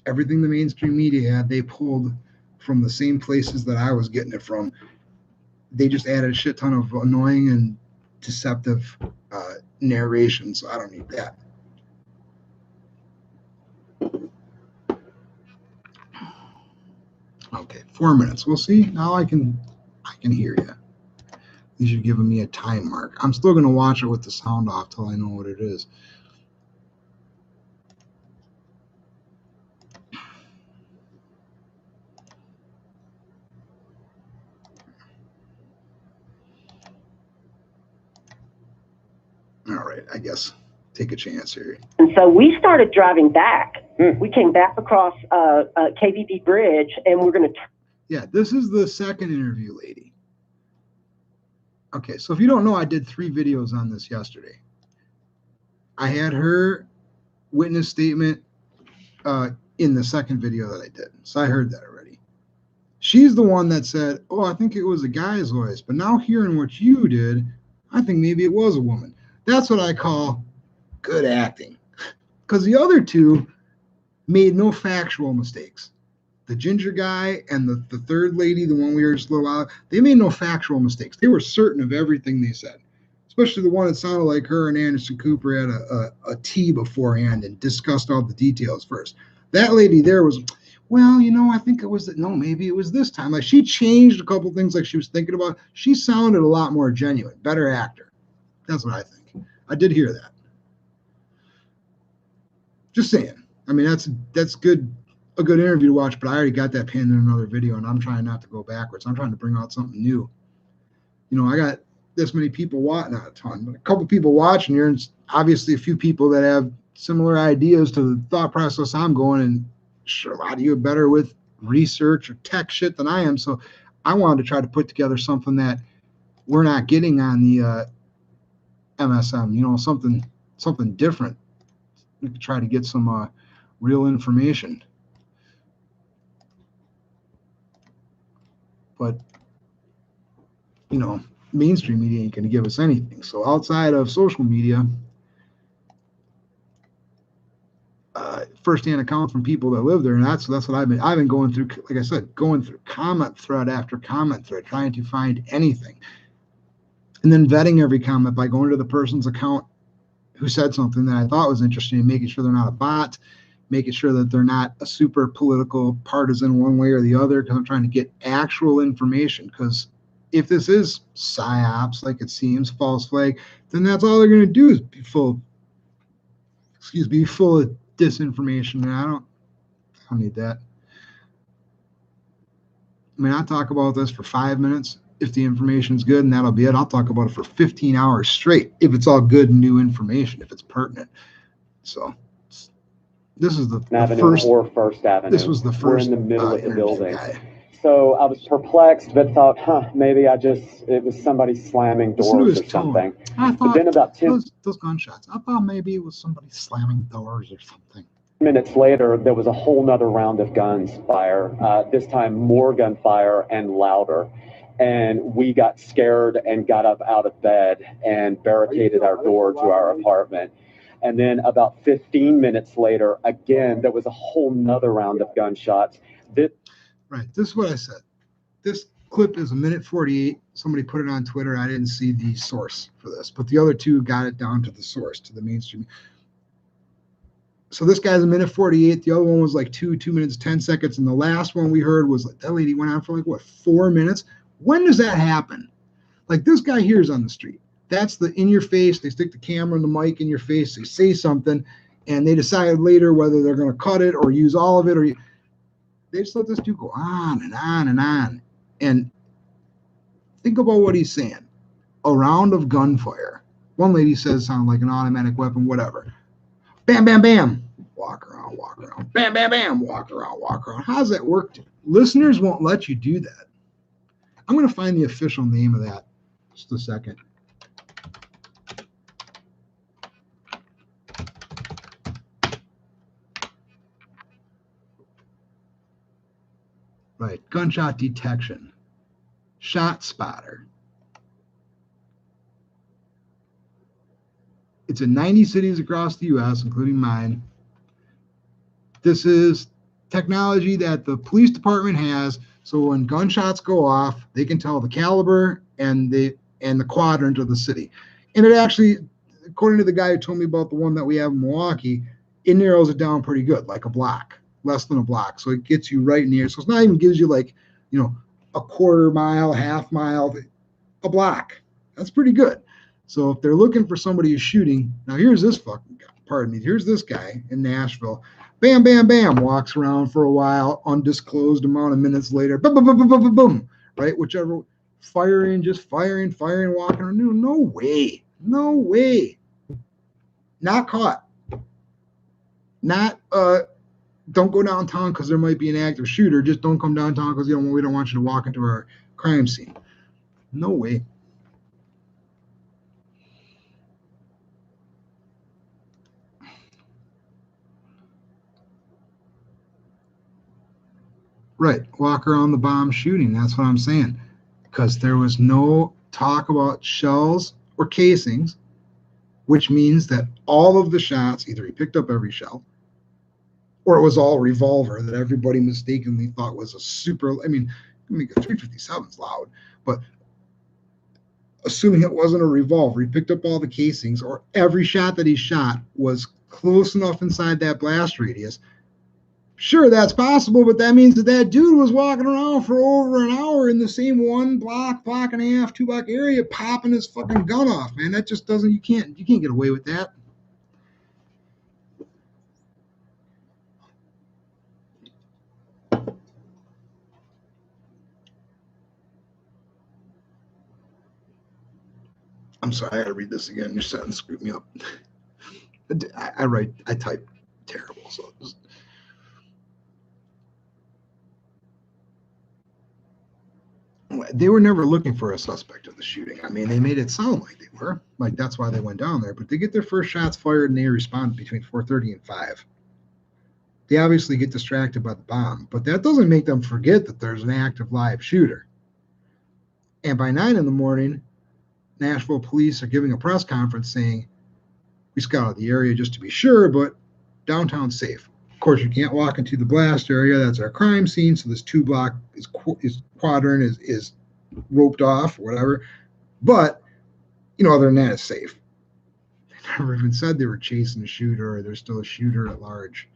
Everything the mainstream media had, they pulled from the same places that I was getting it from. They just added a shit ton of annoying and deceptive narration, so I don't need that. Okay, 4 minutes. We'll see. Now I can hear you. At least you're giving me a time mark. I'm still gonna watch it with the sound off till I know what it is. All right, I guess take a chance here. And so we started driving back. We came back across KVB Bridge, and we're going to. Yeah, this is the second interview lady. Okay, so if you don't know, I did 3 videos on this yesterday. I had her witness statement in the second video that I did, so I heard that already. She's the one that said, oh, I think it was a guy's voice, but now hearing what you did, I think maybe it was a woman. That's what I call good acting. Because the other 2 made no factual mistakes. The ginger guy and the third lady, the one we heard just a little while, they made no factual mistakes. They were certain of everything they said. Especially the one that sounded like her and Anderson Cooper had a tea beforehand and discussed all the details first. That lady there was, well, you know, I think it was, no, maybe it was this time. Like, she changed a couple things like she was thinking about. She sounded a lot more genuine, better actor. That's what I think. I did hear that. Just saying. I mean, that's good, a good interview to watch, but I already got that pinned in another video, and I'm trying not to go backwards. I'm trying to bring out something new. You know, I got this many people watching, not a ton, but a couple people watching here, and obviously a few people that have similar ideas to the thought process I'm going, and sure, a lot of you are better with research or tech shit than I am, so I wanted to try to put together something that we're not getting on the MSM, you know, something different. We could try to get some real information. but mainstream media ain't going to give us anything. So outside of social media, first-hand accounts from people that live there, and that's what I've been going through. Like I said, going through comment thread after comment thread, trying to find anything, and then vetting every comment by going to the person's account who said something that I thought was interesting, and making sure they're not a bot, making sure that they're not a super political partisan one way or the other, because I'm trying to get actual information. Because if this is psyops, like it seems, false flag, then that's all they're going to do is be full of disinformation, and I don't need that. I mean, I talk about this for 5 minutes if the information's good, and that'll be it. I'll talk about it for 15 hours straight if it's all good and new information, if it's pertinent. So this is the Avenue or First Avenue. This was the first. We're in the middle of the building. Guy. So I was perplexed, but thought, maybe it was somebody slamming doors or something. I thought but then about 10 those gunshots, I thought maybe it was somebody slamming doors or something. minutes later, there was a whole nother round of guns fire, this time more gunfire and louder. And we got scared and got up out of bed and barricaded our door to our apartment. And then about 15 minutes later, again, there was a whole nother round of gunshots. Right. This is what I said. This clip is 1:48. Somebody put it on Twitter. I didn't see the source for this, but the other two got it down to the source, to the mainstream. So this guy's 1:48. The other one was like 2 minutes, 10 seconds. And the last one we heard was like, that lady went on for like, what, 4 minutes? When does that happen? Like this guy here is on the street. That's the in your face. They stick the camera and the mic in your face. They say something, and they decide later whether they're going to cut it or use all of it, or they just let this dude go on and on and on. And think about what he's saying. A round of gunfire. One lady says sound like an automatic weapon, whatever. Bam, bam, bam. Walk around, walk around. Bam, bam, bam. Walk around, walk around. How does that work? Listeners won't let you do that. I'm going to find the official name of that. Just a second. Right. Gunshot detection. Shot spotter. It's in 90 cities across the U.S., including mine. This is technology that the police department has, so when gunshots go off, they can tell the caliber and the quadrant of the city. And it actually, according to the guy who told me about the one that we have in Milwaukee, it narrows it down pretty good, like a block, less than a block. So it gets you right near. So it's not even gives you like, a quarter mile, half mile, a block. That's pretty good. So if they're looking for somebody who's shooting, now here's this fucking guy, here's this guy in Nashville. Bam, bam, bam, walks around for a while, undisclosed amount of minutes later, boom, boom, boom, boom, boom, boom, boom, right? Whichever, firing, walking around. No way. No way. Not caught. Not, don't go downtown because there might be an active shooter. Just don't come downtown because we don't want you to walk into our crime scene. No way. Right. Walk around the bomb shooting. That's what I'm saying. Because there was no talk about shells or casings, which means that all of the shots, either he picked up every shell, or it was all revolver that everybody mistakenly thought was a super, a 357's loud, but assuming it wasn't a revolver, he picked up all the casings, or every shot that he shot was close enough inside that blast radius. Sure, that's possible, but that means that dude was walking around for over an hour in the same 1 block, block and a half, 2 block area, popping his fucking gun off, man. That just doesn't, you can't get away with that. I'm sorry, I gotta read this again. Your sentence screwed me up. I type terrible, so just, they were never looking for a suspect in the shooting. I mean, they made it sound like they were. Like, that's why they went down there. But they get their first shots fired, and they respond between 4:30 and 5. They obviously get distracted by the bomb. But that doesn't make them forget that there's an active live shooter. And by 9 in the morning, Nashville police are giving a press conference saying, we scouted the area just to be sure, but downtown's safe. Of course, you can't walk into the blast area. That's our crime scene. So this 2-block is quadrant is roped off, or whatever. But, other than that, it's safe. They never even said they were chasing a shooter or there's still a shooter at large.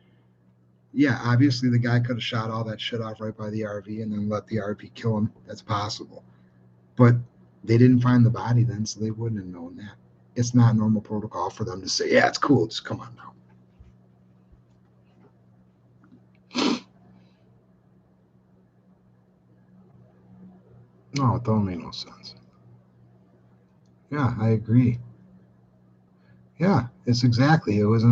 Yeah, obviously the guy could have shot all that shit off right by the RV and then let the RV kill him. That's possible. But they didn't find the body then, so they wouldn't have known that. It's not normal protocol for them to say, yeah, it's cool, just come on now. No, it don't make no sense. Yeah, I agree. Yeah, it's exactly. It was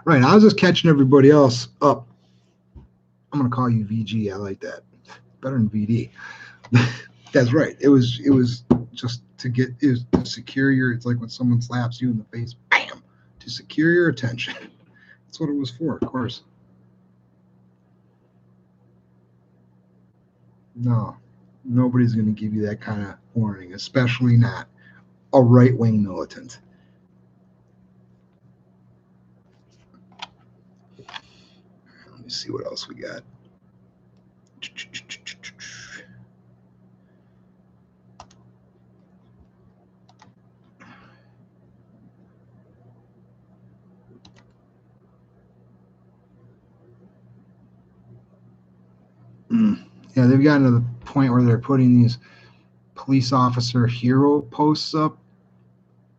right. I was just catching everybody else up. I'm gonna call you VG. I like that. Better than VD. That's right. It was just to secure your. It's like when someone slaps you in the face, bam, to secure your attention. That's what it was for, of course. No, nobody's gonna give you that kind of warning, especially not a right-wing militant. Let me see what else we got. Yeah, they've gotten to the point where they're putting these police officer hero posts up.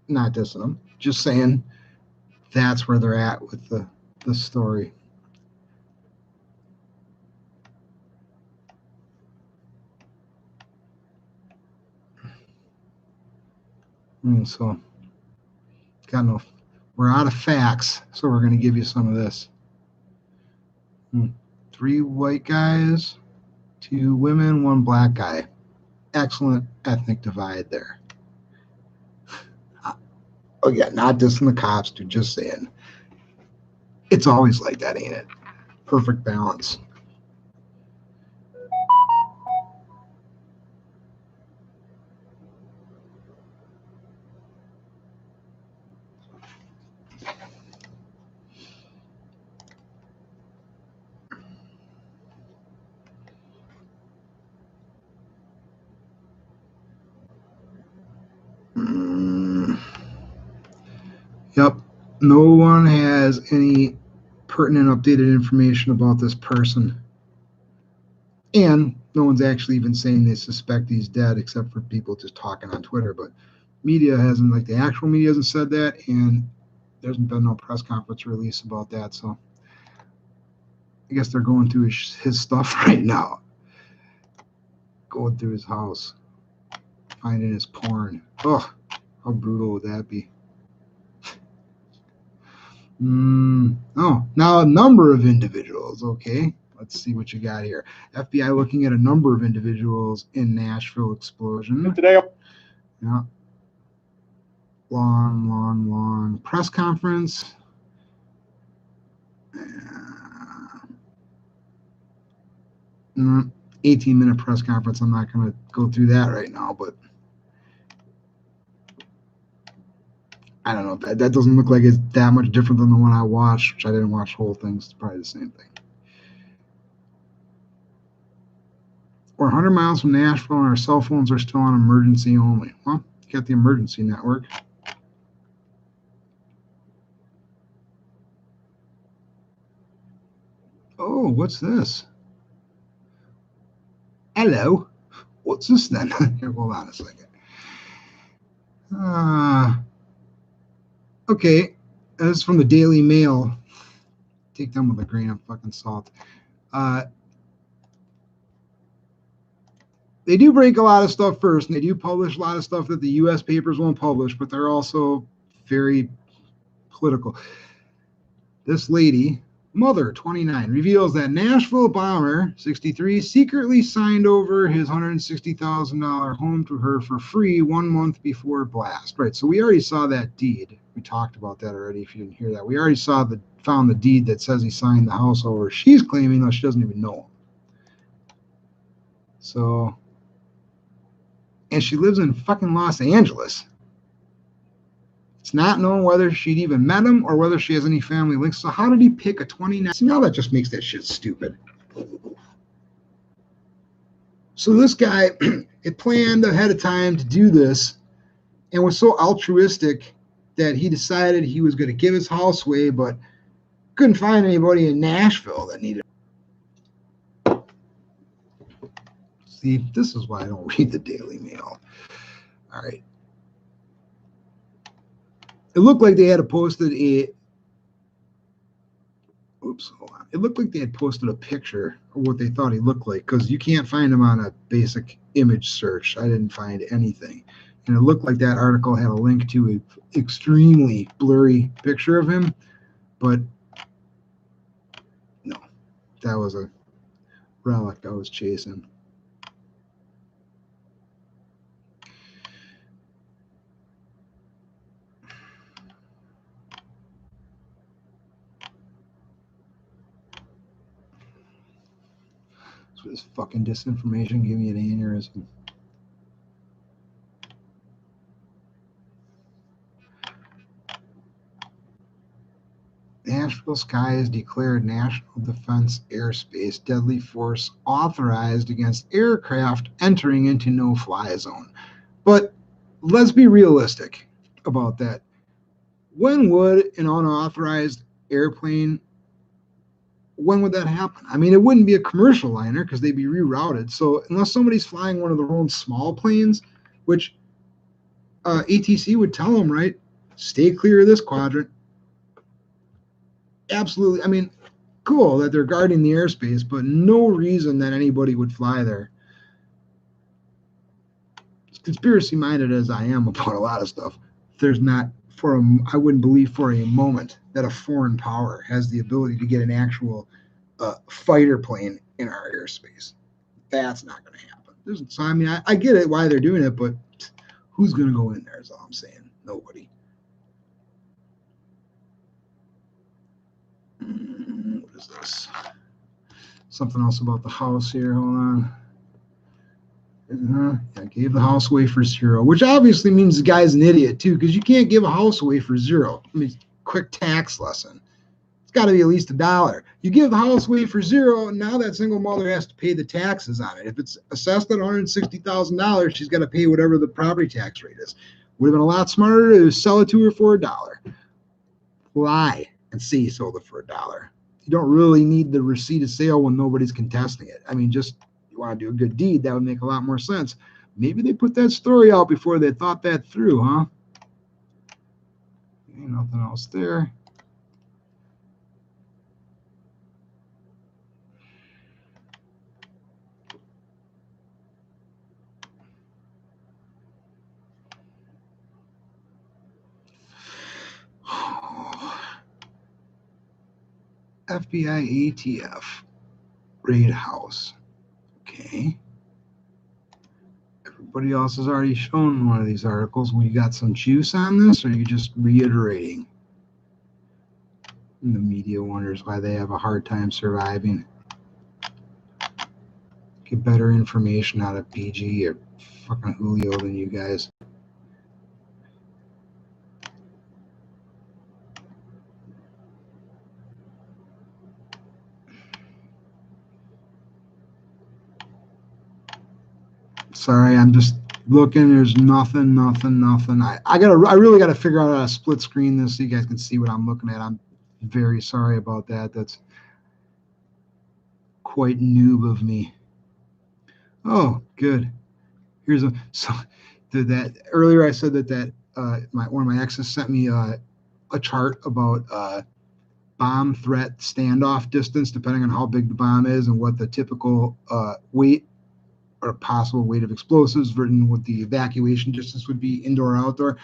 Not dissing them, just saying that's where they're at with the story. So, we're out of facts, so we're going to give you some of this. 3 white guys, 2 women, 1 black guy. Excellent ethnic divide there. Again, not dissing the cops, dude, just saying. It's always like that, ain't it? Perfect balance. Yep. No one has any pertinent updated information about this person. And no one's actually even saying they suspect he's dead, except for people just talking on Twitter. But media hasn't, like the actual media hasn't said that, and there's been no press conference release about that. So I guess they're going through his stuff right now. Going through his house, finding his porn. Oh, how brutal would that be? Oh, now a number of individuals. Okay, let's see what you got here. FBI looking at a number of individuals in Nashville explosion. Today. Yeah. Long press conference. 18-minute press conference. I'm not going to go through that right now, but I don't know. That doesn't look like it's that much different than the one I watched, which I didn't watch the whole thing. It's probably the same thing. We're 100 miles from Nashville, and our cell phones are still on emergency only. Well, you got the emergency network. Oh, what's this? Hello. What's this then? Here, hold on a second. Okay, this is from the Daily Mail. Take them with a grain of fucking salt. They do break a lot of stuff first, and they do publish a lot of stuff that the U.S. papers won't publish, but they're also very political. This lady, mother, 29, reveals that Nashville bomber, 63, secretly signed over his $160,000 home to her for free 1 month before blast. Right, so we already saw that deed. We talked about that already, if you didn't hear that. We already found the deed that says he signed the house over. She's claiming that she doesn't even know him. So, and she lives in fucking Los Angeles. It's not known whether she'd even met him or whether she has any family links. So how did he pick a 29? See, now that just makes that shit stupid. So this guy had planned ahead of time to do this and was so altruistic that he decided he was going to give his house away, but couldn't find anybody in Nashville that needed it. See, this is why I don't read the Daily Mail. All right. It looked like they had posted a. Oops, hold on. It looked like they had posted a picture of what they thought he looked like, because you can't find him on a basic image search. I didn't find anything. And it looked like that article had a link to an extremely blurry picture of him, but no, that was a relic I was chasing. So this fucking disinformation gave me an aneurysm. Nashville skies declared national defense airspace, deadly force authorized against aircraft entering into no-fly zone. But let's be realistic about that. When would an unauthorized airplane, when would that happen? I mean, it wouldn't be a commercial liner because they'd be rerouted. So unless somebody's flying one of their own small planes, which ATC would tell them, right, stay clear of this quadrant. Absolutely. I mean, cool that they're guarding the airspace, but no reason that anybody would fly there. As conspiracy-minded as I am about a lot of stuff, there's not, I wouldn't believe for a moment that a foreign power has the ability to get an actual fighter plane in our airspace. That's not going to happen. So, I mean, I get it why they're doing it, but who's going to go in there is all I'm saying. Nobody. What is this? Something else about the house here. Hold on. I gave the house away for $0, which obviously means the guy's an idiot too, because you can't give a house away for $0. I mean, quick tax lesson. It's got to be at least $1. You give the house away for $0, and now that single mother has to pay the taxes on it. If it's assessed at $160,000, she's got to pay whatever the property tax rate is. Would have been a lot smarter to sell it to her for $1. Lie and say you sold it for $1. You don't really need the receipt of sale when nobody's contesting it. I mean, just you want to do a good deed, that would make a lot more sense. Maybe they put that story out before they thought that through, huh? Okay, nothing else there. FBI ATF raid house. Okay. Everybody else has already shown one of these articles. We got some juice on this, or are you just reiterating? And the media wonders why they have a hard time surviving. Get better information out of PG or fucking Julio than you guys. Sorry, I'm just looking. There's nothing. I really gotta figure out how to split screen this so you guys can see what I'm looking at. I'm very sorry about that. That's quite noob of me. Oh, good. Here's that earlier I said that one of my exes sent me a chart about bomb threat standoff distance, depending on how big the bomb is and what the typical weight or possible weight of explosives, written what the evacuation distance would be, indoor or outdoor.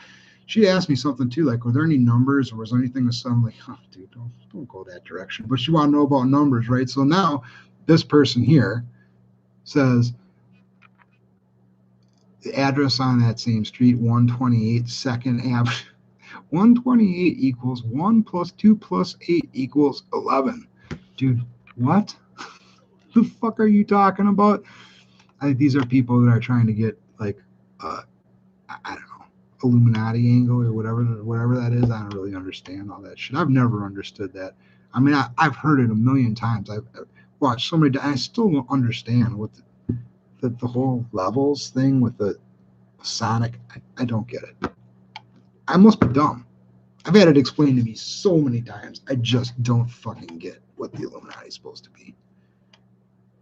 She asked me something too, like, were there any numbers or was there anything to some, like, oh, dude, don't go that direction. But she wanted to know about numbers, right? So now this person here says the address on that same street, 128 2nd Ave. 128 equals 1 plus 2 plus 8 equals 11. Dude, what? The fuck are you talking about? These are people that are trying to get like I don't know, Illuminati angle or whatever that is. I don't really understand all that shit. I've never understood that. I mean, I've heard it a million times. I've watched so many. I still don't understand what the whole levels thing with the Sonic. I don't get it. I must be dumb. I've had it explained to me so many times. I just don't fucking get what the Illuminati is supposed to be.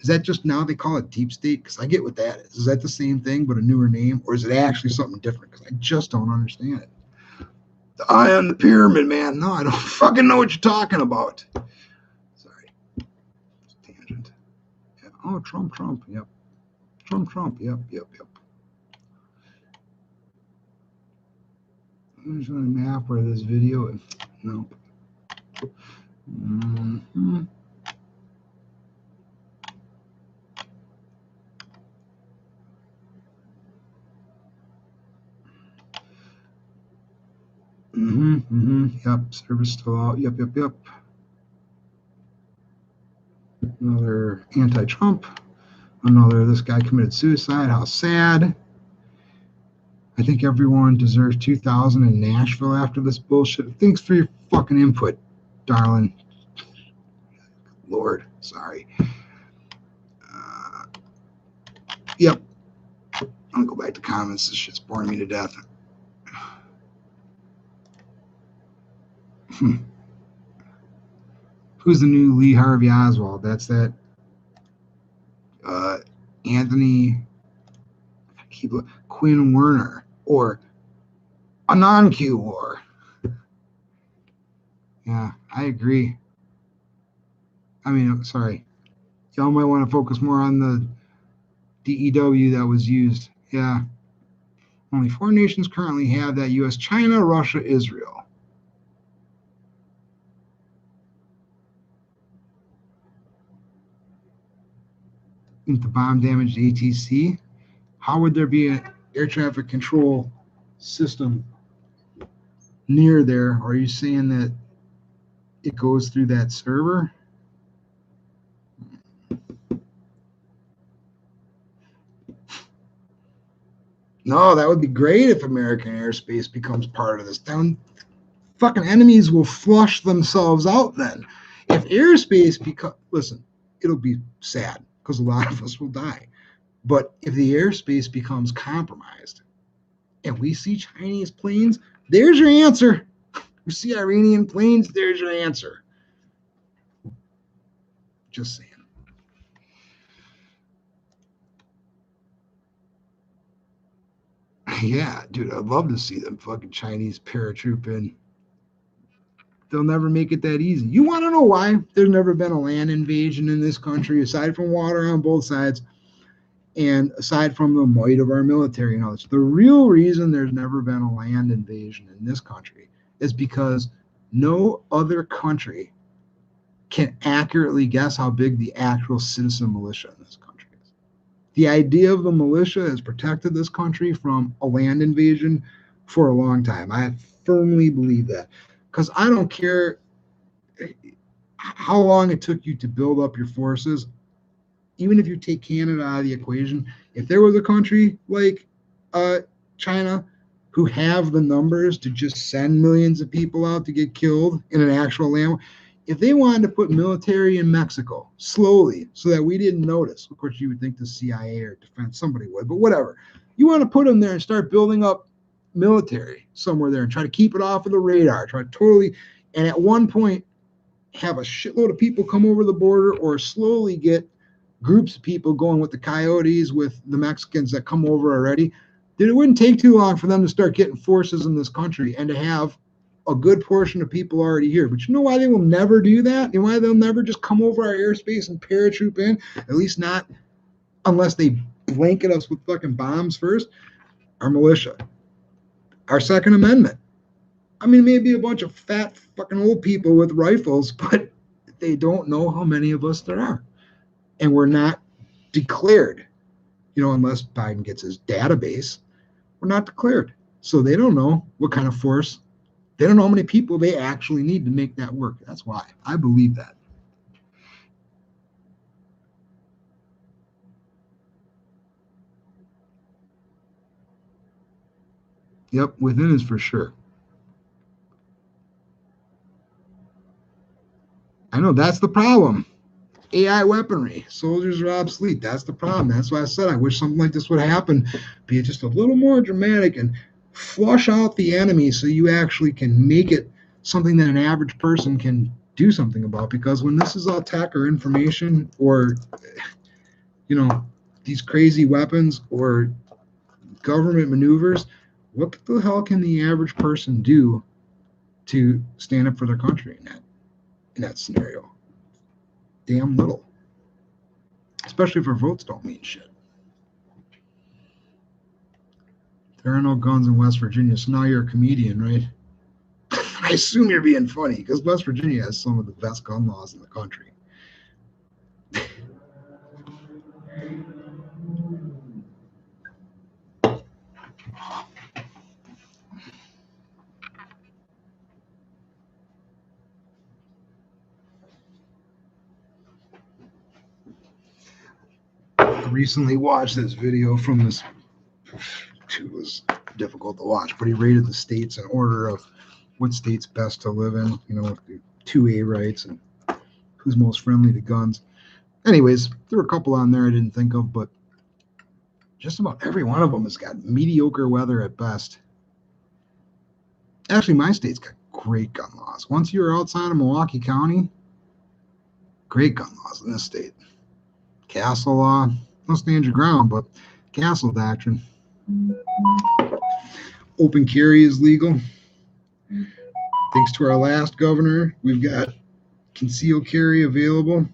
Is that just now they call it deep state? Because I get what that is. Is that the same thing but a newer name? Or is it actually something different? Because I just don't understand it. The eye on the pyramid, man. No, I don't fucking know what you're talking about. Sorry. Tangent. Yeah. Oh, Trump. Yep. Trump. Yep. There's a map where this video. Nope. Mm-hmm. Yep. Service still out. Yep. Another anti-Trump. Another, this guy committed suicide. How sad. I think everyone deserves 2,000 in Nashville after this bullshit. Thanks for your fucking input, darling. Lord, sorry. Yep. I'm gonna go back to comments. This shit's boring me to death. Who's the new Lee Harvey Oswald? That's that Anthony Quinn Werner or Ananke War. Yeah, I agree. I mean, sorry. Y'all might want to focus more on the DEW that was used. Yeah. Only 4 nations currently have that: U.S., China, Russia, Israel. If the bomb damaged ATC, how would there be an air traffic control system near there? Are you saying that it goes through that server? No, that would be great if American airspace becomes part of this. Then fucking enemies will flush themselves out then. If airspace listen, it'll be sad because a lot of us will die. But if the airspace becomes compromised and we see Chinese planes, there's your answer. We see Iranian planes, there's your answer. Just saying. Yeah, dude, I'd love to see them fucking Chinese paratroop in. They'll never make it that easy. You want to know why there's never been a land invasion in this country, aside from water on both sides, and aside from the might of our military knowledge? The real reason there's never been a land invasion in this country is because no other country can accurately guess how big the actual citizen militia in this country is. The idea of the militia has protected this country from a land invasion for a long time. I firmly believe that. Because I don't care how long it took you to build up your forces, even if you take Canada out of the equation, if there was a country like China who have the numbers to just send millions of people out to get killed in an actual land, if they wanted to put military in Mexico slowly so that we didn't notice, of course you would think the CIA or defense, somebody would, but whatever. You want to put them there and start building up military somewhere there and try to keep it off of the radar, and at one point have a shitload of people come over the border or slowly get groups of people going with the coyotes, with the Mexicans that come over already, then it wouldn't take too long for them to start getting forces in this country and to have a good portion of people already here. But you know why they will never do that? And why they'll never just come over our airspace and paratroop in? At least not unless they blanket us with fucking bombs first. Our militia. Our Second Amendment. I mean, maybe a bunch of fat fucking old people with rifles, but they don't know how many of us there are. And we're not declared, unless Biden gets his database, we're not declared. So they don't know what kind of force, they don't know how many people they actually need to make that work. That's why I believe that. Yep, within is for sure. I know that's the problem. AI weaponry. Soldiers are obsolete. That's the problem. That's why I said I wish something like this would happen. Be just a little more dramatic and flush out the enemy so you actually can make it something that an average person can do something about. Because when this is all tech or information or, these crazy weapons or government maneuvers, what the hell can the average person do to stand up for their country in that scenario? Damn little. Especially if our votes don't mean shit. There are no guns in West Virginia, so now you're a comedian, right? I assume you're being funny, because West Virginia has some of the best gun laws in the country. I recently watched this video from this. It was difficult to watch, but he rated the states in order of what state's best to live in, with the 2A rights and who's most friendly to guns. Anyways, there were a couple on there I didn't think of, but just about every one of them has got mediocre weather at best. Actually, my state's got great gun laws. Once you're outside of Milwaukee County, great gun laws in this state. Castle law, don't stand your ground, but castle doctrine. Open carry is legal. Thanks to our last governor, we've got concealed carry available.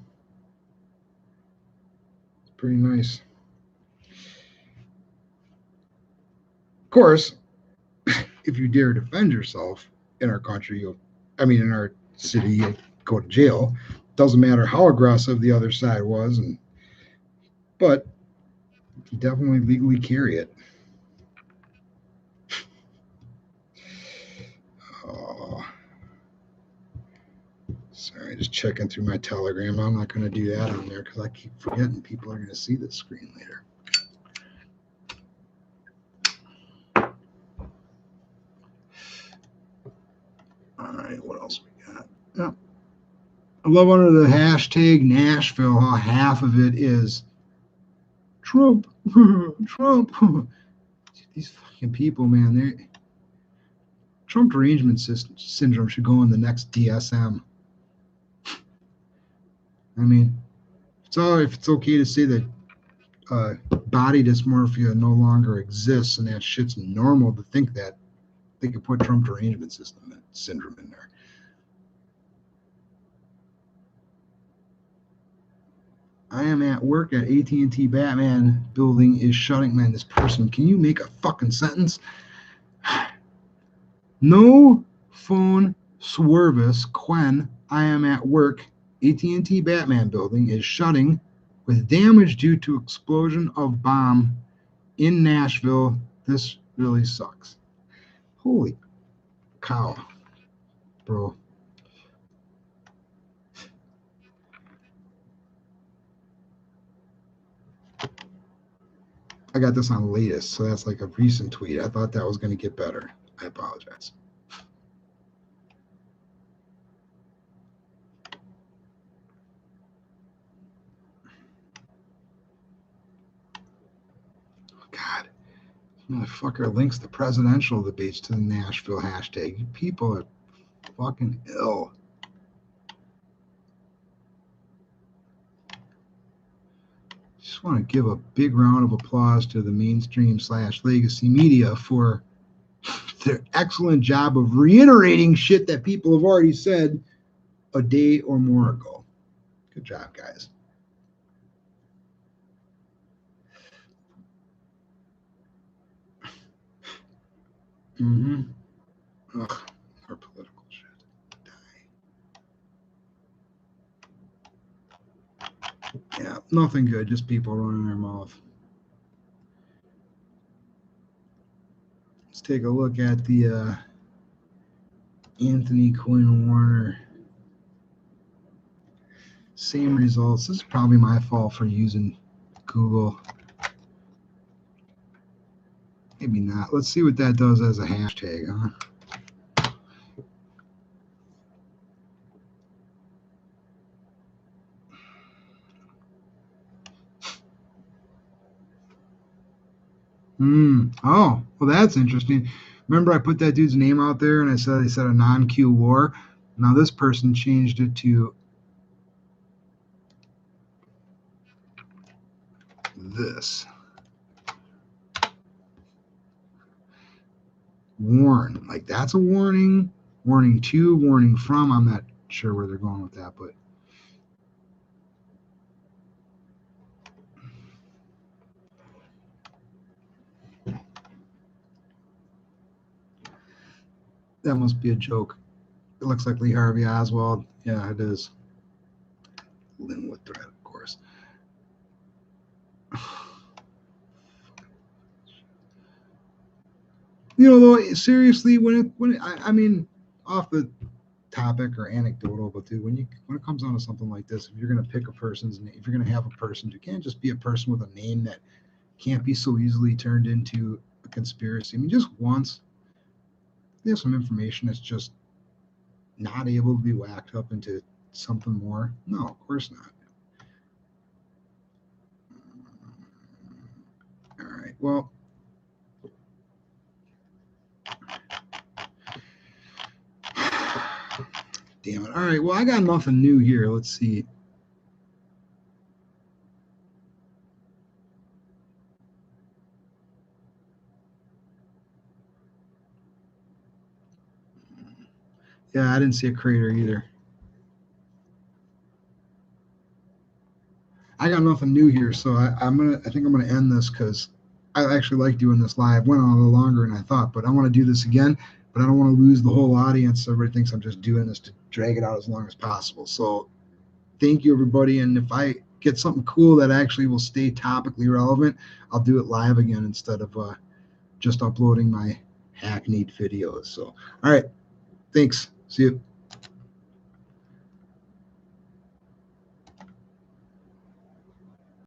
It's pretty nice. Of course, if you dare defend yourself in our country, in our city, you go to jail. Doesn't matter how aggressive the other side was, but you definitely legally carry it. Oh, sorry, just checking through my Telegram. I'm not going to do that on there because I keep forgetting people are going to see this screen later. All right, what else we got? Yeah. I love under the hashtag Nashville how half of it is Trump, Trump. These fucking people, man, Trump derangement syndrome should go in the next DSM. I mean, if it's okay to say that body dysmorphia no longer exists and that shit's normal to think that, they could put Trump derangement syndrome in there. I am at work at AT&T Batman building is shutting. Man, this person, can you make a fucking sentence? No phone service. Quen, I am at work. AT&T Batman building is shutting with damage due to explosion of bomb in Nashville. This really sucks. Holy cow, bro. I got this on latest, so that's like a recent tweet. I thought that was going to get better. I apologize. Oh, God. Motherfucker links the presidential debates to the Nashville hashtag. You people are fucking ill. Just want to give a big round of applause to the mainstream / legacy media for their excellent job of reiterating shit that people have already said a day or more ago. Good job, guys. Ugh, our political shit. Yeah, nothing good, just people running their mouth. Let's take a look at the Anthony Quinn Warner. Same results. This is probably my fault for using Google. Maybe not. Let's see what that does as a hashtag, huh? Oh, well, that's interesting. Remember, I put that dude's name out there and I said he said a non-Q war. Now this person changed it to this. Warn. Like, that's a warning. Warning to, warning from. I'm not sure where they're going with that, but that must be a joke. It looks like Lee Harvey Oswald. Yeah, it is. Linwood threat, of course. You know, though, seriously, I mean, off the topic or anecdotal, but dude, when it comes down to something like this, if you're gonna pick a person's name, if you're gonna have a person, you can't just be a person with a name that can't be so easily turned into a conspiracy. I mean, just once, there's some information that's just not able to be whacked up into something more. No, of course not. All right, well. Damn it. All right, well, I got nothing new here. Let's see. Yeah, I didn't see a crater either. I got nothing new here, so I think I'm gonna end this because I actually like doing this live. Went on a little longer than I thought, but I want to do this again. But I don't want to lose the whole audience. Everybody thinks I'm just doing this to drag it out as long as possible. So thank you, everybody. And if I get something cool that actually will stay topically relevant, I'll do it live again instead of just uploading my hackneyed videos. So, all right, thanks. See you.